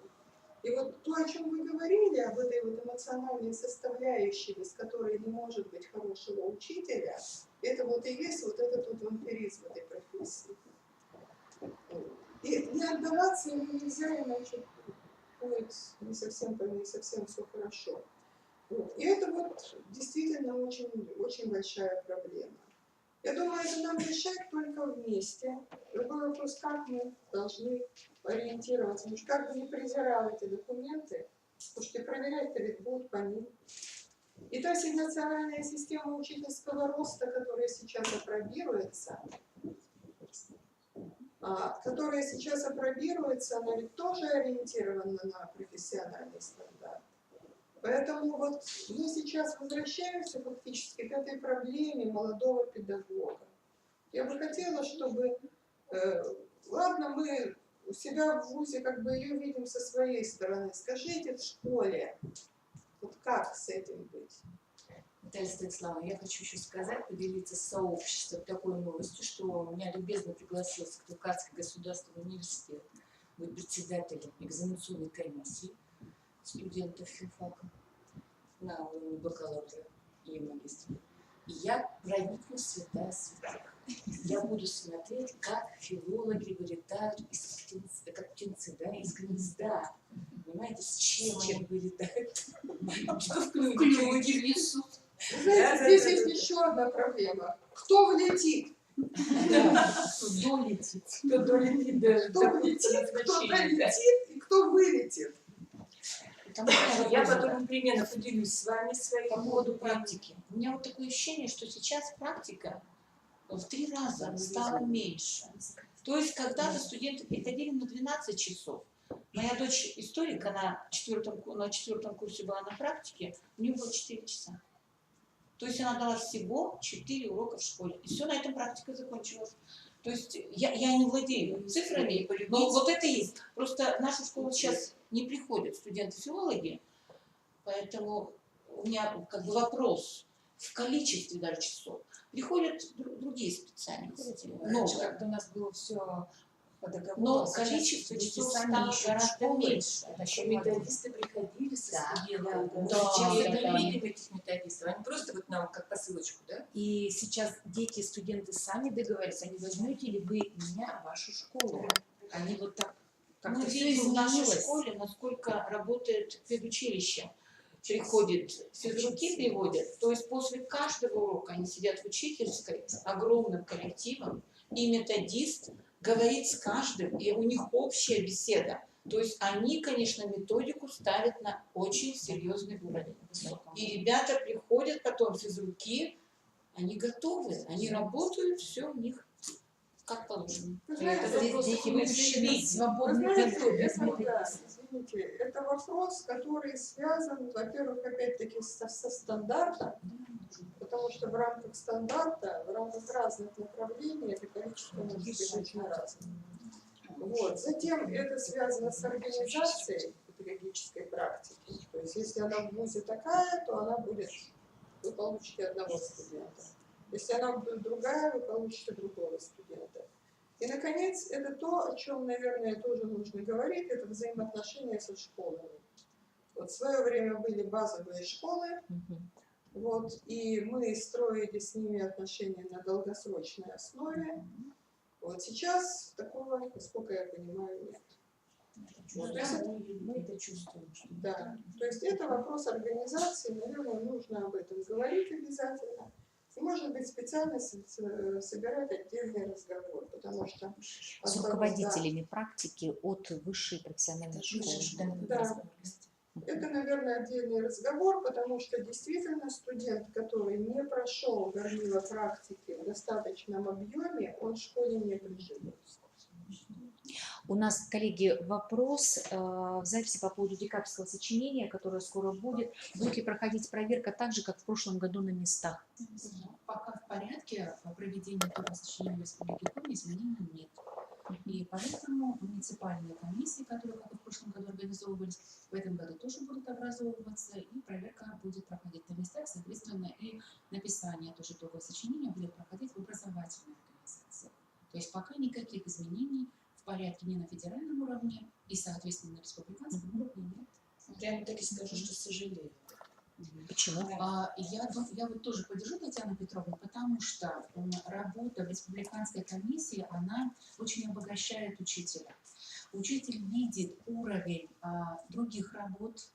Speaker 10: И вот то, о чем вы говорили, об этой вот эмоциональной составляющей, без которой не может быть хорошего учителя, это вот и есть вот этот вот вампиризм этой профессии. И не отдаваться ему нельзя, иначе будет не совсем все хорошо. Вот. И это вот действительно очень, очень большая проблема. Я думаю, это нам решать только вместе. Другой вопрос, как мы должны ориентироваться. Потому что как бы не презирал эти документы, потому что проверять-то ведь будут по ним. И та национальная система учительского роста, которая сейчас апробируется, которая сейчас апробируется, она ведь тоже ориентирована на профессиональный стандарт. Поэтому вот мы сейчас возвращаемся фактически к этой проблеме молодого педагога. Я бы хотела, чтобы, ладно, мы у себя в ВУЗе как бы ее видим со своей стороны. Скажите в школе, вот как с этим быть?
Speaker 9: Наталья Станиславовна, я хочу еще сказать, поделиться с сообществом такой новостью, что меня любезно пригласил Сыктывкарский государственный университет быть председателем экзаменационной комиссии студентов филфака на уровне бакалавра и магистра. И я проникну святая святых. Я буду смотреть, как филологи вылетают как птенцы, да, из гнезда. Понимаете, с чем они вылетают? Что в клюве внесут?
Speaker 10: Знаете, здесь есть еще одна проблема. Кто влетит?
Speaker 9: Кто долетит? Кто долетит даже.
Speaker 10: Кто влетит, кто долетит и кто вылетит?
Speaker 9: Я потом непременно поделюсь с вами своей
Speaker 7: по поводу практики. У меня вот такое ощущение, что сейчас практика в 3 раза стала меньше. То есть когда-то студенты приходили на 12 часов. Моя дочь историк, она на 4 курсе была на практике, у нее было 4 часа. То есть она дала всего 4 урока в школе. И все, на этом практика закончилась. То есть я не владею цифрами, но вот это есть. Просто в нашу школу сейчас не приходят студенты-филологи, поэтому у меня как бы вопрос в количестве даже часов. Приходят другие специальности.
Speaker 9: Раньше, когда у нас было все по договору,
Speaker 7: но количество часов стало гораздо меньше.
Speaker 9: Еще методисты приходили со студентами.
Speaker 7: Да,
Speaker 9: Сейчас
Speaker 7: да,
Speaker 9: мы
Speaker 7: да.
Speaker 9: не видим этих методистов. Они просто вот нам как посылочку, да?
Speaker 7: И сейчас дети, студенты сами договорились, они возьмете ли вы меня в вашу школу? Они вот так как-то
Speaker 5: Мы
Speaker 7: все
Speaker 5: видим в нашей
Speaker 7: изменилось.
Speaker 5: школе, насколько работает педучилище. Приходят физруки, приводят, то есть после каждого урока они сидят в учительской с огромным коллективом, и методист говорит с каждым, и у них общая беседа. То есть они, конечно, методику ставят на очень серьезный уровень. И ребята приходят потом, физруки, они готовы, они работают, все у них как положено.
Speaker 10: Вы знаете,
Speaker 5: Это дети выращены свободны.
Speaker 10: Извините, это вопрос, который связан, во-первых, опять-таки со стандартом, потому что в рамках стандарта, в рамках разных направлений это количество может быть очень разное. Вот. Затем это связано с организацией педагогической практики. То есть если она в ВУЗе такая, то она будет, вы получите одного студента. Если она будет другая, вы получите другого студента. И, наконец, это то, о чем, наверное, тоже нужно говорить, это взаимоотношения со школами. Вот в свое время были базовые школы, вот, и мы строили с ними отношения на долгосрочной основе. Вот сейчас такого, насколько я понимаю, нет. Вот,
Speaker 7: Мы это чувствуем.
Speaker 10: да, то есть это вопрос организации, наверное, нужно об этом говорить обязательно. И, может быть, специально собирать отдельный разговор, потому что...
Speaker 7: С руководителями практики от высшей профессиональной школы.
Speaker 10: Да. Это, наверное, отдельный разговор, потому что действительно студент, который не прошел горнило практики в достаточном объеме, он в школе не приживется.
Speaker 7: У нас, коллеги, вопрос в записи по поводу декабрьского сочинения, которое скоро будет. Будет ли проходить проверка так же, как в прошлом году на местах?
Speaker 13: Пока в порядке проведения этого сочинения в Республике Коми изменений нет. И поэтому муниципальные комиссии, которые, как и в прошлом году, организовывались, в этом году тоже будут образовываться, и проверка будет проходить на местах, соответственно, и написание тоже итогового сочинения будет проходить в образовательной организации. То есть пока никаких изменений в порядке ни на федеральном уровне и, соответственно, на республиканском уровне нет.
Speaker 9: Прямо так и скажу, что сожалею.
Speaker 7: Почему?
Speaker 13: Я вот тоже поддержу Татьяну Петровну, потому что работа в республиканской комиссии, она очень обогащает учителя. Учитель видит уровень других работ,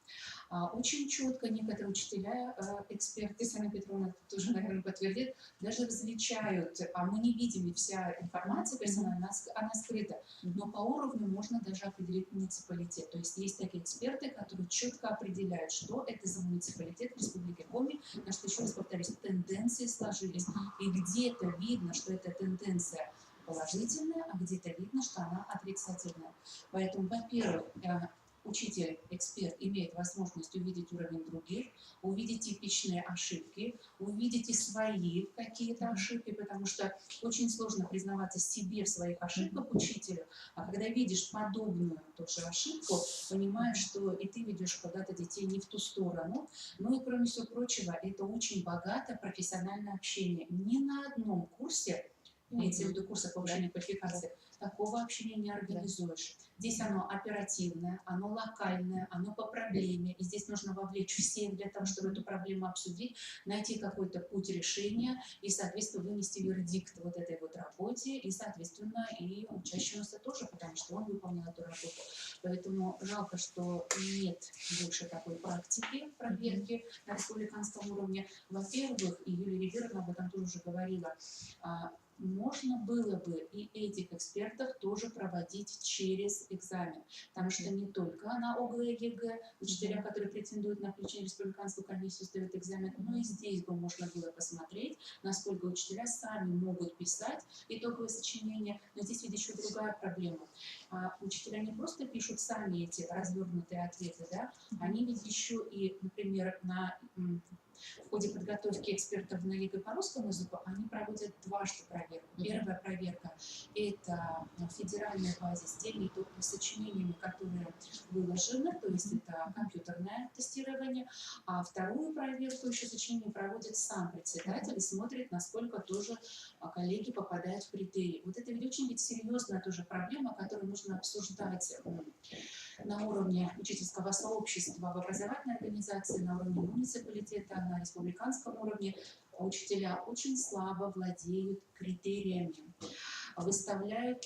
Speaker 13: очень четко некоторые учителя, эксперты, Татьяна Петровна тоже, наверное, подтвердит, даже различают, мы не видим, вся информация персональная, она скрыта, но по уровню можно даже определить муниципалитет. То есть есть такие эксперты, которые четко определяют, что это за муниципалитет в Республике Коми, на что, еще раз повторюсь, тенденции сложились. И где-то видно, что эта тенденция положительная, а где-то видно, что она отрицательная. Поэтому, во-первых, учитель, эксперт имеет возможность увидеть уровень других, увидеть типичные ошибки, увидеть и свои какие-то ошибки, потому что очень сложно признаваться себе в своих ошибках учителю, а когда видишь подобную тоже ошибку, понимаешь, что и ты ведешь когда-то детей не в ту сторону. Ну и кроме всего прочего, это очень богатое профессиональное общение. Ни на одном курсе, имеется в виду курсах повышения квалификации, такого общения не организуешь. Здесь оно оперативное, оно локальное, оно по проблеме. И здесь нужно вовлечь всех для того, чтобы эту проблему обсудить, найти какой-то путь решения и, соответственно, вынести вердикт вот этой вот работе и, соответственно, и учащемуся тоже, потому что он выполнил эту работу. Поэтому жалко, что нет больше такой практики проверки на республиканском уровне. Во-первых, и Юлия Риберовна об этом тоже уже говорила, можно было бы и этих экспертов тоже проводить через экзамен, потому что не только на ОГЭ и ЕГЭ, учителя, которые претендуют на включение в республиканскую комиссию, сдают экзамен, но и здесь бы можно было посмотреть, насколько учителя сами могут писать итоговые сочинения. Но здесь ведь еще другая проблема. Учителя не просто пишут сами эти развернутые ответы, да? Они ведь еще и, например, в ходе подготовки экспертов на ЕГЭ по русскому языку они проводят дважды проверку. Первая проверка – это в федеральной базе с теми итоговыми сочинениями, которые выложены, то есть это компьютерное тестирование. А вторую проверку еще сочинений проводит сам председатель и смотрит, насколько тоже коллеги попадают в критерии. Вот это ведь очень серьезная тоже проблема, которую нужно обсуждать на уровне учительского сообщества в образовательной организации, на уровне муниципалитета, на республиканском уровне. Учителя очень слабо владеют критериями, выставляют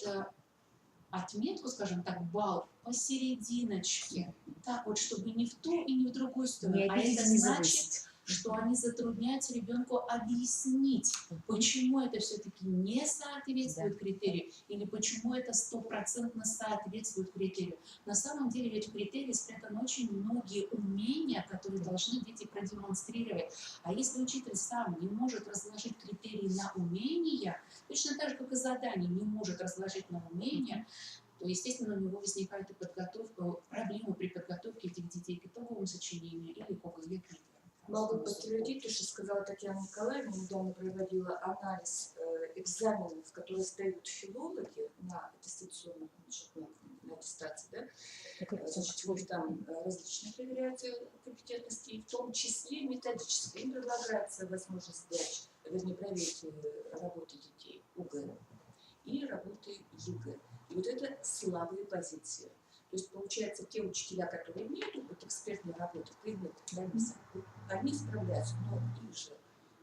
Speaker 13: отметку, скажем так, балл посерединочке, так вот, чтобы не в ту и не в другую сторону. А это значит, что они затрудняют ребенку объяснить, почему это все-таки не соответствует критерию, или почему это 100% соответствует критерию. На самом деле ведь в критерии спрятаны очень многие умения, которые должны дети продемонстрировать. А если учитель сам не может разложить критерии на умения, точно так же, как и задание не может разложить на умения, то, естественно, у него возникает и проблемы при подготовке этих детей к итоговому сочинению или к ОГЭ.
Speaker 9: Могу подтвердить то, что сказала Татьяна Николаевна, недавно проводила анализ экзаменов, которые сдают филологи на аттестационном, на аттестации, да? Значит, вот там различные проверяются компетентности, и в том числе методические. Им предлагается возможность сдать, вернее, проверить работы детей ОГЭ и работы ЕГЭ. И вот это слабые позиции. То есть, получается, те учителя, которые имеют опыт экспертной работы, предметов, комиссии, они справляются, но их же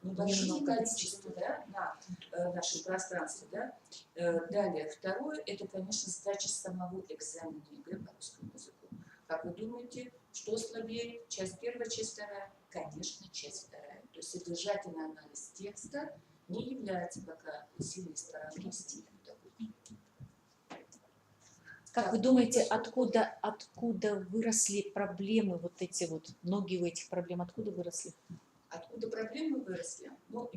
Speaker 9: небольшое количество, да, на нашем пространстве. Да. Далее, второе, это, конечно, сдача самого экзамена ЕГЭ по русскому языку. Как вы думаете, что слабее? Часть первая, часть вторая? Конечно, часть вторая. То есть, содержательный анализ текста не является пока сильной стороной стиля.
Speaker 7: Как вы думаете, откуда выросли проблемы, вот эти вот, многие этих проблем, откуда выросли?
Speaker 9: Откуда проблемы выросли? Ну,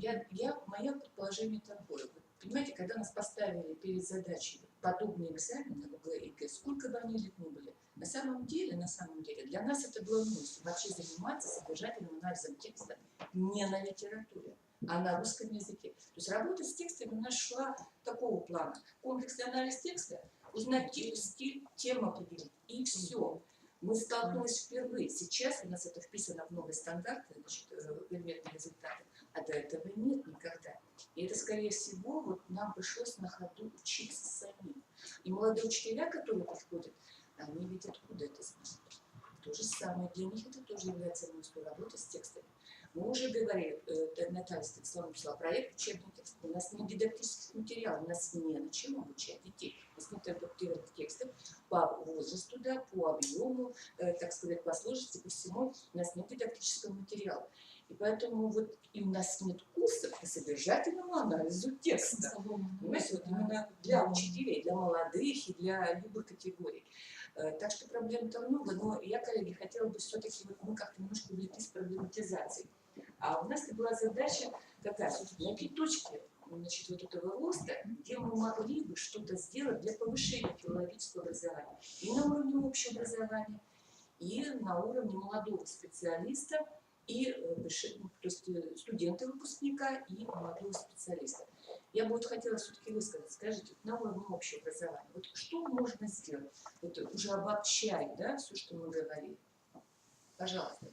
Speaker 9: мое предположение такое. Вы понимаете, когда нас поставили перед задачей подобные экзамены ОГЭ и ЕГЭ, сколько бы они ни были, на самом деле, для нас это было новость. Вообще заниматься содержательным анализом текста не на литературе, а на русском языке. То есть работа с текстами у нас шла такого плана. Комплексный анализ текста, узнать стиль, тему определить, и все. Мы столкнулись впервые. Сейчас у нас это вписано в новые стандарты, значит, предметные результаты, а до этого нет никогда. И это, скорее всего, вот нам пришлось на ходу учиться самим. И молодые учителя, которые подходят, они ведь откуда это знают. То же самое. Для них это тоже является новостью работы с текстами. Мы уже говорили, Наталья Станиславовна писала, проект учебный текст. У нас нет дидактических материалов, у нас не на чем обучать детей. У нас нет адаптированных текстов по возрасту, да, по объему, так сказать, по сложности, по всему. У нас нет дидактического материала. И поэтому вот и у нас нет курсов по содержательному анализу текста. Понимаете, вот именно для учителей, для молодых и для любых категорий. Так что проблем-то много, но я, коллеги, хотела бы все-таки, вот мы как-то немножко увлеклись проблематизацией. А у нас была задача какая? Набить точки значит, вот этого роста, где мы могли бы что-то сделать для повышения филологического образования и на уровне общего образования, и на уровне молодого специалиста, и то есть студента-выпускника и молодого специалиста. Я бы вот хотела все-таки высказать, скажите, на уровне общего образования, вот что можно сделать, вот уже обобщая, да, все, что мы говорили. Пожалуйста.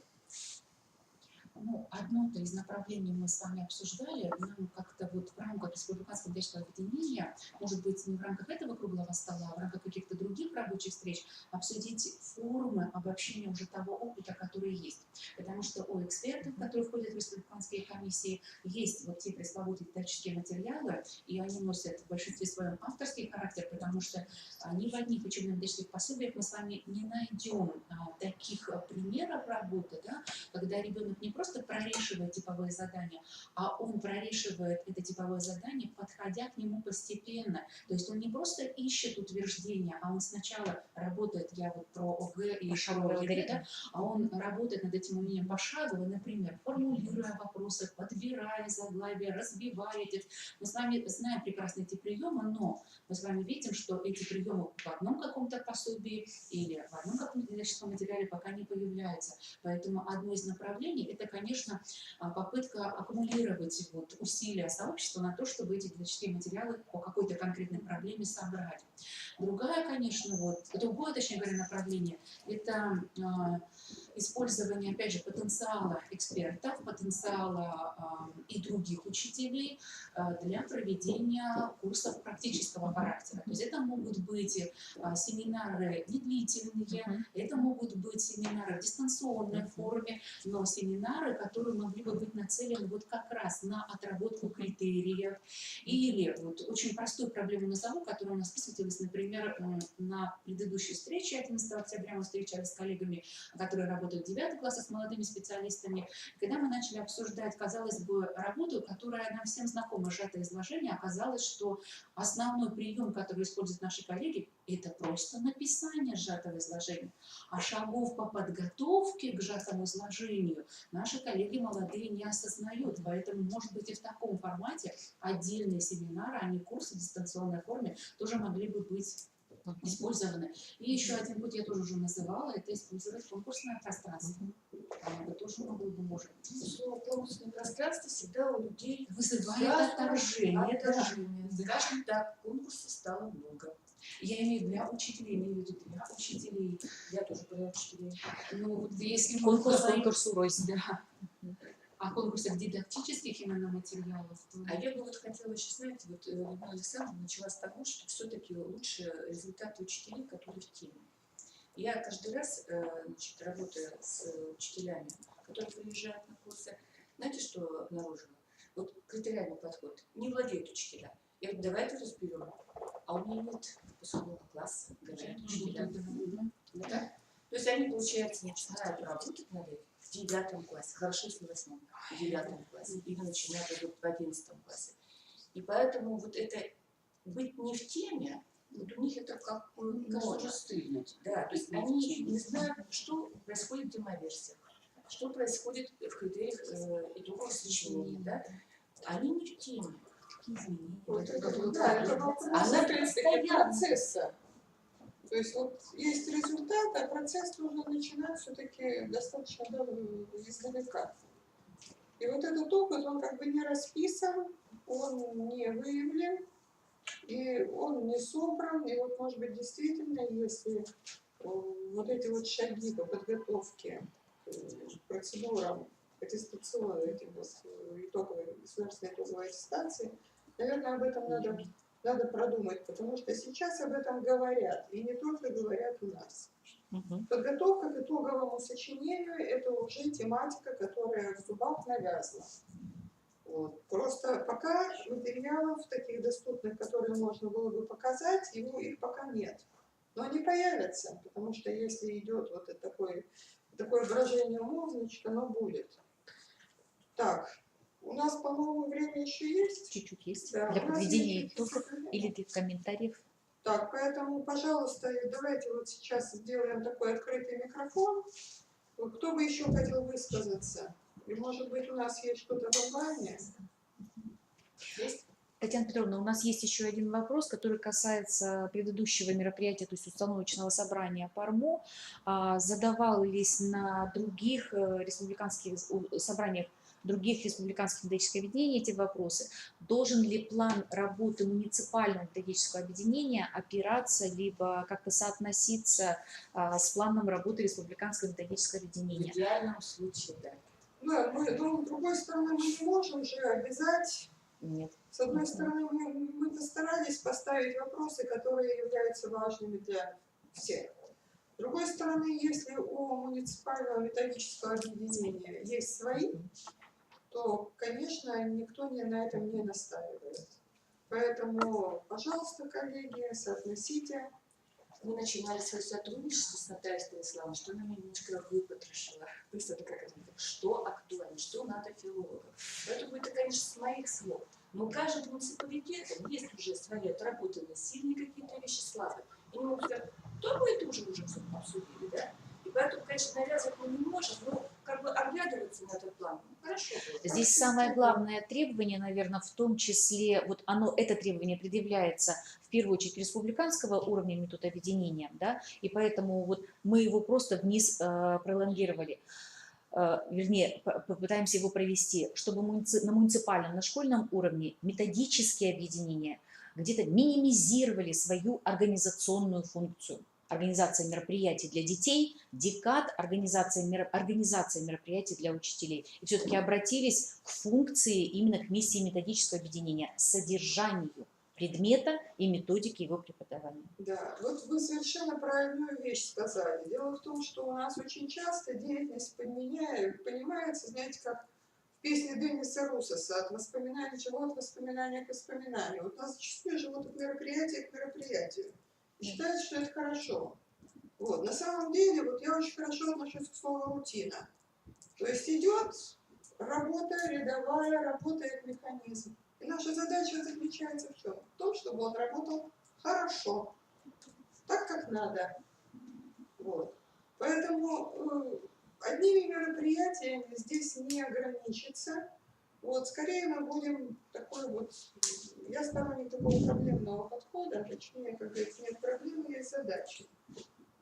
Speaker 13: Ну, одно из направлений мы с вами обсуждали, нам как-то вот в рамках республиканского педагогического объединения, может быть, не в рамках этого круглого стола, а в рамках каких-то других рабочих встреч, обсудить формы обобщения уже того опыта, который есть. Потому что у экспертов, которые входят в республиканские комиссии, есть вот те пресловутые дидактические материалы, и они носят в большинстве своем авторский характер, потому что ни в одних учебно-методических пособиях мы с вами не найдем таких примеров работы, да, когда ребенок не просто прорешивает типовые задания, а он прорешивает это типовое задание, подходя к нему постепенно. То есть он не просто ищет утверждения, а он сначала работает, я вот про ОГЭ и про ЕГЭ, да, а он работает над этим умением пошагово, например, формулируя вопросы, подбирая заглавия, разбивая текст. Мы с вами знаем прекрасно эти приемы, но мы с вами видим, что эти приемы в одном каком-то пособии или в одном каком-то дидактическом материале пока не появляются. Поэтому одно из направлений – это, конечно, попытка аккумулировать вот усилия сообщества на то, чтобы эти дидактические материалы по какой-то конкретной проблеме собрать. Другое, точнее говоря, направление – это использование, опять же, потенциала экспертов, потенциала и других учителей для проведения курсов практического характера. То есть это могут быть семинары недлительные, это могут быть семинары в дистанционной форме, но семинары, которые могли бы быть нацелены вот как раз на отработку критериев. Или вот очень простую проблему назову, которая у нас высветилась, например, на предыдущей встрече 11 октября мы встречались с коллегами, которые работают в 9 классах с молодыми специалистами. Когда мы начали обсуждать, казалось бы, работу, которая нам всем знакома, сжатое изложение, оказалось, что основной прием, который используют наши коллеги, это просто написание сжатого изложения. А шагов по подготовке к сжатому изложению наши коллеги молодые не осознают. Поэтому, может быть, и в таком формате отдельные семинары, а не курсы в дистанционной форме, тоже могли бы быть использованы. И еще один путь я тоже уже называла, это использовать конкурсное пространство. Это тоже может быть.
Speaker 9: Слово конкурсное пространство всегда у людей
Speaker 13: вызывает отторжение.
Speaker 9: Скажем так, конкурсов стало много.
Speaker 13: Я имею для учителей, имею в виду для учителей.
Speaker 9: Я тоже про учителей.
Speaker 13: Ну, вот если
Speaker 7: конкурс рознь.
Speaker 13: Да. А конкурсах дидактических именно материалов.
Speaker 9: А я бы вот хотела еще, знаете, вот Людмила Александровна начала с того, что все-таки лучше результаты учителей, которые в теме. Я каждый раз, значит, работая с учителями, которые приезжают на курсы, знаете, что обнаружила? Вот критериальный подход. Не владеют учителя. Я говорю, давайте разберем. А у меня нет выпускного класса, говорят учителя. Да? То есть они, получается, начинают работать над этим в 9 классе, хорошо, если в 8, в 9 классе, или начинают работать в 11 классе. И поэтому вот это быть не в теме, вот у них это как
Speaker 8: Кажется, стыдно.
Speaker 9: Да, то есть они не знают, что происходит в демоверсиях, что происходит в критериях итогового сочинения, да? Они не в теме.
Speaker 10: Да, это вопрос процесса. То есть вот есть результат, а процесс нужно начинать все-таки достаточно издалека. И вот этот опыт, он как бы не расписан, он не выявлен, и он не собран. И вот, может быть, действительно, если вот эти вот шаги по подготовке к процедурам аттестационной, этим итоговой, государственной итоговой аттестации, наверное, об этом надо продумать, потому что сейчас об этом говорят, и не только говорят у нас. Подготовка к итоговому сочинению – это уже тематика, которая в зубах навязла. Вот. Просто пока материалов таких доступных, которые можно было бы показать, их пока нет. Но они появятся, потому что если идет вот такое выражение умов, значит оно будет. Так, у нас, по-моему, время еще есть.
Speaker 7: Чуть-чуть есть.
Speaker 10: Да,
Speaker 7: для подведения итогов или для комментариев.
Speaker 10: Так, поэтому, пожалуйста, давайте вот сейчас сделаем такой открытый микрофон. Кто бы еще хотел высказаться? И, может быть, у нас есть что-то в онлайне?
Speaker 9: Есть?
Speaker 7: Татьяна Петровна, у нас есть еще один вопрос, который касается предыдущего мероприятия, то есть установочного собрания ПАРМО. Задавались на других республиканских собраниях других республиканских методических объединений эти вопросы. Должен ли план работы муниципального методического объединения опираться, либо как-то соотноситься с планом работы республиканского методического объединения?
Speaker 9: В идеальном случае, да.
Speaker 10: Да, но с другой стороны, мы не можем же обязать.
Speaker 7: Нет.
Speaker 10: С одной стороны, мы постарались поставить вопросы, которые являются важными для всех. С другой стороны, если у муниципального методического объединения есть свои, то, конечно, никто на этом не настаивает. Поэтому, пожалуйста, коллеги, соотносите.
Speaker 9: Мы начинали свое сотрудничество с Натальей Станиславовной, что она меня немножко выпотрошила. То есть это как что актуально, что надо филологам. Поэтому это, конечно, с моих слов. Но каждый муниципалитет, есть уже свои отработанные сильные какие-то вещи, слабые. И мы могут сказать, то мы это уже обсудили, да? И поэтому, конечно, навязывать мы не можем, но как бы оглядываться на этот план. Хорошо.
Speaker 7: Здесь самое главное требование, наверное, в том числе, вот это требование предъявляется в первую очередь республиканского уровня метод объединения, да, и поэтому вот мы его просто вниз пролонгировали. Вернее, попытаемся его провести, чтобы на муниципальном, на школьном уровне методические объединения где-то минимизировали свою организационную функцию. Организация мероприятий для детей, декад, организация мероприятий для учителей. И все-таки обратились к функции, именно к миссии методического объединения, содержанию предмета и методики его преподавания.
Speaker 10: Да, вот вы совершенно правильную вещь сказали. Дело в том, что у нас очень часто деятельность понимается, знаете, как в песне Денниса Руссоса «От воспоминаний чего, от воспоминания к воспоминанию». Вот у нас зачастую живут от мероприятия к мероприятию. Считают, что это хорошо. Вот. На самом деле, вот я очень хорошо отношусь к слову «рутина». То есть идет работа рядовая, работает механизм. И наша задача заключается в чем? В том, чтобы он работал хорошо, так, как надо. Вот. Поэтому одними мероприятиями здесь не ограничится. Вот, скорее мы будем такой вот, я сторонник такого проблемного подхода, точнее, как говорится, нет проблемы, есть задачи.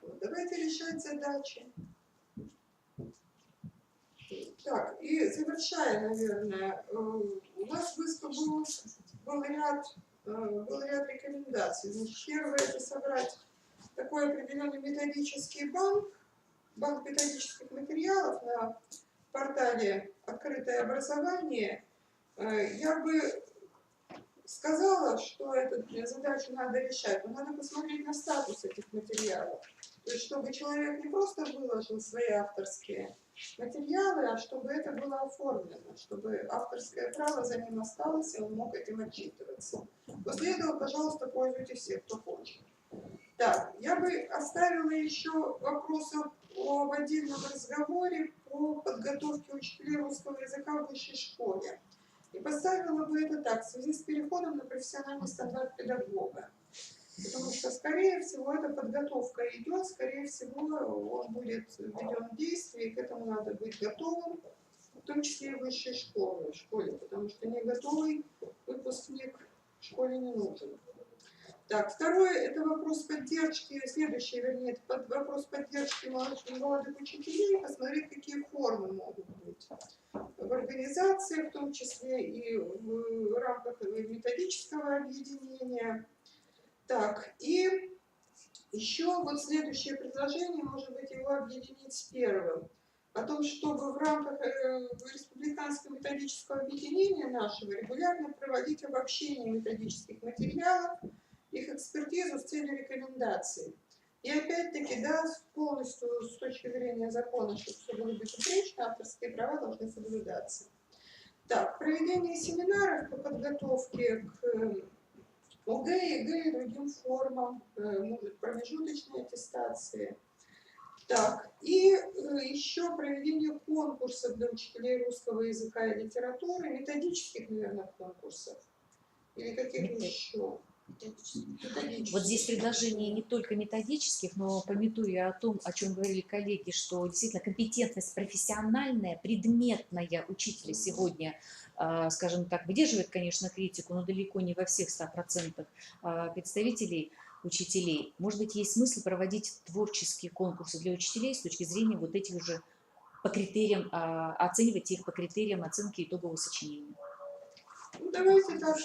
Speaker 10: Вот, давайте решать задачи. Так, и завершая, наверное, у нас был ряд рекомендаций. Значит, первое – это собрать такой определенный методический банк методических материалов на портале «Открытое образование». Я бы сказала, что эту задачу надо решать, но надо посмотреть на статус этих материалов. То есть, чтобы человек не просто выложил свои авторские материалы, а чтобы это было оформлено, чтобы авторское право за ним осталось, и он мог этим отчитываться. После этого, пожалуйста, пользуйтесь все, кто хочет. Так, я бы оставила еще вопрос об отдельном разговоре по подготовке учителей русского языка в высшей школе. И поставила бы это так, в связи с переходом на профессиональный стандарт педагога. Потому что, скорее всего, эта подготовка идет, скорее всего, он будет введен в действие, и к этому надо быть готовым, в том числе и в высшей школе, потому что не готовый выпускник в школе не нужен. Так, второе – это вопрос поддержки, следующий, вернее, это вопрос поддержки молодых учителей, посмотреть, какие формы могут быть в организации, в том числе и в рамках методического объединения. Так, и еще вот следующее предложение, может быть, его объединить с первым, о том, чтобы в рамках республиканского методического объединения нашего регулярно проводить обобщение методических материалов, их экспертизу с целью рекомендаций. И опять-таки, да, полностью с точки зрения закона, чтобы все было безупречно, авторские права должны соблюдаться. Так, проведение семинаров по подготовке к ОГЭ, ЕГЭ и другим формам, промежуточной аттестации. Так, и еще проведение конкурсов для учителей русского языка и литературы, методических, наверное, конкурсов. Или каких еще?
Speaker 7: Вот здесь предложение не только методических, но памятуя о том, о чем говорили коллеги, что действительно компетентность профессиональная, предметная учителя сегодня, скажем так, выдерживает, конечно, критику, но далеко не во всех 100% представителей учителей. Может быть, есть смысл проводить творческие конкурсы для учителей с точки зрения вот этих уже по критериям, оценивать их по критериям оценки итогового сочинения.
Speaker 10: Ну, давайте так,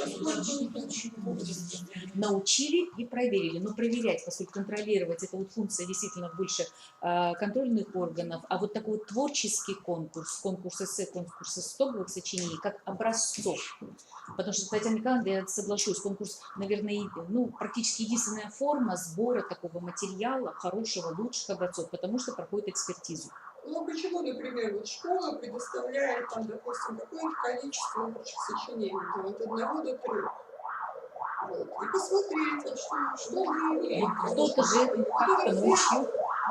Speaker 7: Научили и проверили. Но проверять, поскольку контролировать, это вот функция действительно больше контрольных органов, а вот такой вот творческий конкурс, конкурс эссе, конкурс итоговых сочинений, как образцов. Потому что, Татьяна Николаевна, я соглашусь, конкурс, наверное, ну, практически единственная форма сбора такого материала, хорошего, лучших образцов, потому что проходит экспертизу.
Speaker 10: Ну, почему, например, вот школа предоставляет, там, допустим, какое-то количество лучших сочинений, там, от 1 до 3. Вот. И посмотреть, вот, что выявляет.
Speaker 7: Кто-то же как-то научил.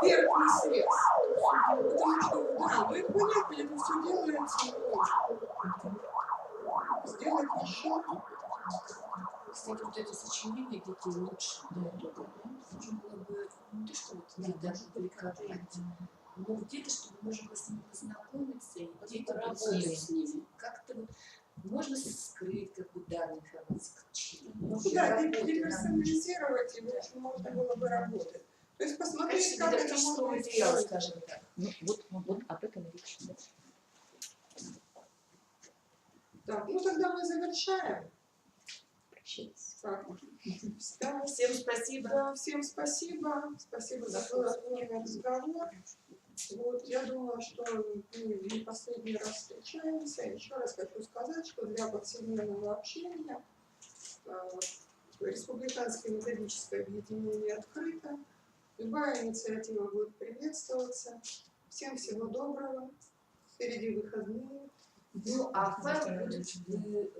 Speaker 10: Верхний срез. Потому что, да, ну это понятно, это все делается, сделать еще.
Speaker 9: Кстати, вот это сочинение, какие лучше для этого, нужно было бы не то, что вот даже публиковать, но где-то, чтобы можно было с ними познакомиться и где-то работать с ними. Как-то вот можно скрыть как бы данную информацию, как чьи.
Speaker 10: Ну да, деперсонализировать, и в общем можно было бы работать. То есть посмотреть, как это можно сделать.
Speaker 9: Скажем так.
Speaker 7: Ну, вот об этом речь.
Speaker 10: Так, ну тогда мы завершаем. Так. Да,
Speaker 9: всем спасибо.
Speaker 10: Да, всем спасибо. Спасибо за плодотворный разговор. Вот, я думаю, что мы не последний раз встречаемся. Еще раз хочу сказать, что для повседневного общения Республиканское методическое объединение открыто. Любая инициатива будет приветствоваться. Всем всего доброго. Впереди выходные.
Speaker 9: Ну, а файл будет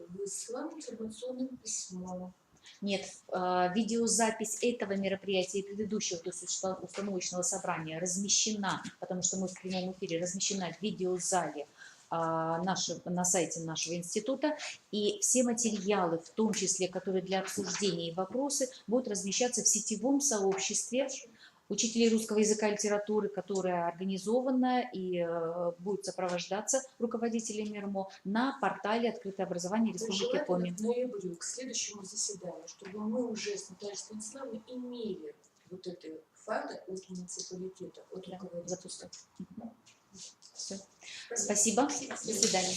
Speaker 9: выслан информационным письмом.
Speaker 7: Нет, видеозапись этого мероприятия и предыдущего, то есть установочного собрания размещена, потому что мы в прямом эфире, размещена в видеозале на сайте нашего института, и все материалы, в том числе, которые для обсуждения и вопросы, будут размещаться в сетевом сообществе учителей русского языка и литературы, которое организовано и будет сопровождаться руководителями РМО на портале «Открытое образование Республики Коми».
Speaker 9: К ноябрю, к следующему заседанию, чтобы мы уже с Натальей Станиславовной имели вот эти факты от муниципалитета, от руководителя.
Speaker 7: Все. Спасибо. До свидания.